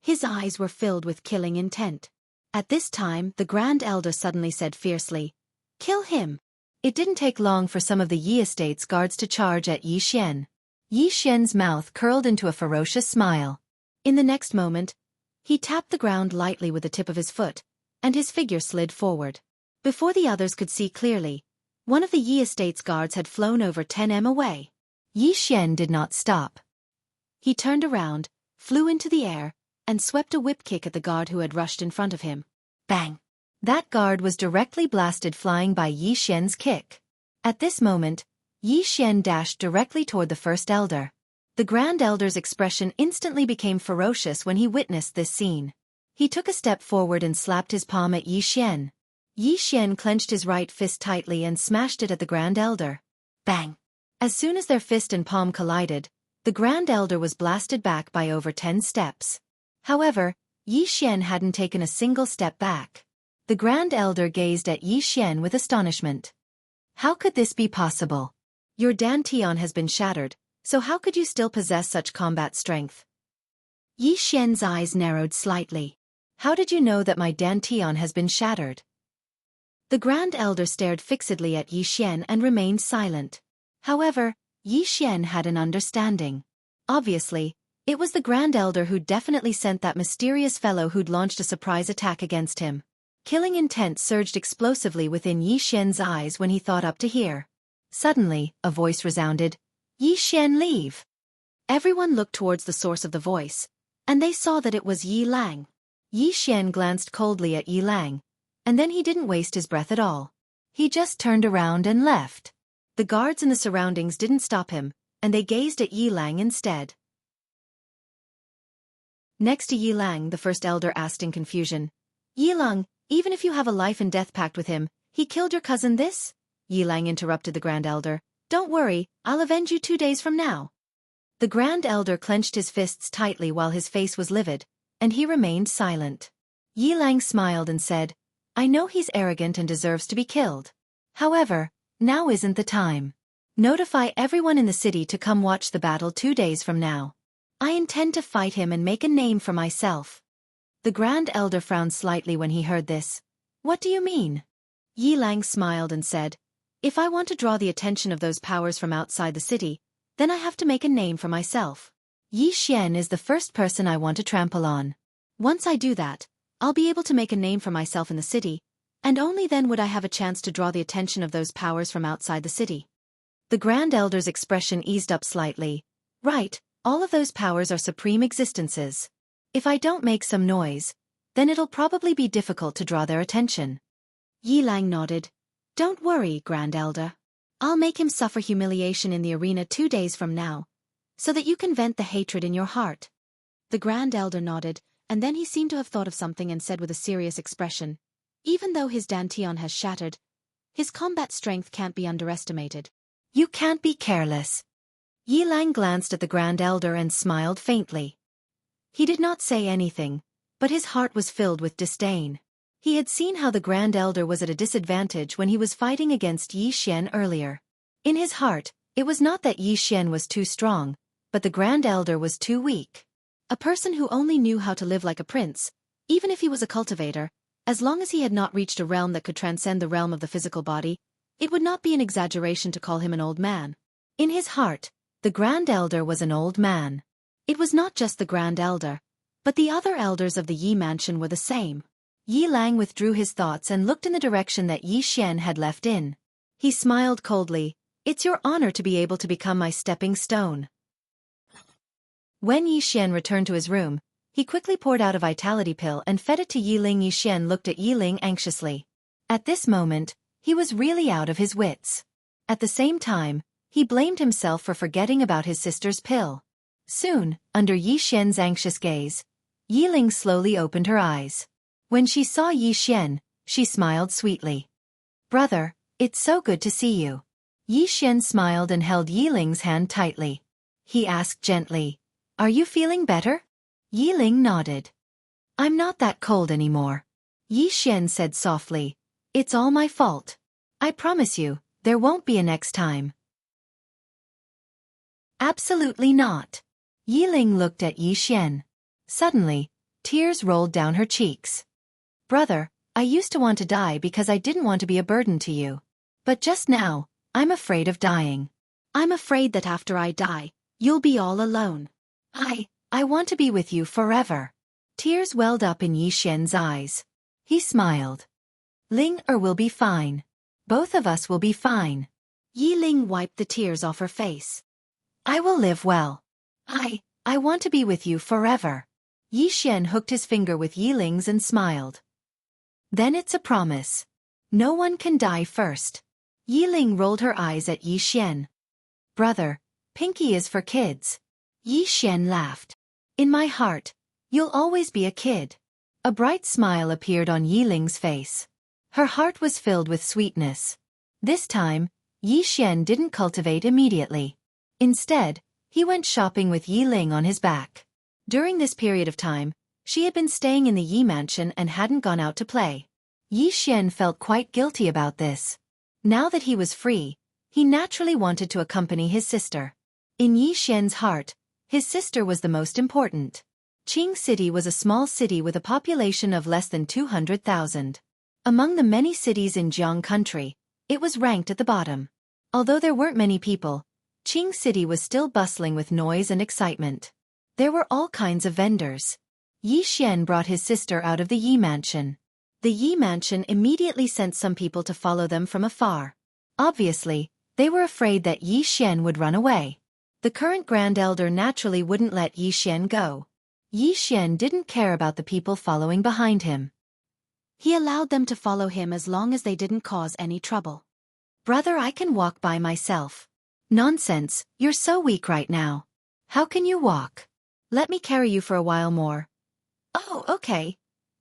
his eyes were filled with killing intent. At this time, the Grand Elder suddenly said fiercely, Kill him! It didn't take long for some of the Yi Estate's guards to charge at Yi Xian. Yi Xian's mouth curled into a ferocious smile. In the next moment, he tapped the ground lightly with the tip of his foot, and his figure slid forward. Before the others could see clearly, one of the Yi Estate's guards had flown over 10 m away. Yi Xian did not stop. He turned around, flew into the air, and swept a whip kick at the guard who had rushed in front of him. Bang! That guard was directly blasted flying by Yi Xian's kick. At this moment, Yi Xian dashed directly toward the first elder. The Grand Elder's expression instantly became ferocious when he witnessed this scene. He took a step forward and slapped his palm at Yi Xian. Yi Xian clenched his right fist tightly and smashed it at the Grand Elder. Bang! As soon as their fist and palm collided, the Grand Elder was blasted back by over 10 steps. However, Yi Xian hadn't taken a single step back. The Grand Elder gazed at Yi Xian with astonishment. How could this be possible? Your dantian has been shattered, so how could you still possess such combat strength? Yi Xian's eyes narrowed slightly. How did you know that my dantian has been shattered? The Grand Elder stared fixedly at Yi Xian and remained silent. However, Yi Xian had an understanding. Obviously, it was the Grand Elder who definitely sent that mysterious fellow who'd launched a surprise attack against him. Killing intent surged explosively within Yi Xian's eyes when he thought up to hear. Suddenly, a voice resounded, Yi Xian, leave! Everyone looked towards the source of the voice, and they saw that it was Yi Lang. Yi Xian glanced coldly at Yi Lang, and then he didn't waste his breath at all. He just turned around and left. The guards in the surroundings didn't stop him, and they gazed at Yi Lang instead. Next to Yi Lang, the first elder asked in confusion, Yi Lang, even if you have a life and death pact with him, he killed your cousin this? Yi Lang interrupted the Grand Elder. Don't worry, I'll avenge you 2 days from now. The Grand Elder clenched his fists tightly while his face was livid, and he remained silent. Yi Lang smiled and said, I know he's arrogant and deserves to be killed. However, now isn't the time. Notify everyone in the city to come watch the battle 2 days from now. I intend to fight him and make a name for myself. The Grand Elder frowned slightly when he heard this. What do you mean? Yi Lang smiled and said, If I want to draw the attention of those powers from outside the city, then I have to make a name for myself. Yi Xian is the first person I want to trample on. Once I do that, I'll be able to make a name for myself in the city, and only then would I have a chance to draw the attention of those powers from outside the city. The Grand Elder's expression eased up slightly. Right, all of those powers are supreme existences. If I don't make some noise, then it'll probably be difficult to draw their attention. Yi Lang nodded. Don't worry, Grand Elder. I'll make him suffer humiliation in the arena 2 days from now, so that you can vent the hatred in your heart." The Grand Elder nodded, and then he seemed to have thought of something and said with a serious expression, "Even though his dantian has shattered, his combat strength can't be underestimated." "You can't be careless." Yilang glanced at the Grand Elder and smiled faintly. He did not say anything, but his heart was filled with disdain. He had seen how the Grand Elder was at a disadvantage when he was fighting against Yi Xian earlier. In his heart, it was not that Yi Xian was too strong, but the Grand Elder was too weak. A person who only knew how to live like a prince, even if he was a cultivator, as long as he had not reached a realm that could transcend the realm of the physical body, it would not be an exaggeration to call him an old man. In his heart, the Grand Elder was an old man. It was not just the Grand Elder, but the other elders of the Yi mansion were the same. Yi Lang withdrew his thoughts and looked in the direction that Yi Xian had left in. He smiled coldly. "It's your honor to be able to become my stepping stone." When Yi Xian returned to his room, he quickly poured out a vitality pill and fed it to Yi Ling. Yi Xian looked at Yi Ling anxiously. At this moment, he was really out of his wits. At the same time, he blamed himself for forgetting about his sister's pill. Soon, under Yi Xian's anxious gaze, Yi Ling slowly opened her eyes. When she saw Yi Xian, she smiled sweetly. "Brother, it's so good to see you." Yi Xian smiled and held Yi Ling's hand tightly. He asked gently, "Are you feeling better?" Yi Ling nodded. "I'm not that cold anymore." Yi Xian said softly, "It's all my fault. I promise you, there won't be a next time." "Absolutely not." Yi Ling looked at Yi Xian. Suddenly, tears rolled down her cheeks. "Brother, I used to want to die because I didn't want to be a burden to you. But just now, I'm afraid of dying. I'm afraid that after I die, you'll be all alone. I want to be with you forever." Tears welled up in Yi Xian's eyes. He smiled. "Ling will be fine. Both of us will be fine." Yi Ling wiped the tears off her face. "I will live well. I want to be with you forever." Yi Xian hooked his finger with Yi Ling's and smiled. "Then it's a promise. No one can die first." Yi Ling rolled her eyes at Yi Xian. "Brother, Pinky is for kids." Yi Xian laughed. "In my heart, you'll always be a kid." A bright smile appeared on Yi Ling's face. Her heart was filled with sweetness. This time, Yi Xian didn't cultivate immediately. Instead, he went shopping with Yi Ling on his back. During this period of time, she had been staying in the Yi mansion and hadn't gone out to play. Yi Xian felt quite guilty about this. Now that he was free, he naturally wanted to accompany his sister. In Yi Xian's heart, his sister was the most important. Qing City was a small city with a population of less than 200,000. Among the many cities in Jiang country, it was ranked at the bottom. Although there weren't many people, Qing City was still bustling with noise and excitement. There were all kinds of vendors. Yi Xian brought his sister out of the Yi mansion. The Yi mansion immediately sent some people to follow them from afar. Obviously, they were afraid that Yi Xian would run away. The current Grand Elder naturally wouldn't let Yi Xian go. Yi Xian didn't care about the people following behind him. He allowed them to follow him as long as they didn't cause any trouble. "Brother, I can walk by myself." "Nonsense, you're so weak right now. How can you walk? Let me carry you for a while more." "Oh, okay."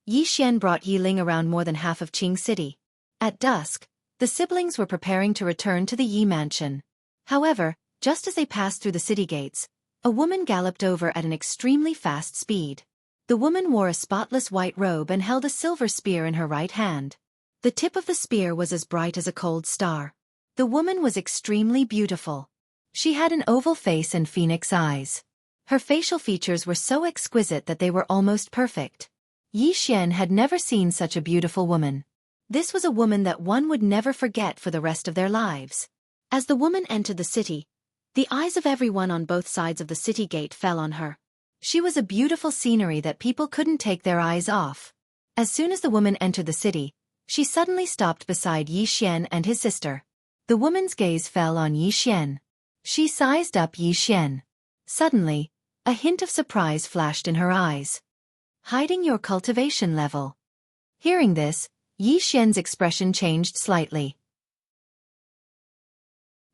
Yi Xian brought Yi Ling around more than half of Qing City. At dusk, the siblings were preparing to return to the Yi mansion. However, just as they passed through the city gates, a woman galloped over at an extremely fast speed. The woman wore a spotless white robe and held a silver spear in her right hand. The tip of the spear was as bright as a cold star. The woman was extremely beautiful. She had an oval face and phoenix eyes. Her facial features were so exquisite that they were almost perfect. Yi Xian had never seen such a beautiful woman. This was a woman that one would never forget for the rest of their lives. As the woman entered the city, the eyes of everyone on both sides of the city gate fell on her. She was a beautiful scenery that people couldn't take their eyes off. As soon as the woman entered the city, she suddenly stopped beside Yi Xian and his sister. The woman's gaze fell on Yi Xian. She sized up Yi Xian. Suddenly, a hint of surprise flashed in her eyes. "Hiding your cultivation level." Hearing this, Yi Xian's expression changed slightly.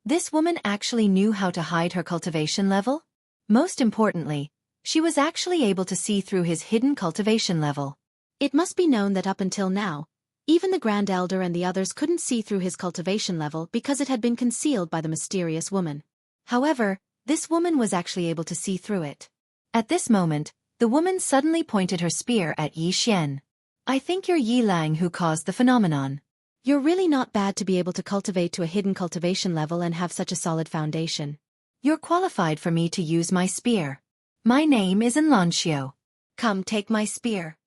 This woman actually knew how to hide her cultivation level? Most importantly, she was actually able to see through his hidden cultivation level. It must be known that up until now, even the Grand Elder and the others couldn't see through his cultivation level because it had been concealed by the mysterious woman. However, this woman was actually able to see through it. At this moment, the woman suddenly pointed her spear at Yi Xian. I think you're Yi Lang who caused the phenomenon. You're really not bad to be able to cultivate to a hidden cultivation level and have such a solid foundation. You're qualified for me to use my spear. My name is Enlancio. Come take my spear.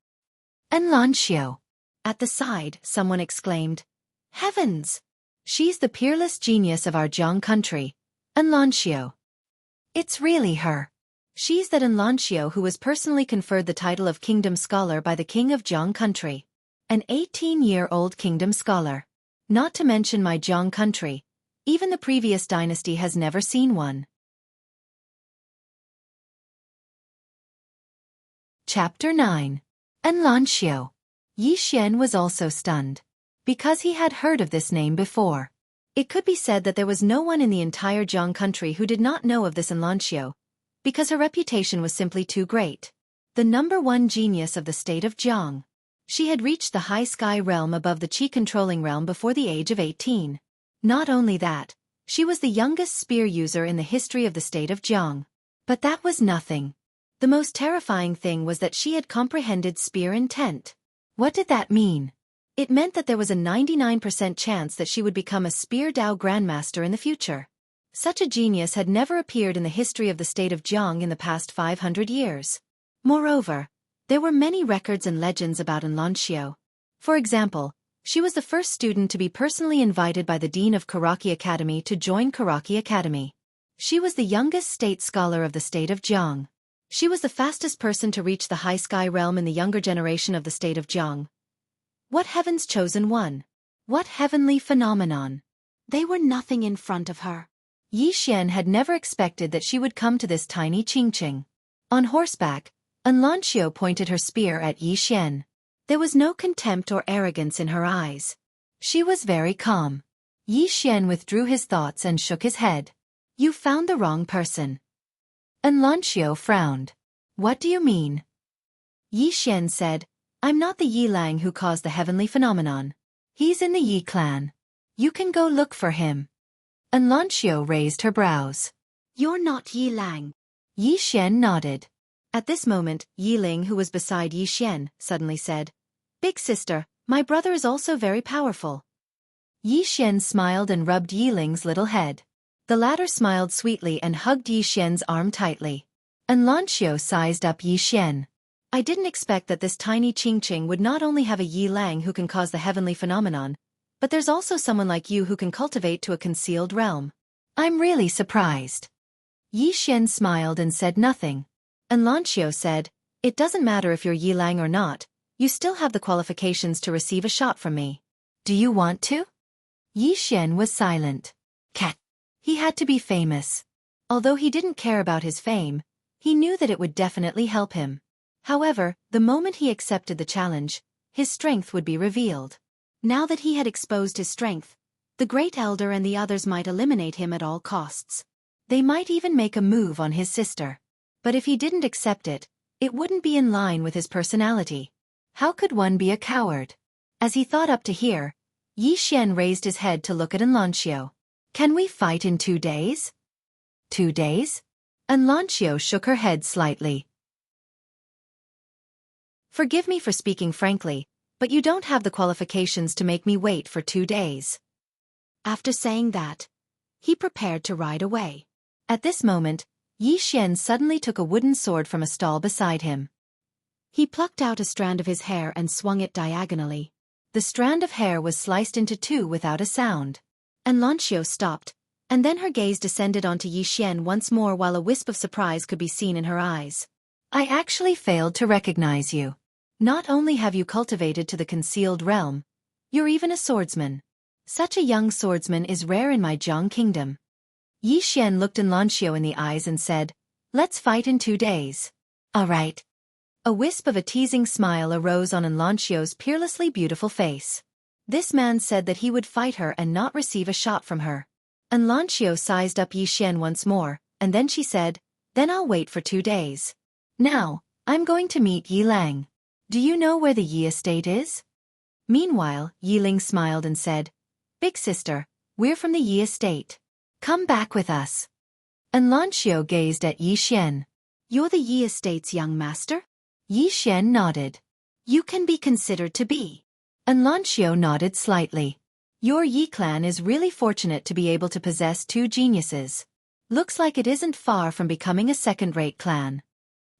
Enlancio. At the side, someone exclaimed, Heavens! She's the peerless genius of our Jiang country, Enlancio. It's really her. She's that Enlancio who was personally conferred the title of Kingdom Scholar by the King of Jiang country. An 18-year-old Kingdom Scholar. Not to mention my Jiang country. Even the previous dynasty has never seen one. Chapter 9. Enlancio. Yi Xian was also stunned. Because he had heard of this name before. It could be said that there was no one in the entire Jiang country who did not know of this Enlancio, because her reputation was simply too great. The #1 genius of the state of Jiang. She had reached the high sky realm above the Qi controlling realm before the age of 18. Not only that, she was the youngest spear user in the history of the state of Jiang. But that was nothing. The most terrifying thing was that she had comprehended spear intent. What did that mean? It meant that there was a 99% chance that she would become a Spear Dao Grandmaster in the future. Such a genius had never appeared in the history of the state of Jiang in the past 500 years. Moreover, there were many records and legends about Enlancio. For example, she was the first student to be personally invited by the Dean of Karaki Academy to join Karaki Academy. She was the youngest state scholar of the state of Jiang. She was the fastest person to reach the high sky realm in the younger generation of the state of Jiang. What heaven's chosen one? What heavenly phenomenon? They were nothing in front of her. Yi Xian had never expected that she would come to this tiny Qingqing. On horseback, Enlancio pointed her spear at Yi Xian. There was no contempt or arrogance in her eyes. She was very calm. Yi Xian withdrew his thoughts and shook his head. You found the wrong person. Enlancio frowned. What do you mean? Yi Xian said, I'm not the Yi Lang who caused the heavenly phenomenon. He's in the Yi clan. You can go look for him. Enlancio raised her brows. You're not Yi Lang. Yi Xian nodded. At this moment, Yi Ling, who was beside Yi Xian, suddenly said, Big sister, my brother is also very powerful. Yi Xian smiled and rubbed Yi Ling's little head. The latter smiled sweetly and hugged Yi Xian's arm tightly. Enlancio sized up Yi Xian. I didn't expect that this tiny Qingqing would not only have a Yi Lang who can cause the heavenly phenomenon, but there's also someone like you who can cultivate to a concealed realm. I'm really surprised. Yi Xian smiled and said nothing. Enlancio said, It doesn't matter if you're Yi Lang or not, you still have the qualifications to receive a shot from me. Do you want to? Yi Xian was silent. Cat. He had to be famous. Although he didn't care about his fame, he knew that it would definitely help him. However, the moment he accepted the challenge, his strength would be revealed. Now that he had exposed his strength, the Great Elder and the others might eliminate him at all costs. They might even make a move on his sister. But if he didn't accept it, it wouldn't be in line with his personality. How could one be a coward? As he thought up to here, Yi Xian raised his head to look at Enlancio. Can we fight in 2 days? 2 days? Enlancio shook her head slightly. Forgive me for speaking frankly, but you don't have the qualifications to make me wait for 2 days. After saying that, he prepared to ride away. At this moment, Yi Xian suddenly took a wooden sword from a stall beside him. He plucked out a strand of his hair and swung it diagonally. The strand of hair was sliced into 2 without a sound. Enlancio stopped, and then her gaze descended onto Yi Xian once more while a wisp of surprise could be seen in her eyes. I actually failed to recognize you. Not only have you cultivated to the concealed realm, you're even a swordsman. Such a young swordsman is rare in my Jiang kingdom. Yi Xian looked Enlancio in the eyes and said, Let's fight in 2 days. All right. A wisp of a teasing smile arose on Enlancio's peerlessly beautiful face. This man said that he would fight her and not receive a shot from her. And Lancio sized up Yixian once more, and then she said, "Then I'll wait for 2 days. Now, I'm going to meet Yi Lang. Do you know where the Yi estate is?" Meanwhile, Yi Ling smiled and said, "Big sister, we're from the Yi estate. Come back with us." And Lancio gazed at Yi Xian. "You're the Yi estate's young master?" Yi Xian nodded. "You can be considered to be." And Lancio nodded slightly. "Your Yi clan is really fortunate to be able to possess 2 geniuses. Looks like it isn't far from becoming a second-rate clan."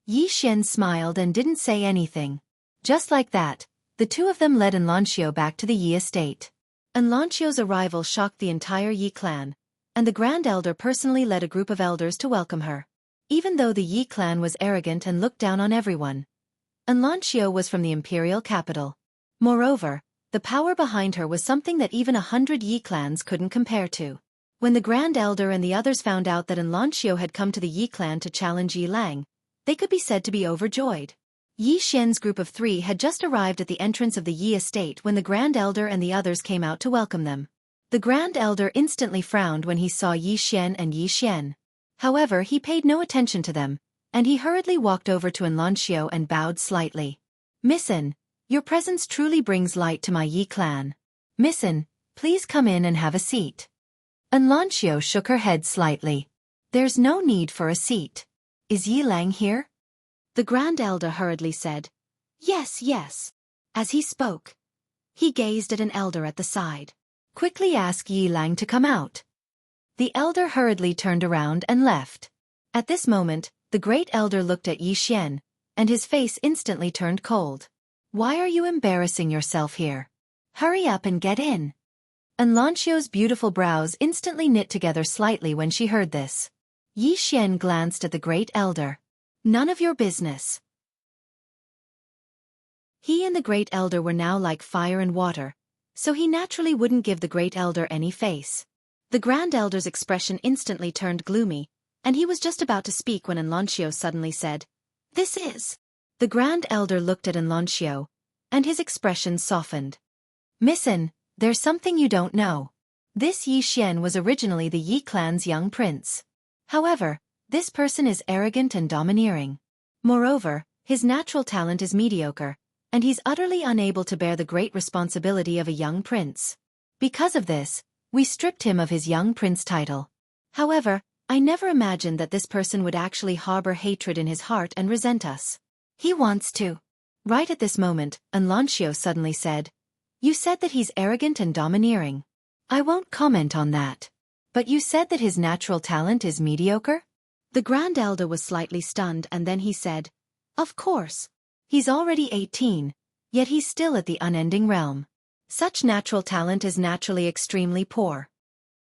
Yi Xian smiled and didn't say anything. Just like that, the 2 of them led Lancio back to the Yi estate. Lancio's arrival shocked the entire Yi clan, and the Grand Elder personally led a group of elders to welcome her. Even though the Yi clan was arrogant and looked down on everyone, Lancio was from the imperial capital. Moreover, the power behind her was something that even 100 Yi clans couldn't compare to. When the Grand Elder and the others found out that Lancio had come to the Yi clan to challenge Yi Lang, they could be said to be overjoyed. Yi Xian's group of 3 had just arrived at the entrance of the Yi estate when the Grand Elder and the others came out to welcome them. The Grand Elder instantly frowned when he saw Yi Xian and Yi Xian. However, he paid no attention to them, and he hurriedly walked over to Lancio and bowed slightly. "Missin, your presence truly brings light to my Yi clan. Missin, please come in and have a seat." Lancio shook her head slightly. "There's no need for a seat. Is Yi Lang here?" The Grand Elder hurriedly said, "Yes, yes." As he spoke, he gazed at an elder at the side. "Quickly ask Yi Lang to come out." The elder hurriedly turned around and left. At this moment, the great elder looked at Yi Xian, and his face instantly turned cold. "Why are you embarrassing yourself here? Hurry up and get in." Lancio's beautiful brows instantly knit together slightly when she heard this. Yi Xian glanced at the great elder. "None of your business." He and the great elder were now like fire and water, so he naturally wouldn't give the great elder any face. The Grand Elder's expression instantly turned gloomy, and he was just about to speak when Lancio suddenly said, "This is." The Grand Elder looked at Lancio, and his expression softened. "Missin, there's something you don't know. This Yi Xian was originally the Yi clan's young prince. However, this person is arrogant and domineering. Moreover, his natural talent is mediocre, and he's utterly unable to bear the great responsibility of a young prince. Because of this, we stripped him of his young prince title. However, I never imagined that this person would actually harbor hatred in his heart and resent us. He wants to." Right at this moment, Lancio suddenly said, "You said that he's arrogant and domineering. I won't comment on that. But you said that his natural talent is mediocre?" The Grand Elder was slightly stunned and then he said, "Of course. He's already 18, yet he's still at the unending realm. Such natural talent is naturally extremely poor."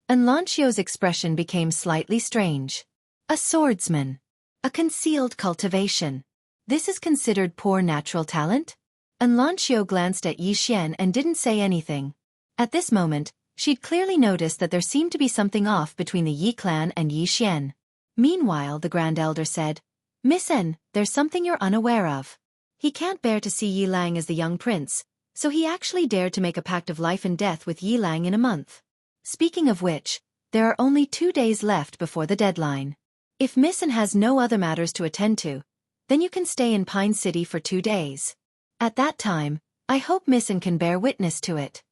Lancio's expression became slightly strange. "A swordsman. A concealed cultivation. This is considered poor natural talent?" Lancio glanced at Yi Xian and didn't say anything. At this moment, she'd clearly noticed that there seemed to be something off between the Yi clan and Yi Xian. Meanwhile, the Grand Elder said, "Missin, there's something you're unaware of. He can't bear to see Yi Lang as the young prince, so he actually dared to make a pact of life and death with Yi Lang in a month. Speaking of which, there are only 2 days left before the deadline. If Missin has no other matters to attend to, then you can stay in Pine City for 2 days. At that time, I hope Missin can bear witness to it."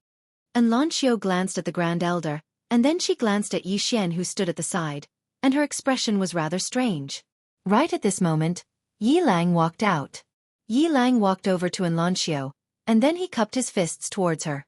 Lancio glanced at the Grand Elder, and then she glanced at Yi Xian who stood at the side, and her expression was rather strange. Right at this moment, Yi Lang walked out. Yi Lang walked over to Lancio, and then he cupped his fists towards her.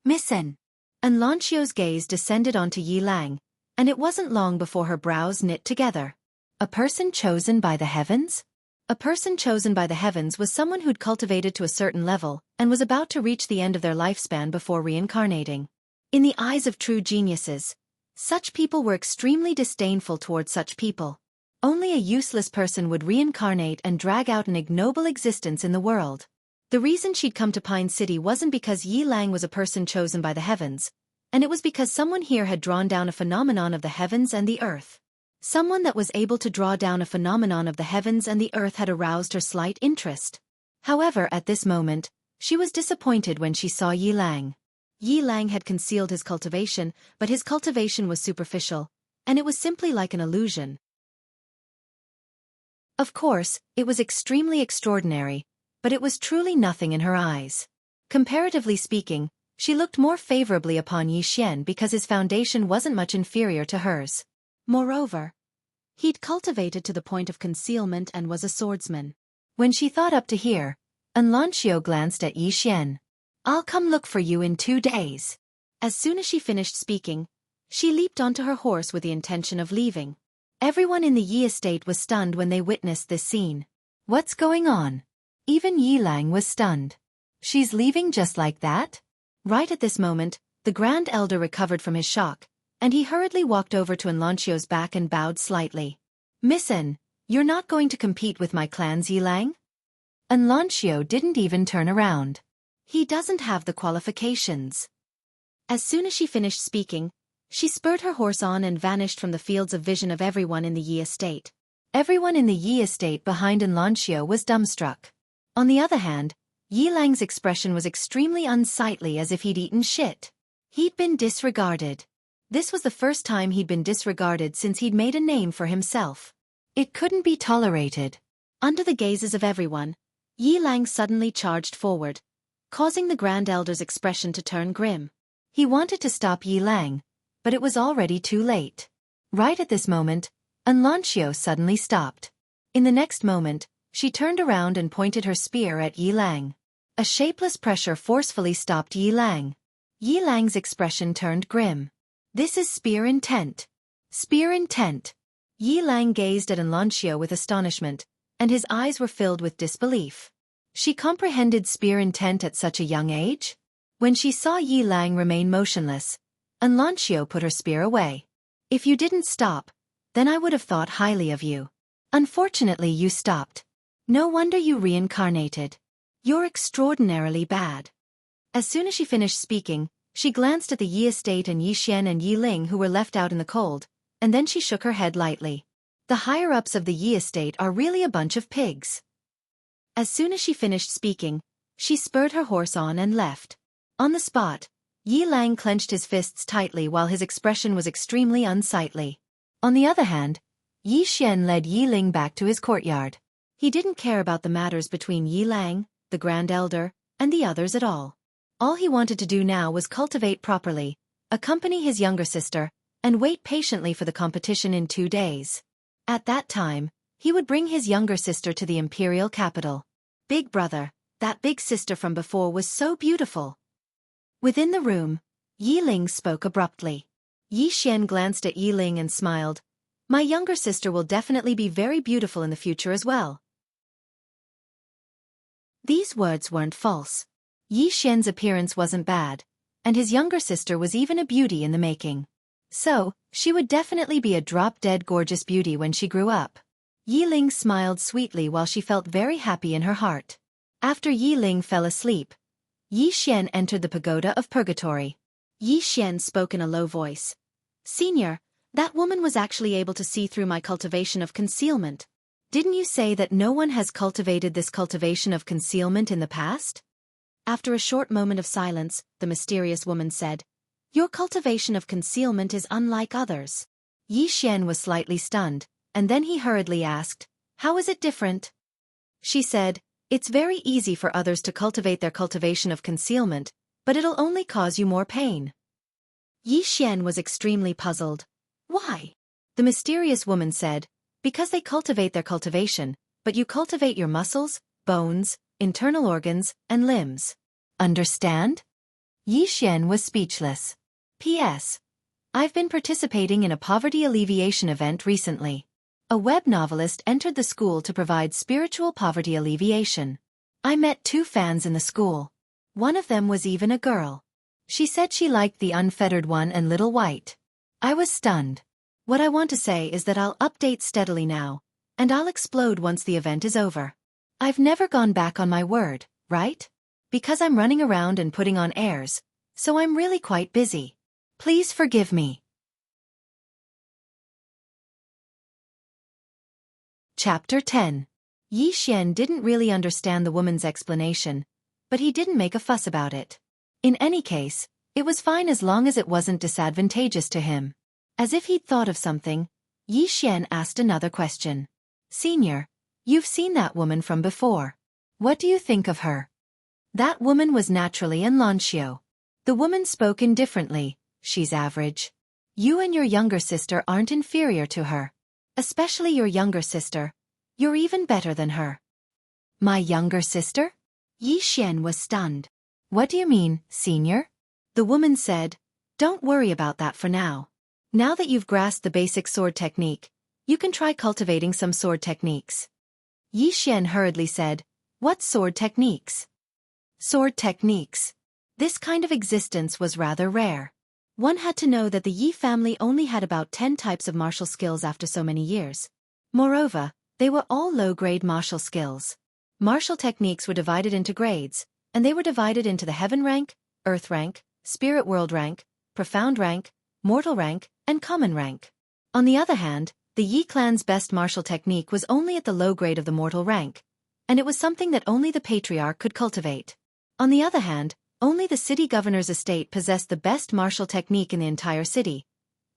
"Missin." Lancio's gaze descended onto Yi Lang, and it wasn't long before her brows knit together. A person chosen by the heavens? A person chosen by the heavens was someone who'd cultivated to a certain level and was about to reach the end of their lifespan before reincarnating. In the eyes of true geniuses, such people were extremely disdainful towards such people. Only a useless person would reincarnate and drag out an ignoble existence in the world. The reason she'd come to Pine City wasn't because Yi Lang was a person chosen by the heavens, and it was because someone here had drawn down a phenomenon of the heavens and the earth. Someone that was able to draw down a phenomenon of the heavens and the earth had aroused her slight interest. However, at this moment, she was disappointed when she saw Yi Lang. Yi Lang had concealed his cultivation, but his cultivation was superficial, and it was simply like an illusion. Of course, it was extremely extraordinary, but it was truly nothing in her eyes. Comparatively speaking, she looked more favorably upon Yi Xian because his foundation wasn't much inferior to hers. Moreover, he'd cultivated to the point of concealment and was a swordsman. When she thought up to here, Anlancio glanced at Yi Xian. "I'll come look for you in 2 days." As soon as she finished speaking, she leaped onto her horse with the intention of leaving. Everyone in the Yi estate was stunned when they witnessed this scene. What's going on? Even Yi Lang was stunned. She's leaving just like that? Right at this moment, the Grand Elder recovered from his shock, and he hurriedly walked over to Anlancio's back and bowed slightly. "Miss An, you're not going to compete with my clan's Yi Lang?" Anlancio didn't even turn around. He doesn't have the qualifications. As soon as she finished speaking, she spurred her horse on and vanished from the fields of vision of everyone in the Yi estate. Everyone in the Yi estate behind Anlancio was dumbstruck. On the other hand, Yi Lang's expression was extremely unsightly, as if he'd eaten shit. He'd been disregarded. This was the first time he'd been disregarded since he'd made a name for himself. It couldn't be tolerated. Under the gazes of everyone, Yi Lang suddenly charged forward, causing the Grand Elder's expression to turn grim. He wanted to stop Yi Lang, but it was already too late. Right at this moment, Anlancio suddenly stopped. In the next moment, she turned around and pointed her spear at Yi Lang. A shapeless pressure forcefully stopped Yi Lang. Yi Lang's expression turned grim. "This is spear intent. Spear intent." Yi Lang gazed at Anlancio with astonishment, and his eyes were filled with disbelief. She comprehended spear intent at such a young age? When she saw Yi Lang remain motionless, Anlancio put her spear away. "If you didn't stop, then I would have thought highly of you. Unfortunately, you stopped. No wonder you reincarnated. You're extraordinarily bad." As soon as she finished speaking, she glanced at the Yi estate and Yi Xian and Yi Ling, who were left out in the cold, and then she shook her head lightly. The higher-ups of the Yi estate are really a bunch of pigs. As soon as she finished speaking, she spurred her horse on and left. On the spot, Yi Lang clenched his fists tightly while his expression was extremely unsightly. On the other hand, Yi Xian led Yi Ling back to his courtyard. He didn't care about the matters between Yi Lang, the Grand Elder, and the others at all. All he wanted to do now was cultivate properly, accompany his younger sister, and wait patiently for the competition in 2 days. At that time, he would bring his younger sister to the imperial capital. Big brother, that big sister from before was so beautiful. Within the room, Yi Ling spoke abruptly. Yi Xian glanced at Yi Ling and smiled. "My younger sister will definitely be very beautiful in the future as well." These words weren't false. Yi Xian's appearance wasn't bad, and his younger sister was even a beauty in the making. So, she would definitely be a drop-dead gorgeous beauty when she grew up. Yi Ling smiled sweetly while she felt very happy in her heart. After Yi Ling fell asleep, Yi Xian entered the pagoda of purgatory. Yi Xian spoke in a low voice. "Senior, that woman was actually able to see through my cultivation of concealment. Didn't you say that no one has cultivated this cultivation of concealment in the past?" After a short moment of silence, the mysterious woman said, "Your cultivation of concealment is unlike others." Yi Xian was slightly stunned, and then he hurriedly asked, "How is it different?" She said, "It's very easy for others to cultivate their cultivation of concealment, but it'll only cause you more pain." Yi Xian was extremely puzzled. "Why?" The mysterious woman said, "Because they cultivate their cultivation, but you cultivate your muscles, bones, internal organs, and limbs." Understand? Yi Xian was speechless. P.S. I've been participating in a poverty alleviation event recently. A web novelist entered the school to provide spiritual poverty alleviation. I met 2 fans in the school. One of them was even a girl. She said she liked the unfettered one and Little White. I was stunned. What I want to say is that I'll update steadily now, and I'll explode once the event is over. I've never gone back on my word, right? Because I'm running around and putting on airs, so I'm really quite busy. Please forgive me. Chapter 10. Yi Xian didn't really understand the woman's explanation, but he didn't make a fuss about it. In any case, It was fine as long as it wasn't disadvantageous to him. As if he'd thought of something, Yi Xian asked another question. Senior, you've seen that woman from before. What do you think of her? That woman was naturally an Lanxiu. The woman spoke indifferently. She's average. You and your younger sister aren't inferior to her. Especially your younger sister. You're even better than her. My younger sister? Yi Xian was stunned. What do you mean, senior? The woman said, don't worry about that for now. Now that you've grasped the basic sword technique, you can try cultivating some sword techniques. Yi Xian hurriedly said, what sword techniques? Sword techniques. This kind of existence was rather rare. One had to know that the Yi family only had about 10 types of martial skills after so many years. Moreover, they were all low-grade martial skills. Martial techniques were divided into grades, and they were divided into the Heaven rank, Earth rank, Spirit World rank, Profound rank, Mortal rank, and Common rank. On the other hand, the Yi clan's best martial technique was only at the low grade of the Mortal rank, and it was something that only the Patriarch could cultivate. On the other hand, only the city governor's estate possessed the best martial technique in the entire city,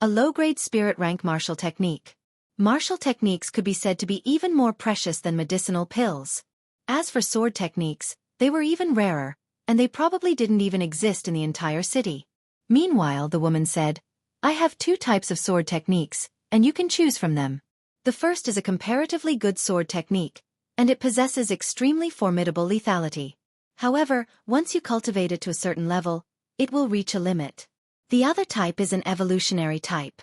a low-grade Spirit rank martial technique. Martial techniques could be said to be even more precious than medicinal pills. As for sword techniques, they were even rarer, and they probably didn't even exist in the entire city. Meanwhile, the woman said, I have 2 types of sword techniques, and you can choose from them. The first is a comparatively good sword technique, and it possesses extremely formidable lethality. However, once you cultivate it to a certain level, it will reach a limit. The other type is an evolutionary type.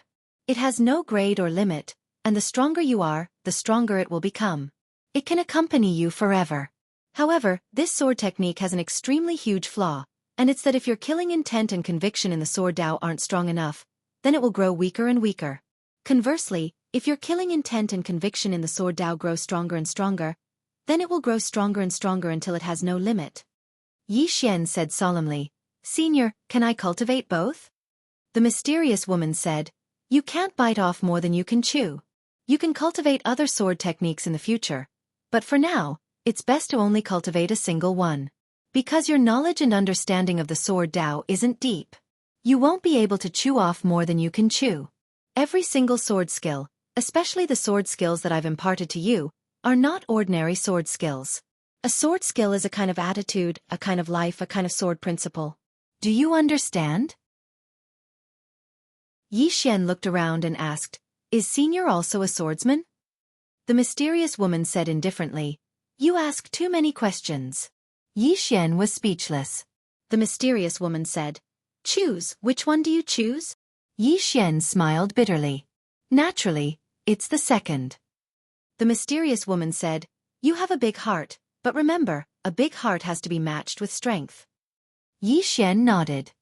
It has no grade or limit, and the stronger you are, the stronger it will become. It can accompany you forever. However, this sword technique has an extremely huge flaw, and it's that if your killing intent and conviction in the sword Dao aren't strong enough, then it will grow weaker and weaker. Conversely, if your killing intent and conviction in the sword Dao grow stronger and stronger, then it will grow stronger and stronger until it has no limit. Yi Xian said solemnly, Senior, can I cultivate both? The mysterious woman said, you can't bite off more than you can chew. You can cultivate other sword techniques in the future, but for now, it's best to only cultivate a single one. Because your knowledge and understanding of the sword Dao isn't deep. You won't be able to chew off more than you can chew. Every single sword skill, especially the sword skills that I've imparted to you, are not ordinary sword skills. A sword skill is a kind of attitude, a kind of life, a kind of sword principle. Do you understand? Yi Xian looked around and asked, is Senior also a swordsman? The mysterious woman said indifferently, you ask too many questions. Yi Xian was speechless. The mysterious woman said, choose, which one do you choose? Yi Xian smiled bitterly. Naturally, it's the second. The mysterious woman said, you have a big heart, but remember, a big heart has to be matched with strength. Yi Xian nodded.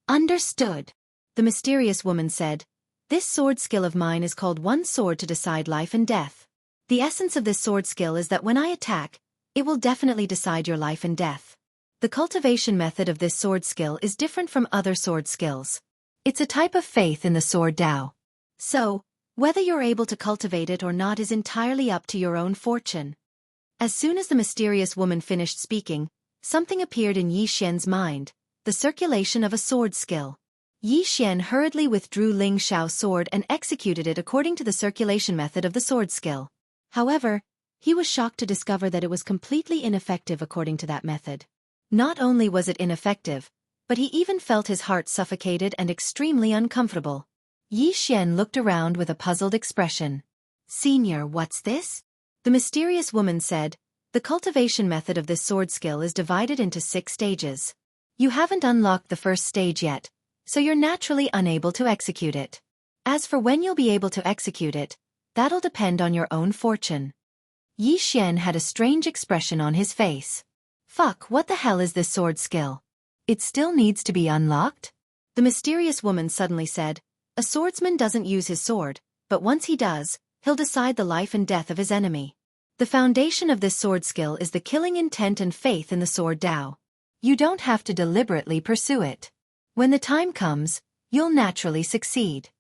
Understood. The mysterious woman said, this sword skill of mine is called one sword to decide life and death. The essence of this sword skill is that when I attack, it will definitely decide your life and death. The cultivation method of this sword skill is different from other sword skills. It's a type of faith in the sword Dao. So, whether you're able to cultivate it or not is entirely up to your own fortune. As soon as the mysterious woman finished speaking, something appeared in Yi Xian's mind, the circulation of a sword skill. Yi Xian hurriedly withdrew Ling Xiao's sword and executed it according to the circulation method of the sword skill. However, he was shocked to discover that it was completely ineffective according to that method. Not only was it ineffective, but he even felt his heart suffocated and extremely uncomfortable. Yi Xian looked around with a puzzled expression. Senior, what's this? The mysterious woman said, the cultivation method of this sword skill is divided into 6 stages. You haven't unlocked the first stage yet, so you're naturally unable to execute it. As for when you'll be able to execute it, that'll depend on your own fortune. Yi Xian had a strange expression on his face. Fuck, what the hell is this sword skill? It still needs to be unlocked? The mysterious woman suddenly said, a swordsman doesn't use his sword, but once he does, he'll decide the life and death of his enemy. The foundation of this sword skill is the killing intent and faith in the sword Dao. You don't have to deliberately pursue it. When the time comes, you'll naturally succeed.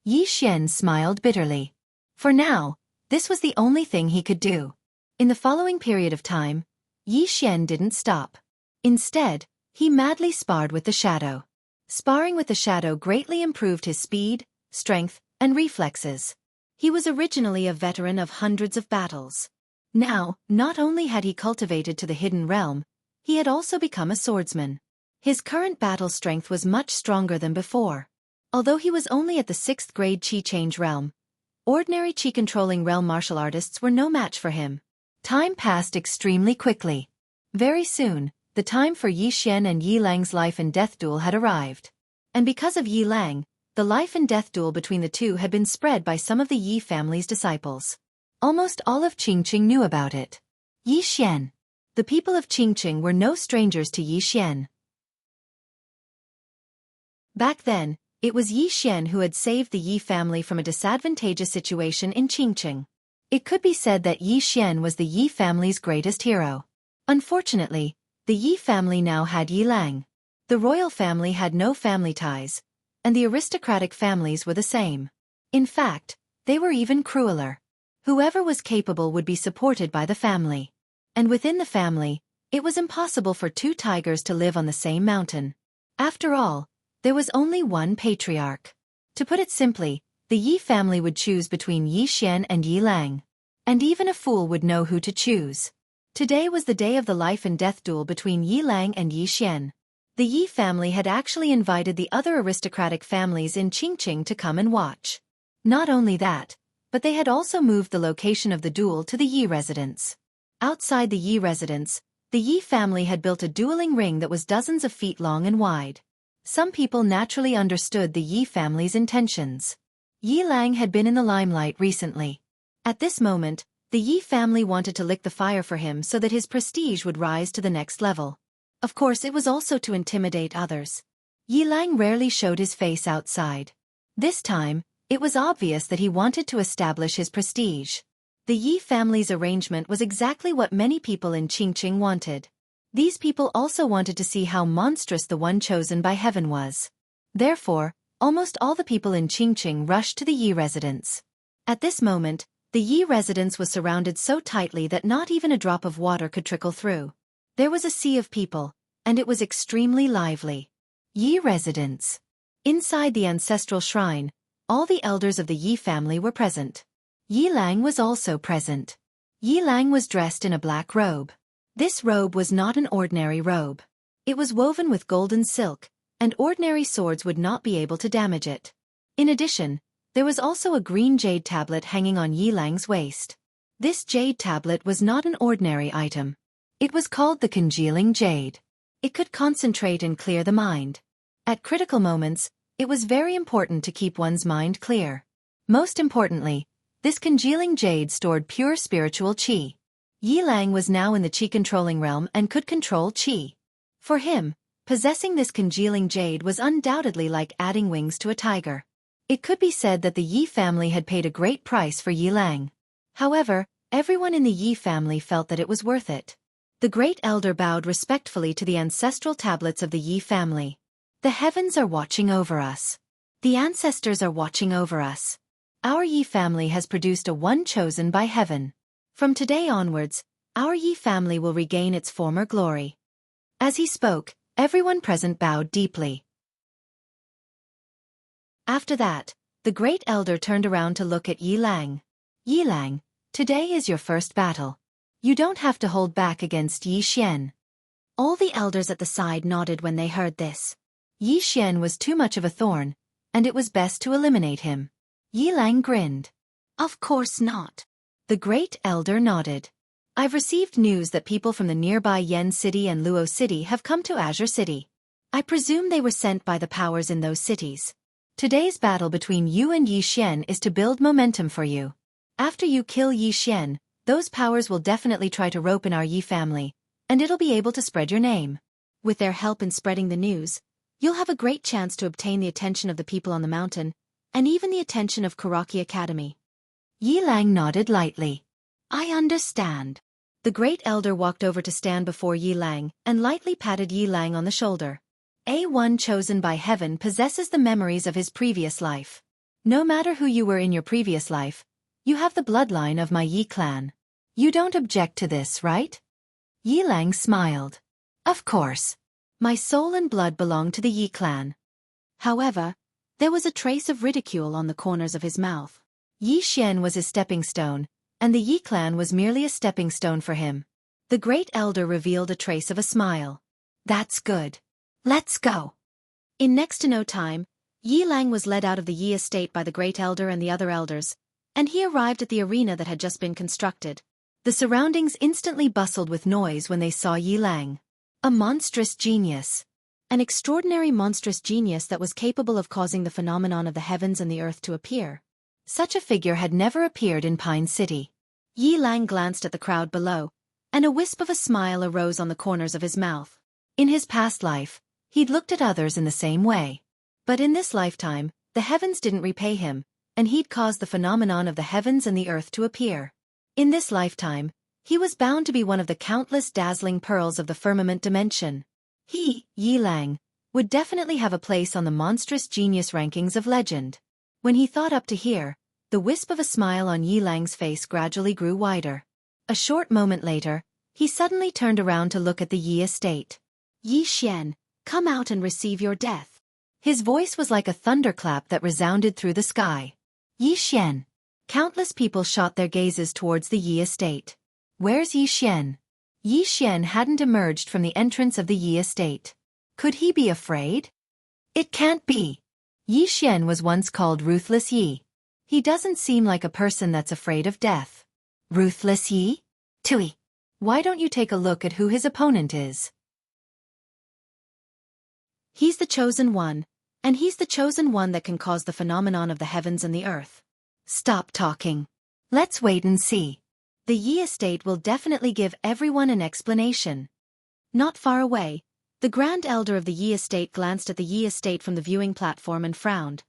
Yi Xian smiled bitterly. For now, this was the only thing he could do. In the following period of time, Yi Xian didn't stop. Instead, he madly sparred with the shadow. Sparring with the shadow greatly improved his speed, strength, and reflexes. He was originally a veteran of hundreds of battles. Now, not only had he cultivated to the hidden realm, he had also become a swordsman. His current battle strength was much stronger than before. Although he was only at the 6th grade Qi Change realm, ordinary Qi-controlling realm martial artists were no match for him. Time passed extremely quickly. Very soon, the time for Yi Xian and Yi Lang's life and death duel had arrived. And because of Yi Lang, the life and death duel between the two had been spread by some of the Yi family's disciples. Almost all of Qingqing knew about it. Yi Xian. The people of Qingqing were no strangers to Yi Xian. Back then, it was Yi Xian who had saved the Yi family from a disadvantageous situation in Qingqing. It could be said that Yi Xian was the Yi family's greatest hero. Unfortunately, the Yi family now had Yi Lang. The royal family had no family ties, and the aristocratic families were the same. In fact, they were even crueler. Whoever was capable would be supported by the family. And within the family, it was impossible for two tigers to live on the same mountain. After all, there was only one patriarch. To put it simply, the Yi family would choose between Yi Xian and Yi Lang. And even a fool would know who to choose. Today was the day of the life and death duel between Yi Lang and Yi Xian. The Yi family had actually invited the other aristocratic families in Qingqing to come and watch. Not only that, but they had also moved the location of the duel to the Yi residence. Outside the Yi residence, the Yi family had built a dueling ring that was dozens of feet long and wide. Some people naturally understood the Yi family's intentions. Yi Lang had been in the limelight recently. At this moment, the Yi family wanted to lick the fire for him so that his prestige would rise to the next level. Of course, it was also to intimidate others. Yi Lang rarely showed his face outside. This time, it was obvious that he wanted to establish his prestige. The Yi family's arrangement was exactly what many people in Qingqing wanted. These people also wanted to see how monstrous the one chosen by heaven was. Therefore, almost all the people in Qingqing rushed to the Yi residence. At this moment, the Yi residence was surrounded so tightly that not even a drop of water could trickle through. There was a sea of people, and it was extremely lively. Yi residence. Inside the ancestral shrine, all the elders of the Yi family were present. Yi Lang was also present. Yi Lang was dressed in a black robe. This robe was not an ordinary robe. It was woven with golden silk, and ordinary swords would not be able to damage it. In addition, there was also a green jade tablet hanging on Yi Lang's waist. This jade tablet was not an ordinary item. It was called the congealing jade. It could concentrate and clear the mind. At critical moments, it was very important to keep one's mind clear. Most importantly, this congealing jade stored pure spiritual qi. Yi Lang was now in the qi-controlling realm and could control qi. For him, possessing this congealing jade was undoubtedly like adding wings to a tiger. It could be said that the Yi family had paid a great price for Yi Lang. However, everyone in the Yi family felt that it was worth it. The great elder bowed respectfully to the ancestral tablets of the Yi family. The heavens are watching over us. The ancestors are watching over us. Our Yi family has produced a one chosen by heaven. From today onwards, our Yi family will regain its former glory. As he spoke, everyone present bowed deeply. After that, the great elder turned around to look at Yi Lang. Yi Lang, today is your first battle. You don't have to hold back against Yi Xian. All the elders at the side nodded when they heard this. Yi Xian was too much of a thorn, and it was best to eliminate him. Yi Lang grinned. Of course not. The great elder nodded. I've received news that people from the nearby Yen City and Luo City have come to Azure City. I presume they were sent by the powers in those cities. Today's battle between you and Yi Xian is to build momentum for you. After you kill Yi Xian, those powers will definitely try to rope in our Yi family, and it'll be able to spread your name. With their help in spreading the news, you'll have a great chance to obtain the attention of the people on the mountain, and even the attention of Xueqi Academy. Yi Lang nodded lightly. I understand. The great elder walked over to stand before Yi Lang and lightly patted Yi Lang on the shoulder. A1 chosen by heaven possesses the memories of his previous life. No matter who you were in your previous life, you have the bloodline of my Yi clan. You don't object to this, right? Yi Lang smiled. Of course. My soul and blood belong to the Yi clan. However, there was a trace of ridicule on the corners of his mouth. Yi Xian was his stepping stone, and the Yi clan was merely a stepping stone for him. The great elder revealed a trace of a smile. That's good. Let's go. In next to no time, Yi Lang was led out of the Yi estate by the great elder and the other elders, and he arrived at the arena that had just been constructed. The surroundings instantly bustled with noise when they saw Yi Lang. A monstrous genius. An extraordinary monstrous genius that was capable of causing the phenomenon of the heavens and the earth to appear. Such a figure had never appeared in Pine City. Yi Lang glanced at the crowd below, and a wisp of a smile arose on the corners of his mouth. In his past life, he'd looked at others in the same way. But in this lifetime, the heavens didn't repay him, and he'd caused the phenomenon of the heavens and the earth to appear. In this lifetime, he was bound to be one of the countless dazzling pearls of the firmament dimension. He, Yi Lang, would definitely have a place on the monstrous genius rankings of legend. When he thought up to here, the wisp of a smile on Yi Lang's face gradually grew wider. A short moment later, he suddenly turned around to look at the Yi estate. Yi Xian, come out and receive your death. His voice was like a thunderclap that resounded through the sky. Yi Xian. Countless people shot their gazes towards the Yi estate. Where's Yi Xian? Yi Xian hadn't emerged from the entrance of the Yi estate. Could he be afraid? It can't be. Yi Xian was once called Ruthless Yi. He doesn't seem like a person that's afraid of death. Ruthless Yi? Tui. Why don't you take a look at who his opponent is? He's the chosen one, and he's the chosen one that can cause the phenomenon of the heavens and the earth. Stop talking. Let's wait and see. The Yi estate will definitely give everyone an explanation. Not far away, the Grand Elder of the Yi estate glanced at the Yi estate from the viewing platform and frowned.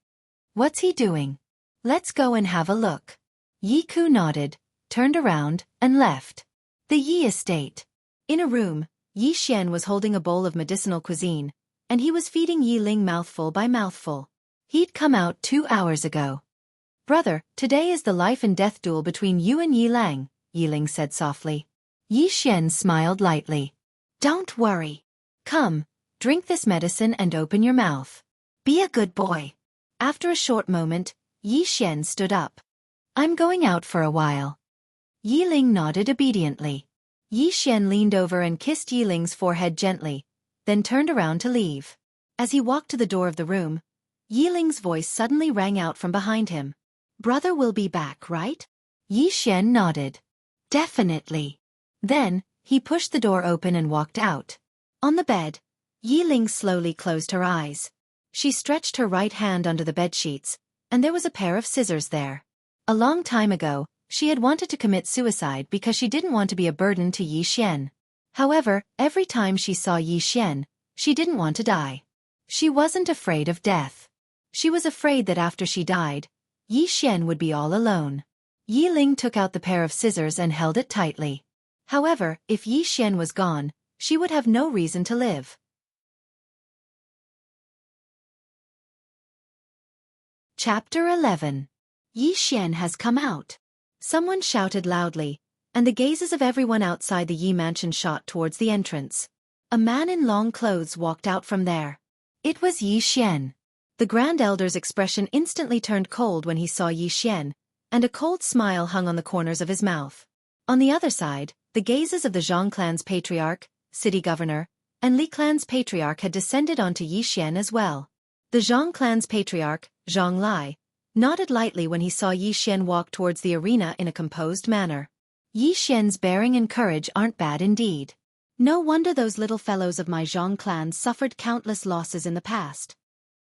What's he doing? Let's go and have a look. Yi Ku nodded, turned around, and left. The Yi estate. In a room, Yi Xian was holding a bowl of medicinal cuisine, and he was feeding Yi Ling mouthful by mouthful. He'd come out 2 hours ago. Brother, today is the life and death duel between you and Yi Lang, Yi Ling said softly. Yi Xian smiled lightly. Don't worry. Come, drink this medicine and open your mouth. Be a good boy. After a short moment, Yi Xian stood up. I'm going out for a while. Yi Ling nodded obediently. Yi Xian leaned over and kissed Yi Ling's forehead gently, then turned around to leave. As he walked to the door of the room, Yi Ling's voice suddenly rang out from behind him. Brother will be back, right? Yi Xian nodded. Definitely. Then, he pushed the door open and walked out. On the bed, Yi Ling slowly closed her eyes. She stretched her right hand under the bedsheets, and there was a pair of scissors there. A long time ago, she had wanted to commit suicide because she didn't want to be a burden to Yi Xian. However, every time she saw Yi Xian, she didn't want to die. She wasn't afraid of death. She was afraid that after she died, Yi Xian would be all alone. Yi Ling took out the pair of scissors and held it tightly. However, if Yi Xian was gone, she would have no reason to live. Chapter 11. Yi Xian has come out. Someone shouted loudly, and the gazes of everyone outside the Yi mansion shot towards the entrance. A man in long clothes walked out from there. It was Yi Xian. The Grand Elder's expression instantly turned cold when he saw Yi Xian, and a cold smile hung on the corners of his mouth. On the other side, the gazes of the Zhang clan's patriarch, city governor, and Li clan's patriarch had descended onto Yi Xian as well. The Zhang clan's patriarch, Zhang Lai, nodded lightly when he saw Yi Xian walk towards the arena in a composed manner. Yi Xian's bearing and courage aren't bad indeed. No wonder those little fellows of my Zhang clan suffered countless losses in the past.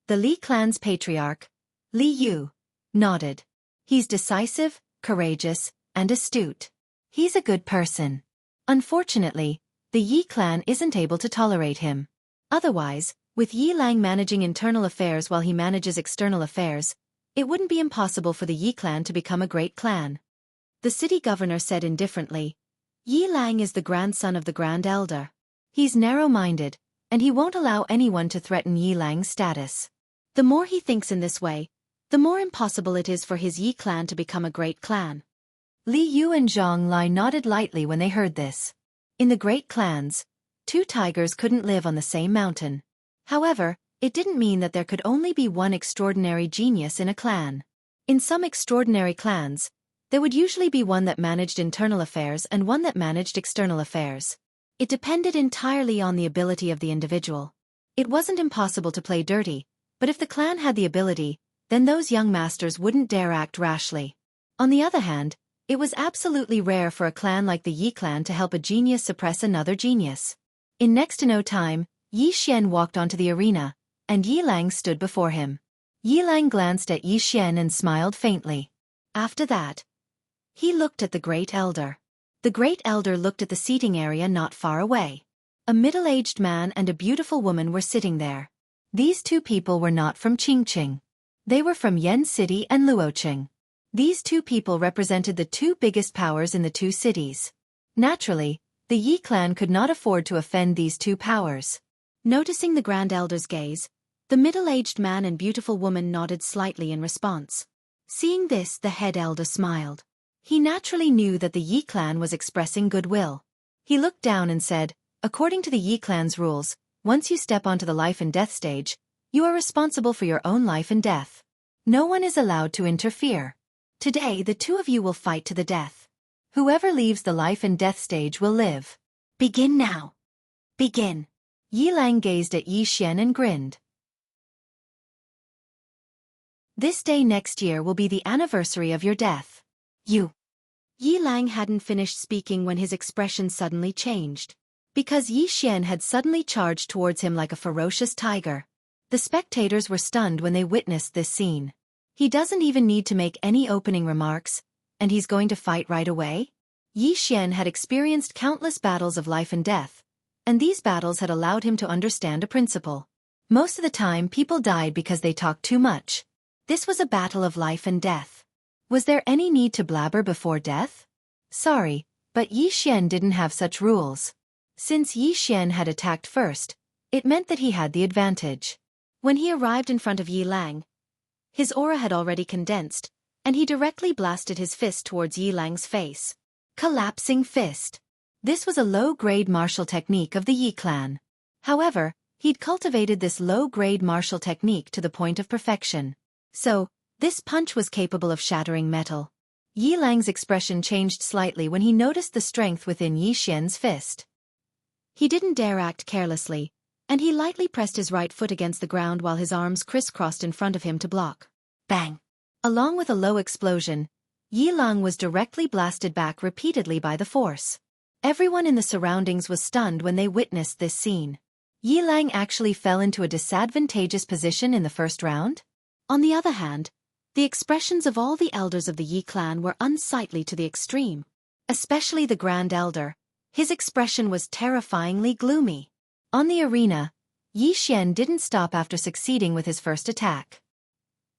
The Li clan's patriarch, Li Yu, nodded. He's decisive, courageous, and astute. He's a good person. Unfortunately, the Yi clan isn't able to tolerate him. Otherwise, with Yi Lang managing internal affairs while he manages external affairs, it wouldn't be impossible for the Yi clan to become a great clan. The city governor said indifferently, Yi Lang is the grandson of the Grand Elder. He's narrow-minded, and he won't allow anyone to threaten Yi Lang's status. The more he thinks in this way, the more impossible it is for his Yi clan to become a great clan. Li Yu and Zhang Lai nodded lightly when they heard this. In the great clans, 2 tigers couldn't live on the same mountain. However, it didn't mean that there could only be one extraordinary genius in a clan. In some extraordinary clans, there would usually be one that managed internal affairs and one that managed external affairs. It depended entirely on the ability of the individual. It wasn't impossible to play dirty, but if the clan had the ability, then those young masters wouldn't dare act rashly. On the other hand, it was absolutely rare for a clan like the Yi clan to help a genius suppress another genius. In next to no time, Yi Xian walked onto the arena, and Yi Lang stood before him. Yi Lang glanced at Yi Xian and smiled faintly. After that, he looked at the Great Elder. The Great Elder looked at the seating area not far away. A middle-aged man and a beautiful woman were sitting there. These two people were not from Qingqing. They were from Yan City and Luoqing. These two people represented the two biggest powers in the two cities. Naturally, the Yi clan could not afford to offend these two powers. Noticing the Grand Elder's gaze, the middle-aged man and beautiful woman nodded slightly in response. Seeing this, the head elder smiled. He naturally knew that the Yi clan was expressing goodwill. He looked down and said, "According to the Yi clan's rules, once you step onto the life and death stage, you are responsible for your own life and death. No one is allowed to interfere. Today the two of you will fight to the death. Whoever leaves the life and death stage will live. Begin now. Begin." Yi Lang gazed at Yi Xian and grinned. "This day next year will be the anniversary of your death. You." Yi Lang hadn't finished speaking when his expression suddenly changed. Because Yi Xian had suddenly charged towards him like a ferocious tiger. The spectators were stunned when they witnessed this scene. He doesn't even need to make any opening remarks, and he's going to fight right away? Yi Xian had experienced countless battles of life and death, and these battles had allowed him to understand a principle. Most of the time people died because they talked too much. This was a battle of life and death. Was there any need to blabber before death? Sorry, but Yi Xian didn't have such rules. Since Yi Xian had attacked first, it meant that he had the advantage. When he arrived in front of Yi Lang, his aura had already condensed, and he directly blasted his fist towards Yi Lang's face. Collapsing fist. This was a low-grade martial technique of the Yi clan. However, he'd cultivated this low-grade martial technique to the point of perfection. So, this punch was capable of shattering metal. Yi Lang's expression changed slightly when he noticed the strength within Yi Xian's fist. He didn't dare act carelessly, and he lightly pressed his right foot against the ground while his arms crisscrossed in front of him to block. Bang! Along with a low explosion, Yi Lang was directly blasted back repeatedly by the force. Everyone in the surroundings was stunned when they witnessed this scene. Yi Lang actually fell into a disadvantageous position in the first round? On the other hand, the expressions of all the elders of the Yi clan were unsightly to the extreme. Especially the Grand Elder. His expression was terrifyingly gloomy. On the arena, Yi Xian didn't stop after succeeding with his first attack.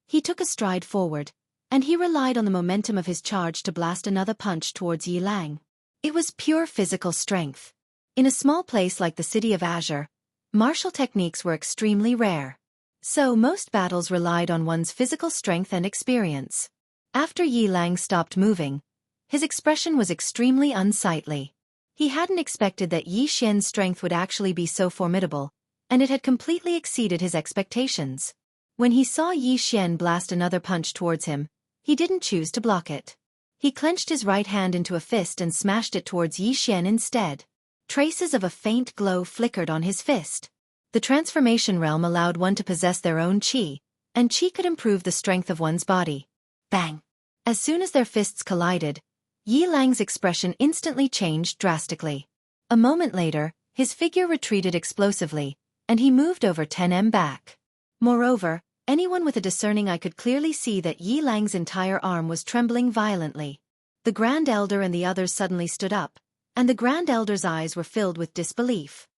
He took a stride forward, and he relied on the momentum of his charge to blast another punch towards Yi Lang. It was pure physical strength. In a small place like the City of Azure, martial techniques were extremely rare. So most battles relied on one's physical strength and experience. After Yi Lang stopped moving, his expression was extremely unsightly. He hadn't expected that Yi Xian's strength would actually be so formidable, and it had completely exceeded his expectations. When he saw Yi Xian blast another punch towards him, he didn't choose to block it. He clenched his right hand into a fist and smashed it towards Yi Xian instead. Traces of a faint glow flickered on his fist. The transformation realm allowed one to possess their own qi, and qi could improve the strength of one's body. Bang! As soon as their fists collided, Yi Lang's expression instantly changed drastically. A moment later, his figure retreated explosively, and he moved over 10 back. Moreover, anyone with a discerning eye could clearly see that Yi Lang's entire arm was trembling violently. The Grand Elder and the others suddenly stood up, and the Grand Elder's eyes were filled with disbelief.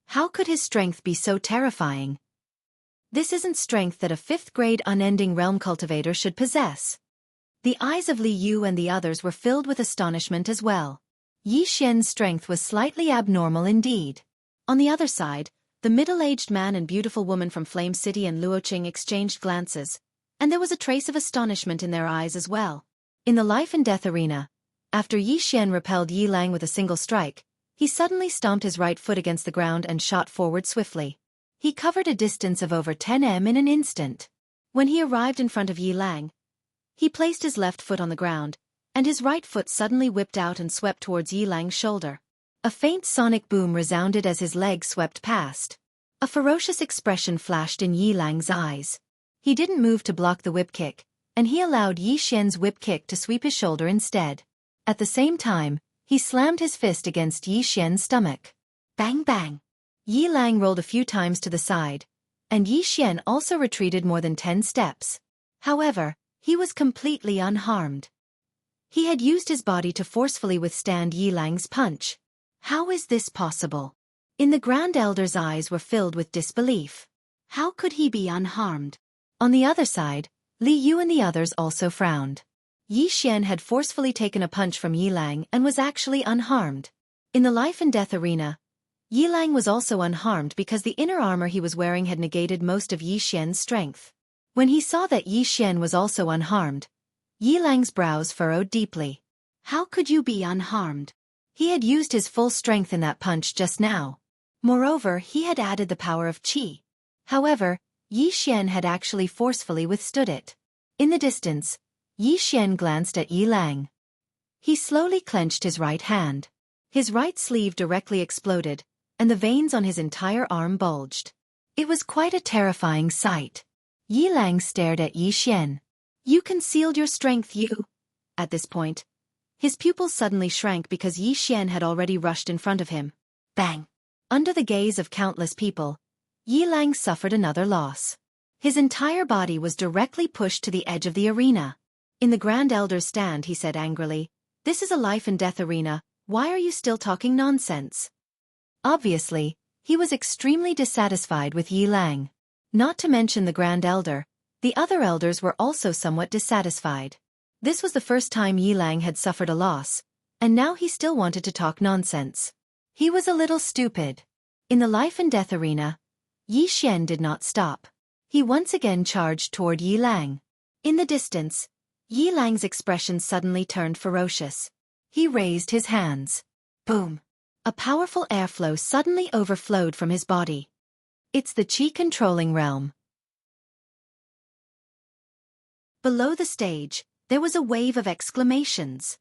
How could his strength be so terrifying? This isn't strength that a 5th-grade unending realm cultivator should possess. The eyes of Li Yu and the others were filled with astonishment as well. Yi Xian's strength was slightly abnormal indeed. On the other side, the middle-aged man and beautiful woman from Flame City and Luoqing exchanged glances, and there was a trace of astonishment in their eyes as well. In the life and death arena, after Yi Xian repelled Yi Lang with a single strike, He suddenly stomped his right foot against the ground and shot forward swiftly. He covered a distance of over 10 m in an instant. When he arrived in front of Yi Lang, he placed his left foot on the ground, and his right foot suddenly whipped out and swept towards Yi Lang's shoulder. A faint sonic boom resounded as his leg swept past. A ferocious expression flashed in Yi Lang's eyes. He didn't move to block the whip kick, and he allowed Yi Xian's whip kick to sweep his shoulder instead. At the same time, he slammed his fist against Yi Xian's stomach. Bang bang! Yi Lang rolled a few times to the side, and Yi Xian also retreated more than 10 steps. However, he was completely unharmed. He had used his body to forcefully withstand Yi Lang's punch. How is this possible? The Grand Elder's eyes were filled with disbelief. How could he be unharmed? On the other side, Li Yu and the others also frowned. Yi Xian had forcefully taken a punch from Yi Lang and was actually unharmed. In the life and death arena, Yi Lang was also unharmed because the inner armor he was wearing had negated most of Yi Xian's strength. When he saw that Yi Xian was also unharmed, Yi Lang's brows furrowed deeply. How could you be unharmed? He had used his full strength in that punch just now. Moreover, he had added the power of qi. However, Yi Xian had actually forcefully withstood it. In the distance, Yi Xian glanced at Yi Lang. He slowly clenched his right hand. His right sleeve directly exploded, and the veins on his entire arm bulged. It was quite a terrifying sight. Yi Lang stared at Yi Xian. You concealed your strength, you. At this point, his pupils suddenly shrank because Yi Xian had already rushed in front of him. Bang! Under the gaze of countless people, Yi Lang suffered another loss. His entire body was directly pushed to the edge of the arena. In the Grand Elder's stand, he said angrily, "This is a life and death arena, why are you still talking nonsense?" Obviously, he was extremely dissatisfied with Yi Lang. Not to mention the Grand Elder, the other elders were also somewhat dissatisfied. This was the first time Yi Lang had suffered a loss, and now he still wanted to talk nonsense. He was a little stupid. In the life and death arena, Yi Xian did not stop. He once again charged toward Yi Lang. In the distance, Yi Lang's expression suddenly turned ferocious. He raised his hands. Boom! A powerful airflow suddenly overflowed from his body. It's the qi controlling realm. Below the stage, there was a wave of exclamations.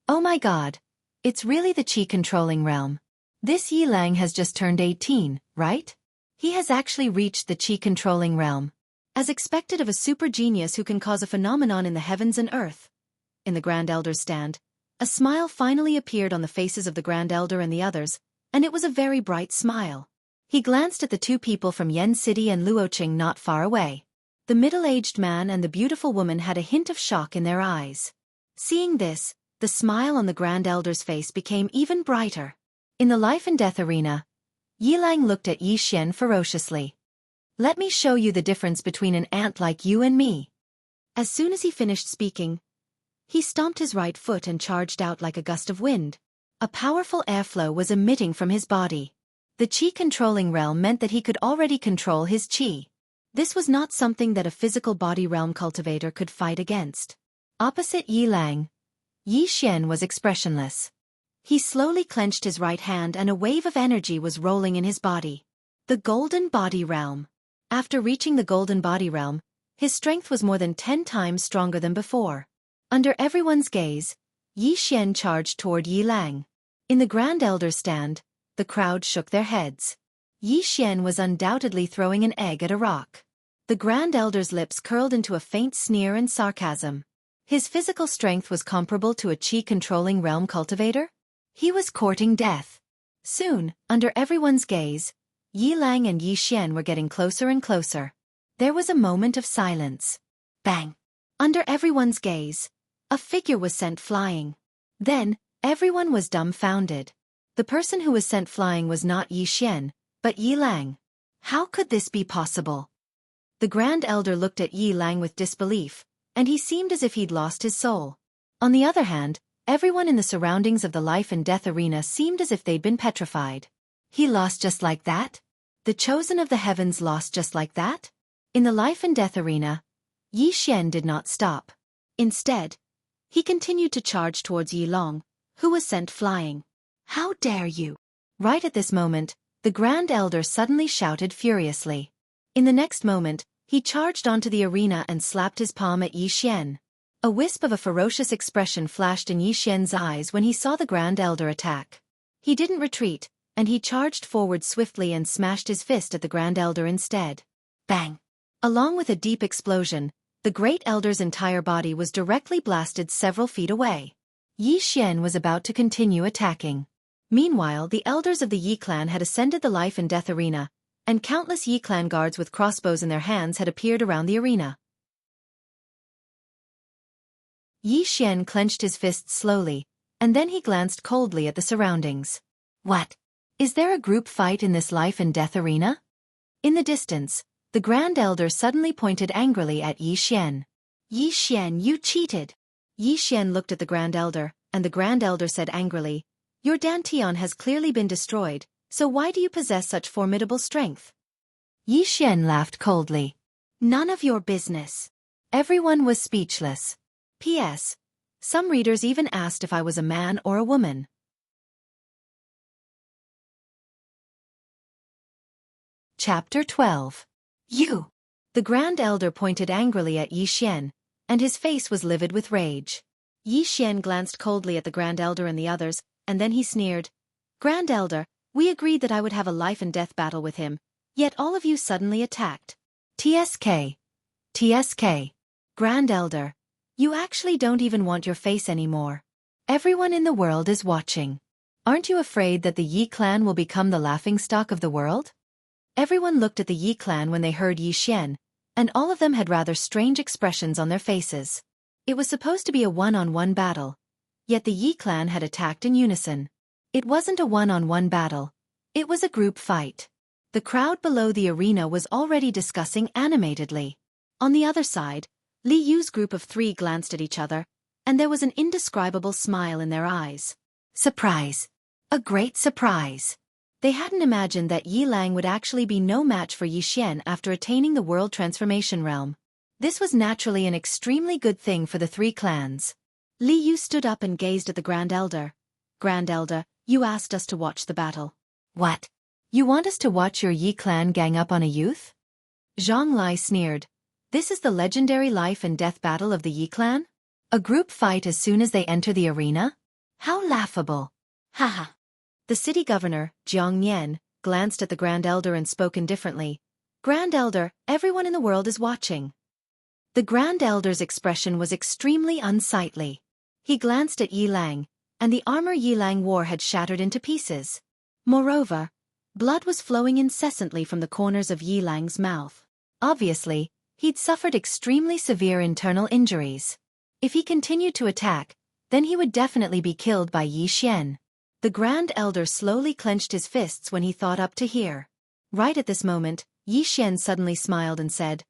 Oh my god! It's really the qi controlling realm. This Yi Lang has just turned 18, right? He has actually reached the qi controlling realm. As expected of a super genius who can cause a phenomenon in the heavens and earth. In the Grand Elder's stand, a smile finally appeared on the faces of the Grand Elder and the others, and it was a very bright smile. He glanced at the two people from Yen City and Luoqing not far away. The middle-aged man and the beautiful woman had a hint of shock in their eyes. Seeing this, the smile on the Grand Elder's face became even brighter. In the life and death arena, Yi Lang looked at Yi Xian ferociously. Let me show you the difference between an ant like you and me. As soon as he finished speaking, he stomped his right foot and charged out like a gust of wind. A powerful airflow was emitting from his body. The qi controlling realm meant that he could already control his qi. This was not something that a physical body realm cultivator could fight against. Opposite Yi Lang, Yi Xian was expressionless. He slowly clenched his right hand and a wave of energy was rolling in his body. The Golden Body Realm. After reaching the Golden Body Realm, his strength was more than 10 times stronger than before. Under everyone's gaze, Yi Xian charged toward Yi Lang. In the Grand Elder's stand, the crowd shook their heads. Yi Xian was undoubtedly throwing an egg at a rock. The Grand Elder's lips curled into a faint sneer and sarcasm. His physical strength was comparable to a qi-controlling realm cultivator? He was courting death. Soon, under everyone's gaze, Yi Lang and Yi Xian were getting closer and closer. There was a moment of silence. Bang! Under everyone's gaze, a figure was sent flying. Then, everyone was dumbfounded. The person who was sent flying was not Yi Xian, but Yi Lang. How could this be possible? The Grand Elder looked at Yi Lang with disbelief, and he seemed as if he'd lost his soul. On the other hand, everyone in the surroundings of the life and death arena seemed as if they'd been petrified. He lost just like that? The chosen of the heavens lost just like that? In the life and death arena, Yi Xian did not stop. Instead, he continued to charge towards Yi Long, who was sent flying. How dare you? Right at this moment, the Grand Elder suddenly shouted furiously. In the next moment, he charged onto the arena and slapped his palm at Yi Xian. A wisp of a ferocious expression flashed in Yi Xian's eyes when he saw the Grand Elder attack. He didn't retreat, and he charged forward swiftly and smashed his fist at the Grand Elder instead. Bang! Along with a deep explosion, the Great Elder's entire body was directly blasted several feet away. Yi Xian was about to continue attacking. Meanwhile, the elders of the Yi clan had ascended the life and death arena, and countless Yi clan guards with crossbows in their hands had appeared around the arena. Yi Xian clenched his fists slowly, and then he glanced coldly at the surroundings. What? Is there a group fight in this life and death arena? In the distance, the Grand Elder suddenly pointed angrily at Yi Xian. Yi Xian, you cheated! Yi Xian looked at the Grand Elder, and the Grand Elder said angrily, Your Dantian has clearly been destroyed, so why do you possess such formidable strength? Yi Xian laughed coldly. None of your business. Everyone was speechless. P.S. Some readers even asked if I was a man or a woman. Chapter 12. You! The Grand Elder pointed angrily at Yi Xian, and his face was livid with rage. Yi Xian glanced coldly at the Grand Elder and the others, and then he sneered. Grand Elder, we agreed that I would have a life and death battle with him, yet all of you suddenly attacked. TSK. TSK. Grand Elder, you actually don't even want your face anymore. Everyone in the world is watching. Aren't you afraid that the Yi clan will become the laughingstock of the world? Everyone looked at the Yi clan when they heard Yi Xian, and all of them had rather strange expressions on their faces. It was supposed to be a one-on-one battle, yet the Yi clan had attacked in unison. It wasn't a one-on-one battle. It was a group fight. The crowd below the arena was already discussing animatedly. On the other side, Li Yu's group of 3 glanced at each other, and there was an indescribable smile in their eyes. Surprise! A great surprise! They hadn't imagined that Yi Lang would actually be no match for Yi Xian after attaining the World Transformation Realm. This was naturally an extremely good thing for the 3 clans. Li Yu stood up and gazed at the Grand Elder. Grand Elder, you asked us to watch the battle. What? You want us to watch your Yi clan gang up on a youth? Zhang Lai sneered. This is the legendary life and death battle of the Yi clan? A group fight as soon as they enter the arena? How laughable. Haha. The city governor, Jiang Nian, glanced at the Grand Elder and spoke indifferently. Grand Elder, everyone in the world is watching. The Grand Elder's expression was extremely unsightly. He glanced at Yi Lang, and the armor Yi Lang wore had shattered into pieces. Moreover, blood was flowing incessantly from the corners of Yi Lang's mouth. Obviously, he'd suffered extremely severe internal injuries. If he continued to attack, then he would definitely be killed by Yi Xian. The Grand Elder slowly clenched his fists when he thought up to here. Right at this moment, Yi Xian suddenly smiled and said,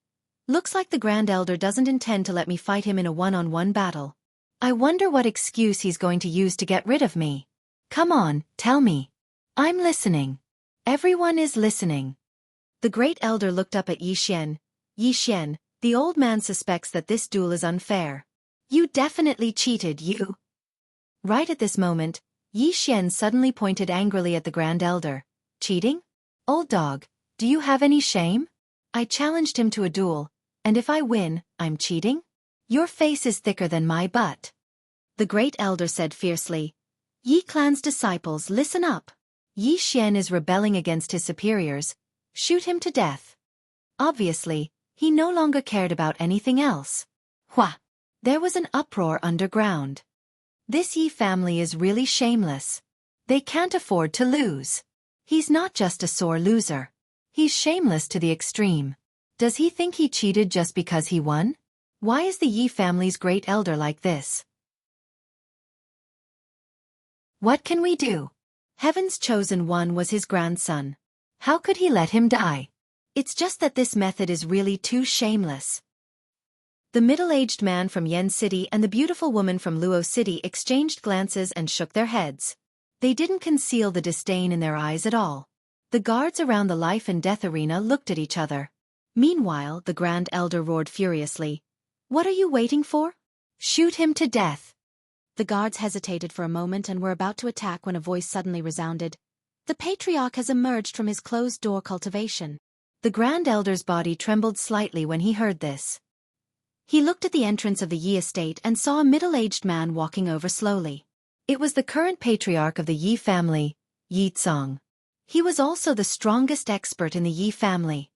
Looks like the Grand Elder doesn't intend to let me fight him in a one-on-one battle. I wonder what excuse he's going to use to get rid of me. Come on, tell me. I'm listening. Everyone is listening. The Great Elder looked up at Yi Xian. Yi Xian, the old man suspects that this duel is unfair. You definitely cheated, you. Right at this moment, Yi Xian suddenly pointed angrily at the Grand Elder. Cheating? Old dog, do you have any shame? I challenged him to a duel, and if I win, I'm cheating? Your face is thicker than my butt. The Great Elder said fiercely. Yi clan's disciples, listen up. Yi Xian is rebelling against his superiors. Shoot him to death. Obviously, he no longer cared about anything else. Hua! There was an uproar underground. This Yi family is really shameless. They can't afford to lose. He's not just a sore loser. He's shameless to the extreme. Does he think he cheated just because he won? Why is the Yi family's Great Elder like this? What can we do? Heaven's chosen one was his grandson. How could he let him die? It's just that this method is really too shameless. The middle-aged man from Yen City and the beautiful woman from Luo City exchanged glances and shook their heads. They didn't conceal the disdain in their eyes at all. The guards around the life and death arena looked at each other. Meanwhile, the Grand Elder roared furiously. What are you waiting for? Shoot him to death. The guards hesitated for a moment and were about to attack when a voice suddenly resounded. The patriarch has emerged from his closed-door cultivation. The Grand Elder's body trembled slightly when he heard this. He looked at the entrance of the Yi estate and saw a middle-aged man walking over slowly. It was the current patriarch of the Yi family, Yi Tsong. He was also the strongest expert in the Yi family.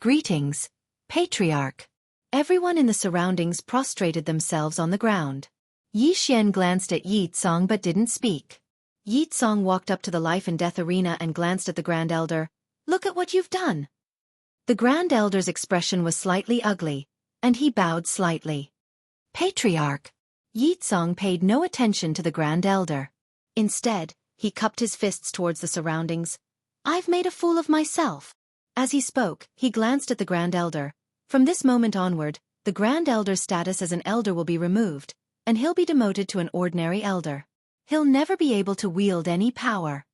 Greetings, patriarch. Everyone in the surroundings prostrated themselves on the ground. Yi Xian glanced at Yi Tsong but didn't speak. Yi Tsong walked up to the life and death arena and glanced at the Grand Elder. Look at what you've done. The Grand Elder's expression was slightly ugly, and he bowed slightly. Patriarch. Yi Tsong paid no attention to the Grand Elder. Instead, he cupped his fists towards the surroundings. I've made a fool of myself. As he spoke, he glanced at the Grand Elder. From this moment onward, the Grand Elder's status as an elder will be removed, and he'll be demoted to an ordinary elder. He'll never be able to wield any power.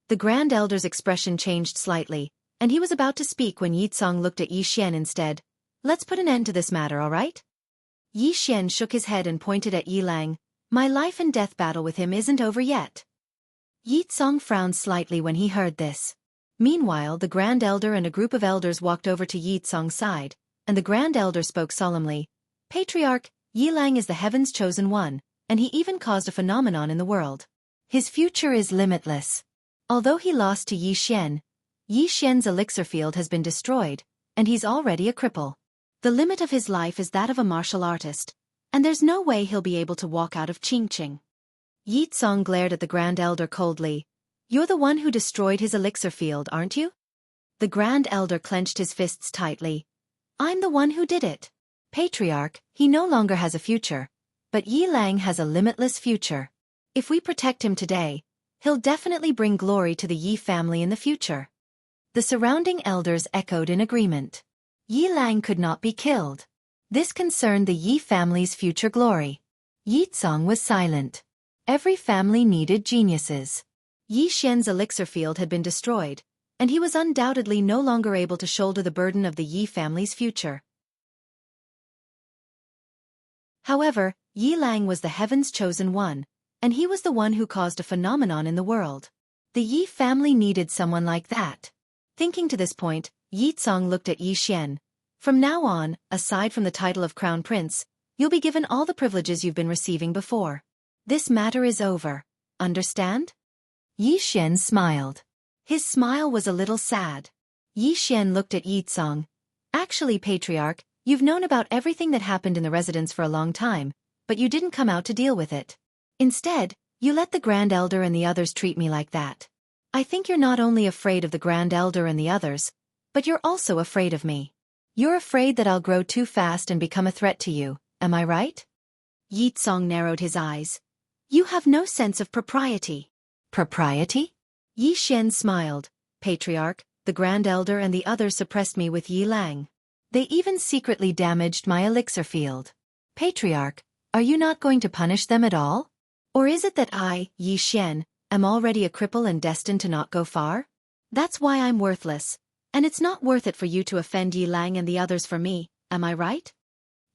The Grand Elder's expression changed slightly, and he was about to speak when Yi Tsong looked at Yi Xian instead. Let's put an end to this matter, all right? Yi Xian shook his head and pointed at Yi Lang. My life and death battle with him isn't over yet. Yi Tsong frowned slightly when he heard this. Meanwhile, the Grand Elder and a group of elders walked over to Yi Tsong's side, and the Grand Elder spoke solemnly. Patriarch, Yi Lang is the heaven's chosen one, and he even caused a phenomenon in the world. His future is limitless. Although he lost to Yi Xian's elixir field has been destroyed, and he's already a cripple. The limit of his life is that of a martial artist, and there's no way he'll be able to walk out of Qingqing. Yi Tsong glared at the Grand Elder coldly. You're the one who destroyed his elixir field, aren't you? The Grand Elder clenched his fists tightly. I'm the one who did it. Patriarch, he no longer has a future, but Yi Lang has a limitless future. If we protect him today, he'll definitely bring glory to the Yi family in the future. The surrounding elders echoed in agreement. Yi Lang could not be killed. This concerned the Yi family's future glory. Yi Tsong was silent. Every family needed geniuses. Yi Xian's elixir field had been destroyed, and he was undoubtedly no longer able to shoulder the burden of the Yi family's future. However, Yi Lang was the heaven's chosen one, and he was the one who caused a phenomenon in the world. The Yi family needed someone like that. Thinking to this point, Yi Tsong looked at Yi Xian. From now on, aside from the title of Crown Prince, you'll be given all the privileges you've been receiving before. This matter is over. Understand? Yi Xian smiled. His smile was a little sad. Yi Xian looked at Yi Tsong. Actually, Patriarch, you've known about everything that happened in the residence for a long time, but you didn't come out to deal with it. Instead, you let the Grand Elder and the others treat me like that. I think you're not only afraid of the Grand Elder and the others, but you're also afraid of me. You're afraid that I'll grow too fast and become a threat to you, am I right? Yi Tsong narrowed his eyes. You have no sense of propriety. Propriety? Yi Xian smiled. Patriarch, the Grand Elder and the others suppressed me with Yi Lang. They even secretly damaged my elixir field. Patriarch, are you not going to punish them at all? Or is it that I, Yi Xian, am already a cripple and destined to not go far? That's why I'm worthless, and it's not worth it for you to offend Yi Lang and the others for me, am I right?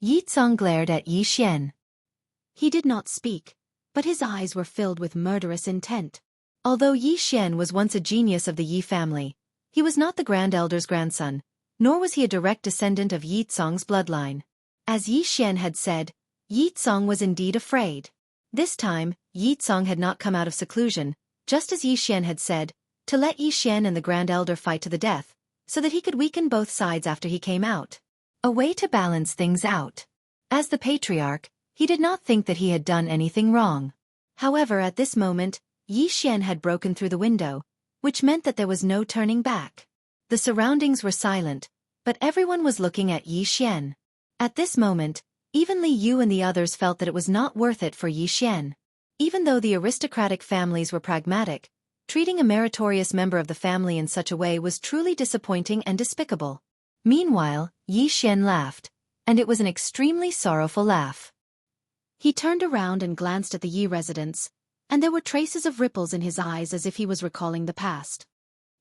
Yi Tsong glared at Yi Xian. He did not speak, but his eyes were filled with murderous intent. Although Yi Xian was once a genius of the Yi family, he was not the Grand Elder's grandson, nor was he a direct descendant of Yi Tsong's bloodline. As Yi Xian had said, Yi Tsong was indeed afraid. This time, Yi Tsong had not come out of seclusion, just as Yi Xian had said, to let Yi Xian and the Grand Elder fight to the death, so that he could weaken both sides after he came out. A way to balance things out. As the Patriarch, he did not think that he had done anything wrong. However, at this moment, Yi Xian had broken through the window, which meant that there was no turning back. The surroundings were silent, but everyone was looking at Yi Xian. At this moment, even Li Yu and the others felt that it was not worth it for Yi Xian. Even though the aristocratic families were pragmatic, treating a meritorious member of the family in such a way was truly disappointing and despicable. Meanwhile, Yi Xian laughed, and it was an extremely sorrowful laugh. He turned around and glanced at the Yi residence, and there were traces of ripples in his eyes as if he was recalling the past.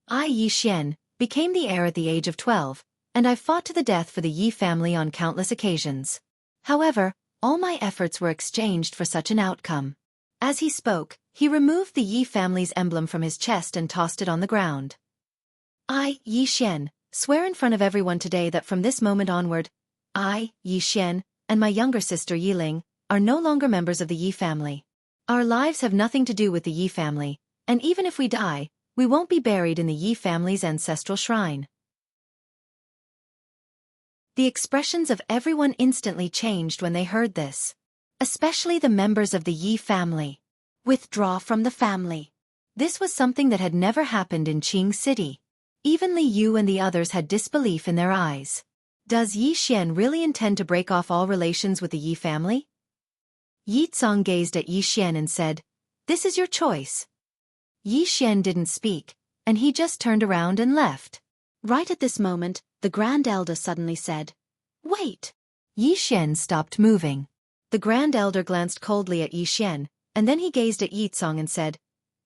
I, Yi Xian, became the heir at the age of 12, and I fought to the death for the Yi family on countless occasions. However, All my efforts were exchanged for such an outcome. As he spoke, he removed the Yi family's emblem from his chest and tossed it on the ground. I, Yi Xian, swear in front of everyone today that from this moment onward, I, Yi Xian, and my younger sister Yi Ling, are no longer members of the Yi family. Our lives have nothing to do with the Yi family, and even if we die, we won't be buried in the Yi family's ancestral shrine. The expressions of everyone instantly changed when they heard this. Especially the members of the Yi family. Withdraw from the family. This was something that had never happened in Qing City. Even Li Yu and the others had disbelief in their eyes. Does Yi Xian really intend to break off all relations with the Yi family? Yi Tsong gazed at Yi Xian and said, "This is your choice." Yi Xian didn't speak, and he just turned around and left. Right at this moment, the Grand Elder suddenly said, "Wait." Yi Xian stopped moving. The Grand Elder glanced coldly at Yi Xian, and then he gazed at Yi Tsong and said,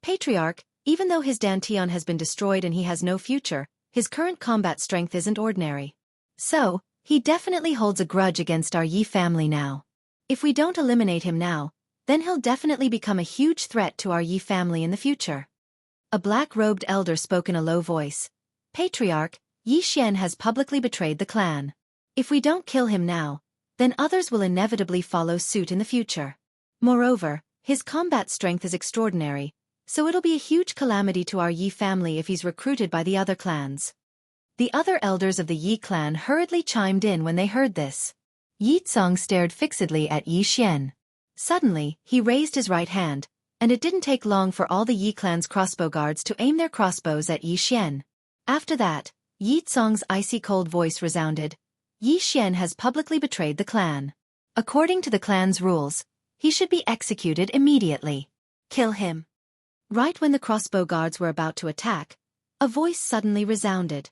"Patriarch, even though his dantian has been destroyed and he has no future, his current combat strength isn't ordinary. So, he definitely holds a grudge against our Yi family now. If we don't eliminate him now, then he'll definitely become a huge threat to our Yi family in the future." A black-robed elder spoke in a low voice. "Patriarch, Yi Xian has publicly betrayed the clan. If we don't kill him now, then others will inevitably follow suit in the future. Moreover, his combat strength is extraordinary, so it'll be a huge calamity to our Yi family if he's recruited by the other clans." The other elders of the Yi clan hurriedly chimed in when they heard this. Yi Tsong stared fixedly at Yi Xian. Suddenly, he raised his right hand, and it didn't take long for all the Yi clan's crossbow guards to aim their crossbows at Yi Xian. After that, Yi Tsong's icy cold voice resounded. "Yi Xian has publicly betrayed the clan. According to the clan's rules, he should be executed immediately. Kill him." Right when the crossbow guards were about to attack, a voice suddenly resounded.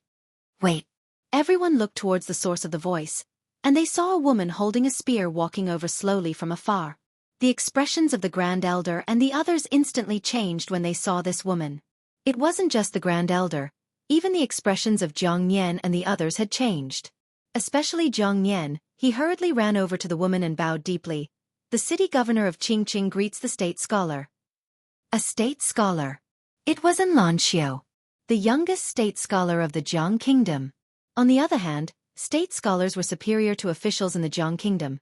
"Wait." Everyone looked towards the source of the voice, and they saw a woman holding a spear walking over slowly from afar. The expressions of the Grand Elder and the others instantly changed when they saw this woman. It wasn't just the Grand Elder, even the expressions of Jiang Nian and the others had changed. Especially Jiang Nian, he hurriedly ran over to the woman and bowed deeply. "The city governor of Qingqing greets the state scholar." A state scholar. It was Lanxiu, the youngest state scholar of the Jiang kingdom. On the other hand, state scholars were superior to officials in the Jiang kingdom,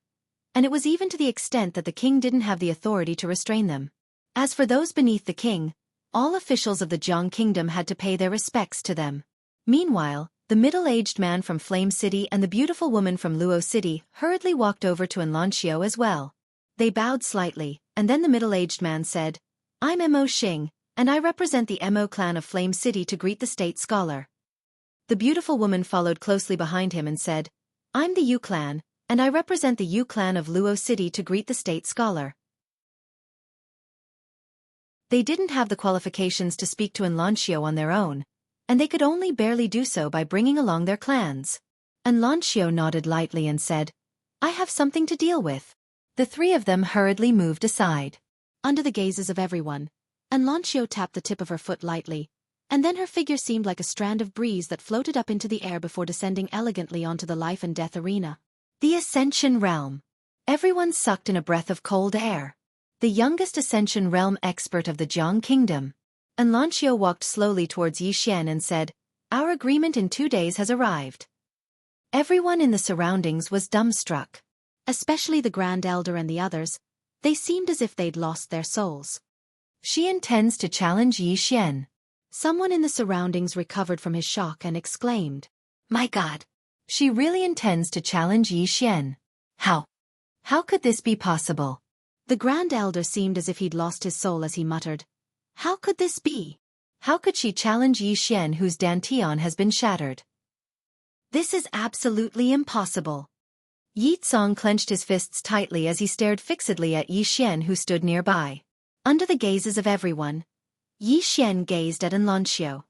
and it was even to the extent that the king didn't have the authority to restrain them. As for those beneath the king, all officials of the Jiang kingdom had to pay their respects to them. Meanwhile, the middle-aged man from Flame City and the beautiful woman from Luo City hurriedly walked over to Lanxiu as well. They bowed slightly, and then the middle-aged man said, "I'm Mo Xing, and I represent the Mo clan of Flame City to greet the state scholar." The beautiful woman followed closely behind him and said, "I'm the Yu clan, and I represent the Yu clan of Luo City to greet the state scholar." They didn't have the qualifications to speak to Lanxiu on their own, and they could only barely do so by bringing along their clans. Lanxiu nodded lightly and said, "I have something to deal with." The three of them hurriedly moved aside. Under the gazes of everyone, Lanxiu tapped the tip of her foot lightly, and then her figure seemed like a strand of breeze that floated up into the air before descending elegantly onto the life and death arena. The Ascension Realm. Everyone sucked in a breath of cold air. The youngest Ascension Realm expert of the Jiang Kingdom. Lanxiu walked slowly towards Yi Xian and said, "Our agreement in 2 days has arrived." Everyone in the surroundings was dumbstruck. Especially the Grand Elder and the others. They seemed as if they'd lost their souls. "She intends to challenge Yi Xian." Someone in the surroundings recovered from his shock and exclaimed, "My God! She really intends to challenge Yi Xian. How? How could this be possible?" The Grand Elder seemed as if he'd lost his soul as he muttered, "How could this be? How could she challenge Yi Xian whose dantian has been shattered? This is absolutely impossible." Yi Tsong clenched his fists tightly as he stared fixedly at Yi Xian who stood nearby. Under the gazes of everyone, Yi Xian gazed at Lanxiu.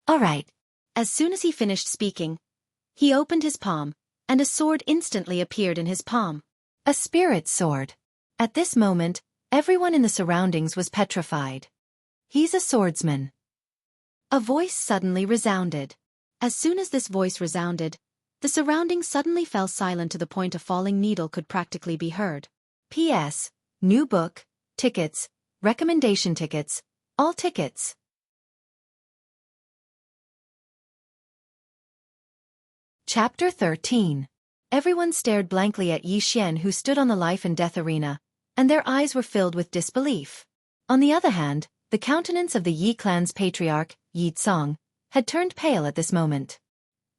"All right." As soon as he finished speaking, he opened his palm, and a sword instantly appeared in his palm. A spirit sword. At this moment, everyone in the surroundings was petrified. "He's a swordsman." A voice suddenly resounded. As soon as this voice resounded, The surroundings suddenly fell silent to the point a falling needle could practically be heard. P.S. New book, tickets, recommendation tickets, all tickets. Chapter 13. Everyone stared blankly at Yi Xian, who stood on the life and death arena, and their eyes were filled with disbelief. On the other hand, the countenance of the Yi clan's patriarch, Yi Tsong, had turned pale at this moment.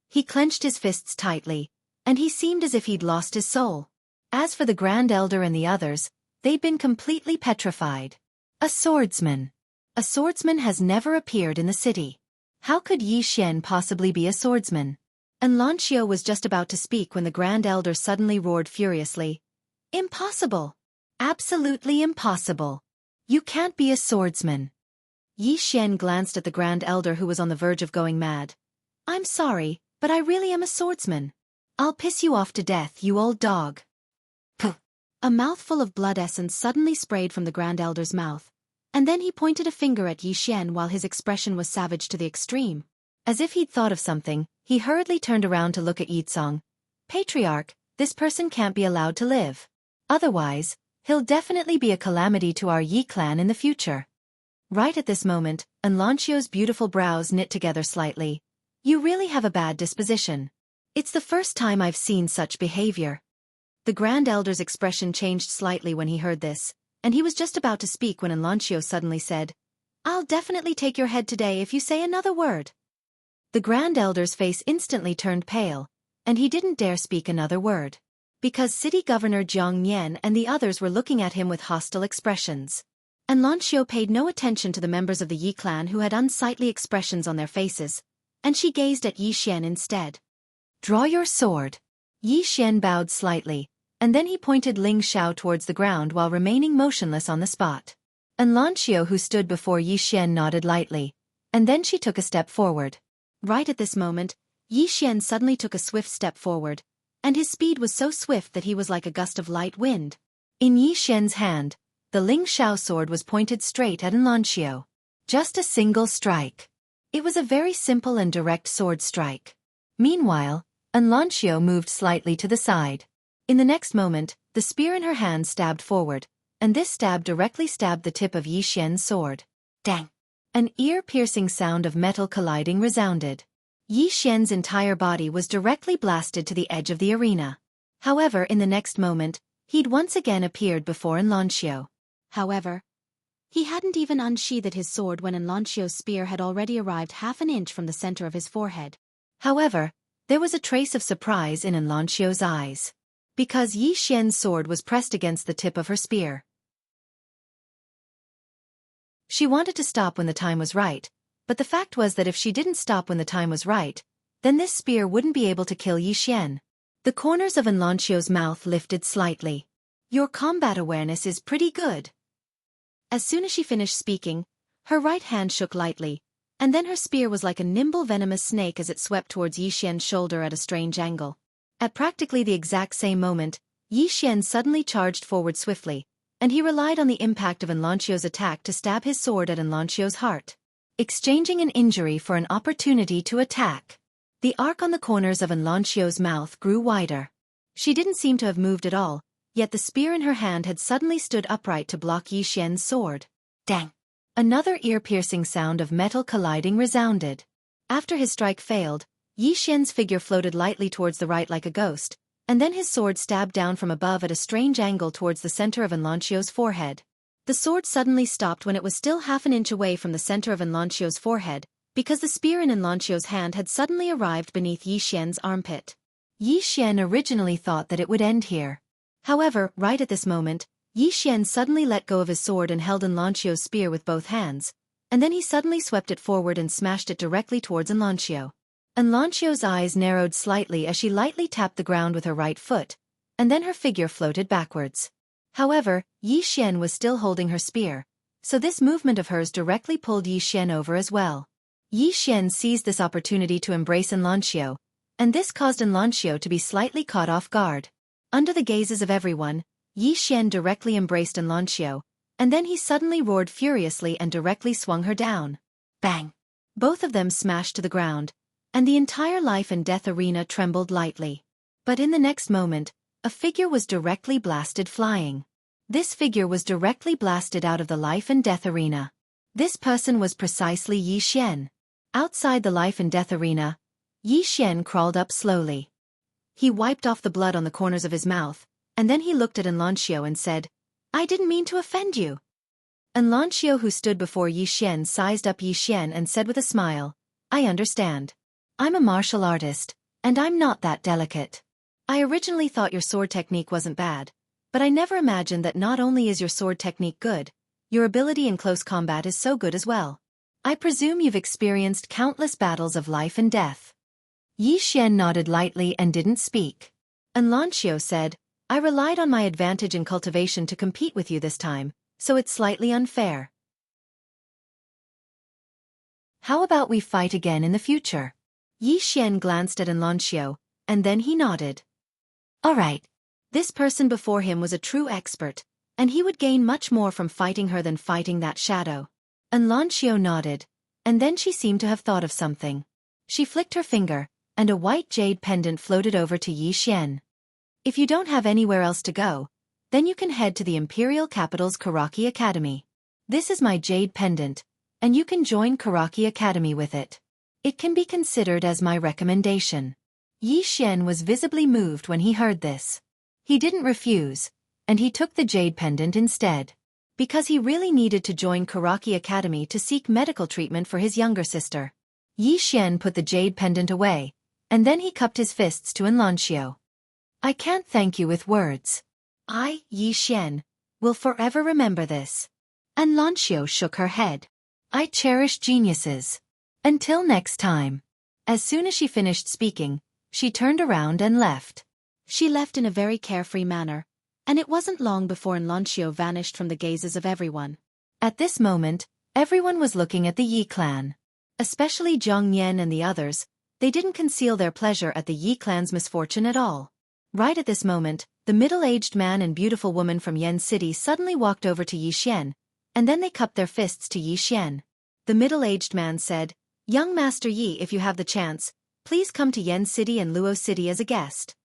He clenched his fists tightly, and he seemed as if he'd lost his soul. As for the Grand Elder and the others, they'd been completely petrified. A swordsman. A swordsman has never appeared in the city. How could Yi Xian possibly be a swordsman? And Lancio was just about to speak when the Grand Elder suddenly roared furiously. Impossible! Absolutely impossible! You can't be a swordsman. Yi Xian glanced at the Grand Elder, who was on the verge of going mad. I'm sorry, but I really am a swordsman. I'll piss you off to death, you old dog. Puh! A mouthful of blood essence suddenly sprayed from the Grand Elder's mouth, and then he pointed a finger at Yi Xian while his expression was savage to the extreme. As if he'd thought of something, he hurriedly turned around to look at Yi Tsong. Patriarch, this person can't be allowed to live. Otherwise, he'll definitely be a calamity to our Yi clan in the future. Right at this moment, Anlancio's beautiful brows knit together slightly. You really have a bad disposition. It's the first time I've seen such behavior. The Grand Elder's expression changed slightly when he heard this, and he was just about to speak when Anlancio suddenly said, I'll definitely take your head today if you say another word. The Grand Elder's face instantly turned pale, and he didn't dare speak another word, because City Governor Jiang Nian and the others were looking at him with hostile expressions. Anlancio paid no attention to the members of the Yi clan who had unsightly expressions on their faces, and she gazed at Yi Xian instead. Draw your sword. Yi Xian bowed slightly, and then he pointed Ling Xiao towards the ground while remaining motionless on the spot. Anlancio, who stood before Yi Xian, nodded lightly, and then she took a step forward. Right at this moment, Yi Xian suddenly took a swift step forward, and his speed was so swift that he was like a gust of light wind. In Yi Xian's hand, the Ling Xiao sword was pointed straight at Anlancio. Just a single strike. It was a very simple and direct sword strike. Meanwhile, Anlancio moved slightly to the side. In the next moment, the spear in her hand stabbed forward, and this stab directly stabbed the tip of Yi Xian's sword. Dang! An ear-piercing sound of metal colliding resounded. Yi Xian's entire body was directly blasted to the edge of the arena. However, in the next moment, he'd once again appeared before Anlancio. However, he hadn't even unsheathed his sword when Anlancio's spear had already arrived half an inch from the center of his forehead. However, there was a trace of surprise in Anlancio's eyes, because Yi Xian's sword was pressed against the tip of her spear. She wanted to stop when the time was right, but the fact was that if she didn't stop when the time was right, then this spear wouldn't be able to kill Yi Xian. The corners of Anlancio's mouth lifted slightly. Your combat awareness is pretty good. As soon as she finished speaking, her right hand shook lightly, and then her spear was like a nimble venomous snake as it swept towards Yi Xian's shoulder at a strange angle. At practically the exact same moment, Yi Xian suddenly charged forward swiftly, and he relied on the impact of Anlancio's attack to stab his sword at Anlancio's heart, exchanging an injury for an opportunity to attack. The arc on the corners of Anlancio's mouth grew wider. She didn't seem to have moved at all, yet the spear in her hand had suddenly stood upright to block Yi Xian's sword. Dang! Another ear-piercing sound of metal colliding resounded. After his strike failed, Yi Xian's figure floated lightly towards the right like a ghost, and then his sword stabbed down from above at a strange angle towards the center of Anlancio's forehead. The sword suddenly stopped when it was still half an inch away from the center of Anlancio's forehead, because the spear in Anlancio's hand had suddenly arrived beneath Yi Xian's armpit. Yi Xian originally thought that it would end here. However, right at this moment, Yi Xian suddenly let go of his sword and held Anlancio's spear with both hands, and then he suddenly swept it forward and smashed it directly towards Anlancio. Anlancio's eyes narrowed slightly as she lightly tapped the ground with her right foot, and then her figure floated backwards. However, Yi Xian was still holding her spear, so this movement of hers directly pulled Yi Xian over as well. Yi Xian seized this opportunity to embrace Anlancio, and this caused Anlancio to be slightly caught off guard. Under the gazes of everyone, Yi Xian directly embraced Anlancio, and then he suddenly roared furiously and directly swung her down. Bang! Both of them smashed to the ground, and the entire life and death arena trembled lightly. But in the next moment, a figure was directly blasted flying. This figure was directly blasted out of the life and death arena. This person was precisely Yi Xian. Outside the life and death arena, Yi Xian crawled up slowly. He wiped off the blood on the corners of his mouth, and then he looked at Enlancio and said, "I didn't mean to offend you." Enlancio, who stood before Yi Xian, sized up Yi Xian and said with a smile, "I understand. I'm a martial artist, and I'm not that delicate. I originally thought your sword technique wasn't bad, but I never imagined that not only is your sword technique good, your ability in close combat is so good as well. I presume you've experienced countless battles of life and death." Yi Xian nodded lightly and didn't speak. Enlancio said, "I relied on my advantage in cultivation to compete with you this time, so it's slightly unfair. How about we fight again in the future?" Yi Xian glanced at Enlancio, and then he nodded. All right. This person before him was a true expert, and he would gain much more from fighting her than fighting that shadow. Enlancio nodded, and then she seemed to have thought of something. She flicked her finger, and a white jade pendant floated over to Yi Xian. "If you don't have anywhere else to go, then you can head to the imperial capital's Karaki Academy. This is my jade pendant, and you can join Karaki Academy with it. It can be considered as my recommendation." Yi Xian was visibly moved when he heard this. He didn't refuse, and he took the jade pendant instead. Because he really needed to join Karaki Academy to seek medical treatment for his younger sister. Yi Xian put the jade pendant away, and then he cupped his fists to Enlancio. "I can't thank you with words. I, Yi Xian, will forever remember this." Enlancio shook her head. "I cherish geniuses. Until next time." As soon as she finished speaking, she turned around and left. She left in a very carefree manner, and it wasn't long before Enlancio vanished from the gazes of everyone. At this moment, everyone was looking at the Yi clan. Especially Zhang Yan and the others. They didn't conceal their pleasure at the Yi clan's misfortune at all. Right at this moment, the middle-aged man and beautiful woman from Yen City suddenly walked over to Yi Xian, and then they cupped their fists to Yi Xian. The middle-aged man said, "Young Master Yi, if you have the chance, please come to Yen City and Luo City as a guest.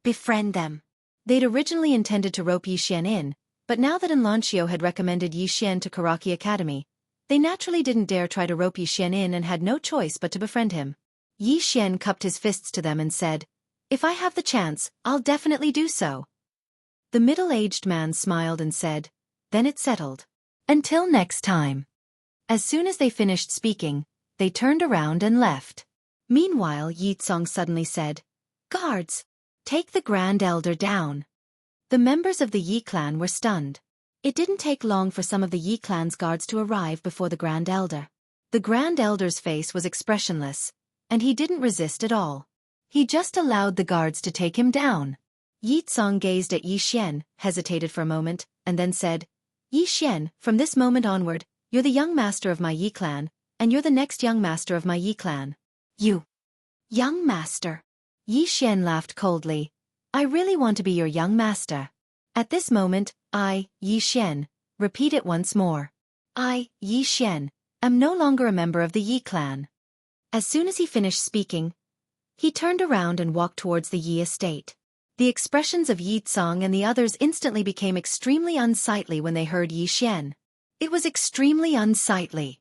Befriend them." They'd originally intended to rope Yi Xian in, but now that Enlancio had recommended Yi Xian to Karaki Academy, they naturally didn't dare try to rope Yi Xian in and had no choice but to befriend him. Yi Xian cupped his fists to them and said, "If I have the chance, I'll definitely do so." The middle-aged man smiled and said, "Then it's settled. Until next time." As soon as they finished speaking, they turned around and left. Meanwhile, Yi Tsong suddenly said, "Guards, take the Grand Elder down." The members of the Yi clan were stunned. It didn't take long for some of the Yi clan's guards to arrive before the Grand Elder. The Grand Elder's face was expressionless, and he didn't resist at all. He just allowed the guards to take him down. Yi Tsong gazed at Yi Xian, hesitated for a moment, and then said, "Yi Xian, from this moment onward, you're the young master of my Yi clan, and you're the next young master of my Yi clan." "You? Young master?" Yi Xian laughed coldly. "I really want to be your young master." At this moment, I, Yi Xian, repeat it once more. I, Yi Xian, am no longer a member of the Yi clan. As soon as he finished speaking, he turned around and walked towards the Yi estate. The expressions of Yi Tsong and the others instantly became extremely unsightly when they heard Yi Xian. It was extremely unsightly.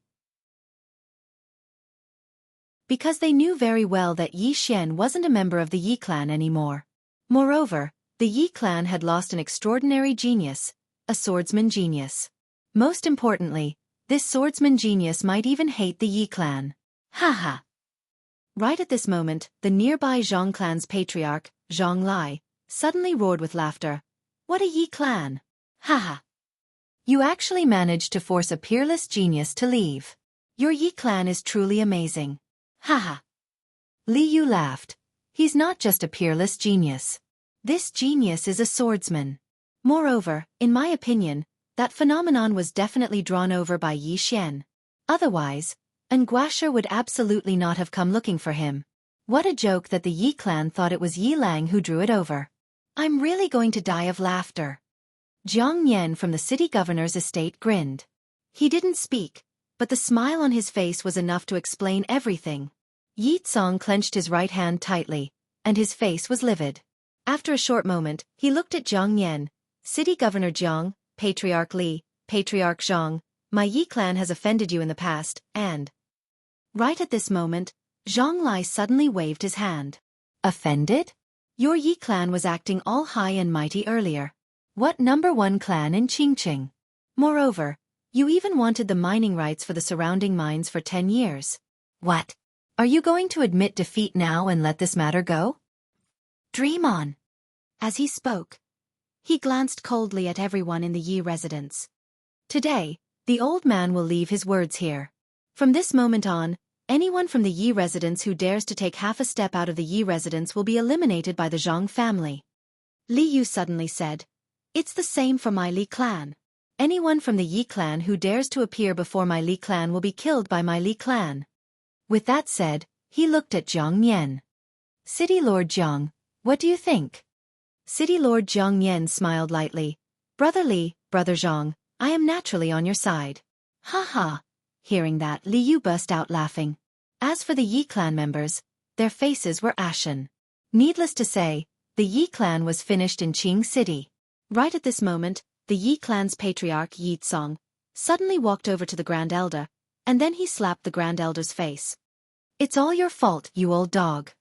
Because they knew very well that Yi Xian wasn't a member of the Yi clan anymore. Moreover, the Yi clan had lost an extraordinary genius, a swordsman genius. Most importantly, this swordsman genius might even hate the Yi clan. Haha. Right at this moment, the nearby Zhang clan's patriarch, Zhang Lai, suddenly roared with laughter. "What a Yi clan! Haha. You actually managed to force a peerless genius to leave. Your Yi clan is truly amazing. Haha." Li Yu laughed. "He's not just a peerless genius. This genius is a swordsman. Moreover, in my opinion, that phenomenon was definitely drawn over by Yi Xian. Otherwise, Nguasher would absolutely not have come looking for him. What a joke that the Yi clan thought it was Yi Lang who drew it over. I'm really going to die of laughter." Jiang Yan from the city governor's estate grinned. He didn't speak, but the smile on his face was enough to explain everything. Yi Tsong clenched his right hand tightly, and his face was livid. After a short moment, he looked at Jiang Yan. City Governor Jiang, Patriarch Li, Patriarch Zhang, my Yi clan has offended you in the past, and... Right at this moment, Zhang Lai suddenly waved his hand. Offended? Your Yi clan was acting all high and mighty earlier. What #1 clan in Qingqing? Moreover, you even wanted the mining rights for the surrounding mines for 10 years. What? Are you going to admit defeat now and let this matter go? Dream on. As he spoke, he glanced coldly at everyone in the Yi residence. Today, the old man will leave his words here. From this moment on, anyone from the Yi residence who dares to take half a step out of the Yi residence will be eliminated by the Zhang family. Li Yu suddenly said, "It's the same for my Li clan. Anyone from the Yi clan who dares to appear before my Li clan will be killed by my Li clan." With that said, he looked at Jiang Yan. City Lord Jiang, what do you think? City Lord Jiang Yan smiled lightly. Brother Li, Brother Zhang, I am naturally on your side. Ha ha. Hearing that, Li Yu burst out laughing. As for the Yi clan members, their faces were ashen. Needless to say, the Yi clan was finished in Qing City. Right at this moment, the Yi clan's patriarch Yi Tsong suddenly walked over to the Grand Elder, and then he slapped the Grand Elder's face. "It's all your fault, you old dog."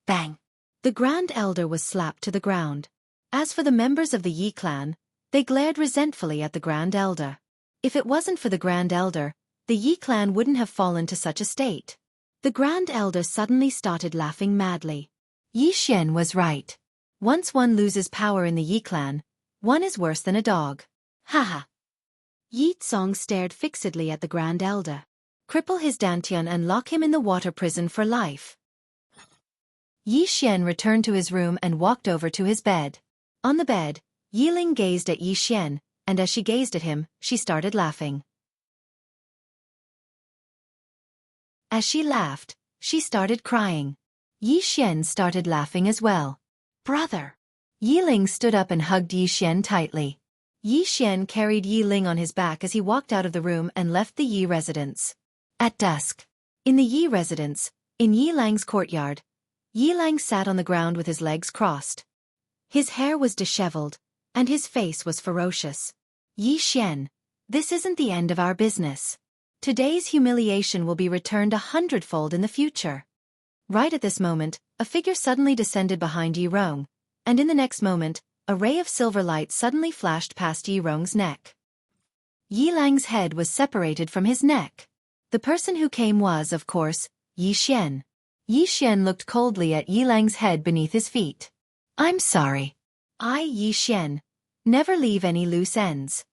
Bang! The Grand Elder was slapped to the ground. As for the members of the Yi clan, they glared resentfully at the Grand Elder. If it wasn't for the Grand Elder, the Yi clan wouldn't have fallen to such a state. The Grand Elder suddenly started laughing madly. Yi Xian was right. Once one loses power in the Yi clan, one is worse than a dog. Ha! Yi Tsong stared fixedly at the Grand Elder. Cripple his dantian and lock him in the water prison for life. Yi Xian returned to his room and walked over to his bed. On the bed, Yiling gazed at Yi Xian, and as she gazed at him, she started laughing. As she laughed, she started crying. Yi Xian started laughing as well. "Brother!" Yiling stood up and hugged Yi Xian tightly. Yi Xian carried Yiling on his back as he walked out of the room and left the Yi residence. At dusk, in the Yi residence, in Yilang's courtyard, Yilang sat on the ground with his legs crossed. His hair was disheveled, and his face was ferocious. "Yi Xian, this isn't the end of our business. Today's humiliation will be returned 100-fold in the future." Right at this moment, a figure suddenly descended behind Yi Rong, and in the next moment, a ray of silver light suddenly flashed past Yi Rong's neck. Yilang's head was separated from his neck. The person who came was, of course, Yi Xian. Yi Xian looked coldly at Yilang's head beneath his feet. "I'm sorry. I, Yi Xian, never leave any loose ends."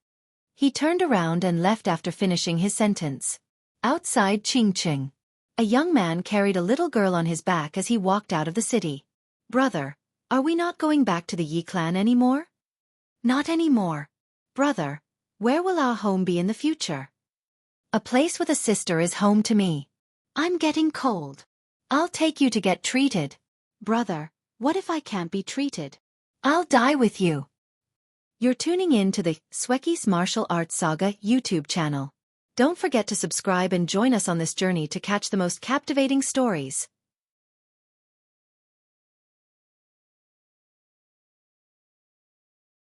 He turned around and left after finishing his sentence. Outside Qingqing, a young man carried a little girl on his back as he walked out of the city. "Brother, are we not going back to the Yi clan anymore?" "Not anymore. Brother, where will our home be in the future?" "A place with a sister is home to me." "I'm getting cold." "I'll take you to get treated." "Brother, what if I can't be treated?" "I'll die with you." You're tuning in to the Xueqi's Martial Arts Saga YouTube channel. Don't forget to subscribe and join us on this journey to catch the most captivating stories.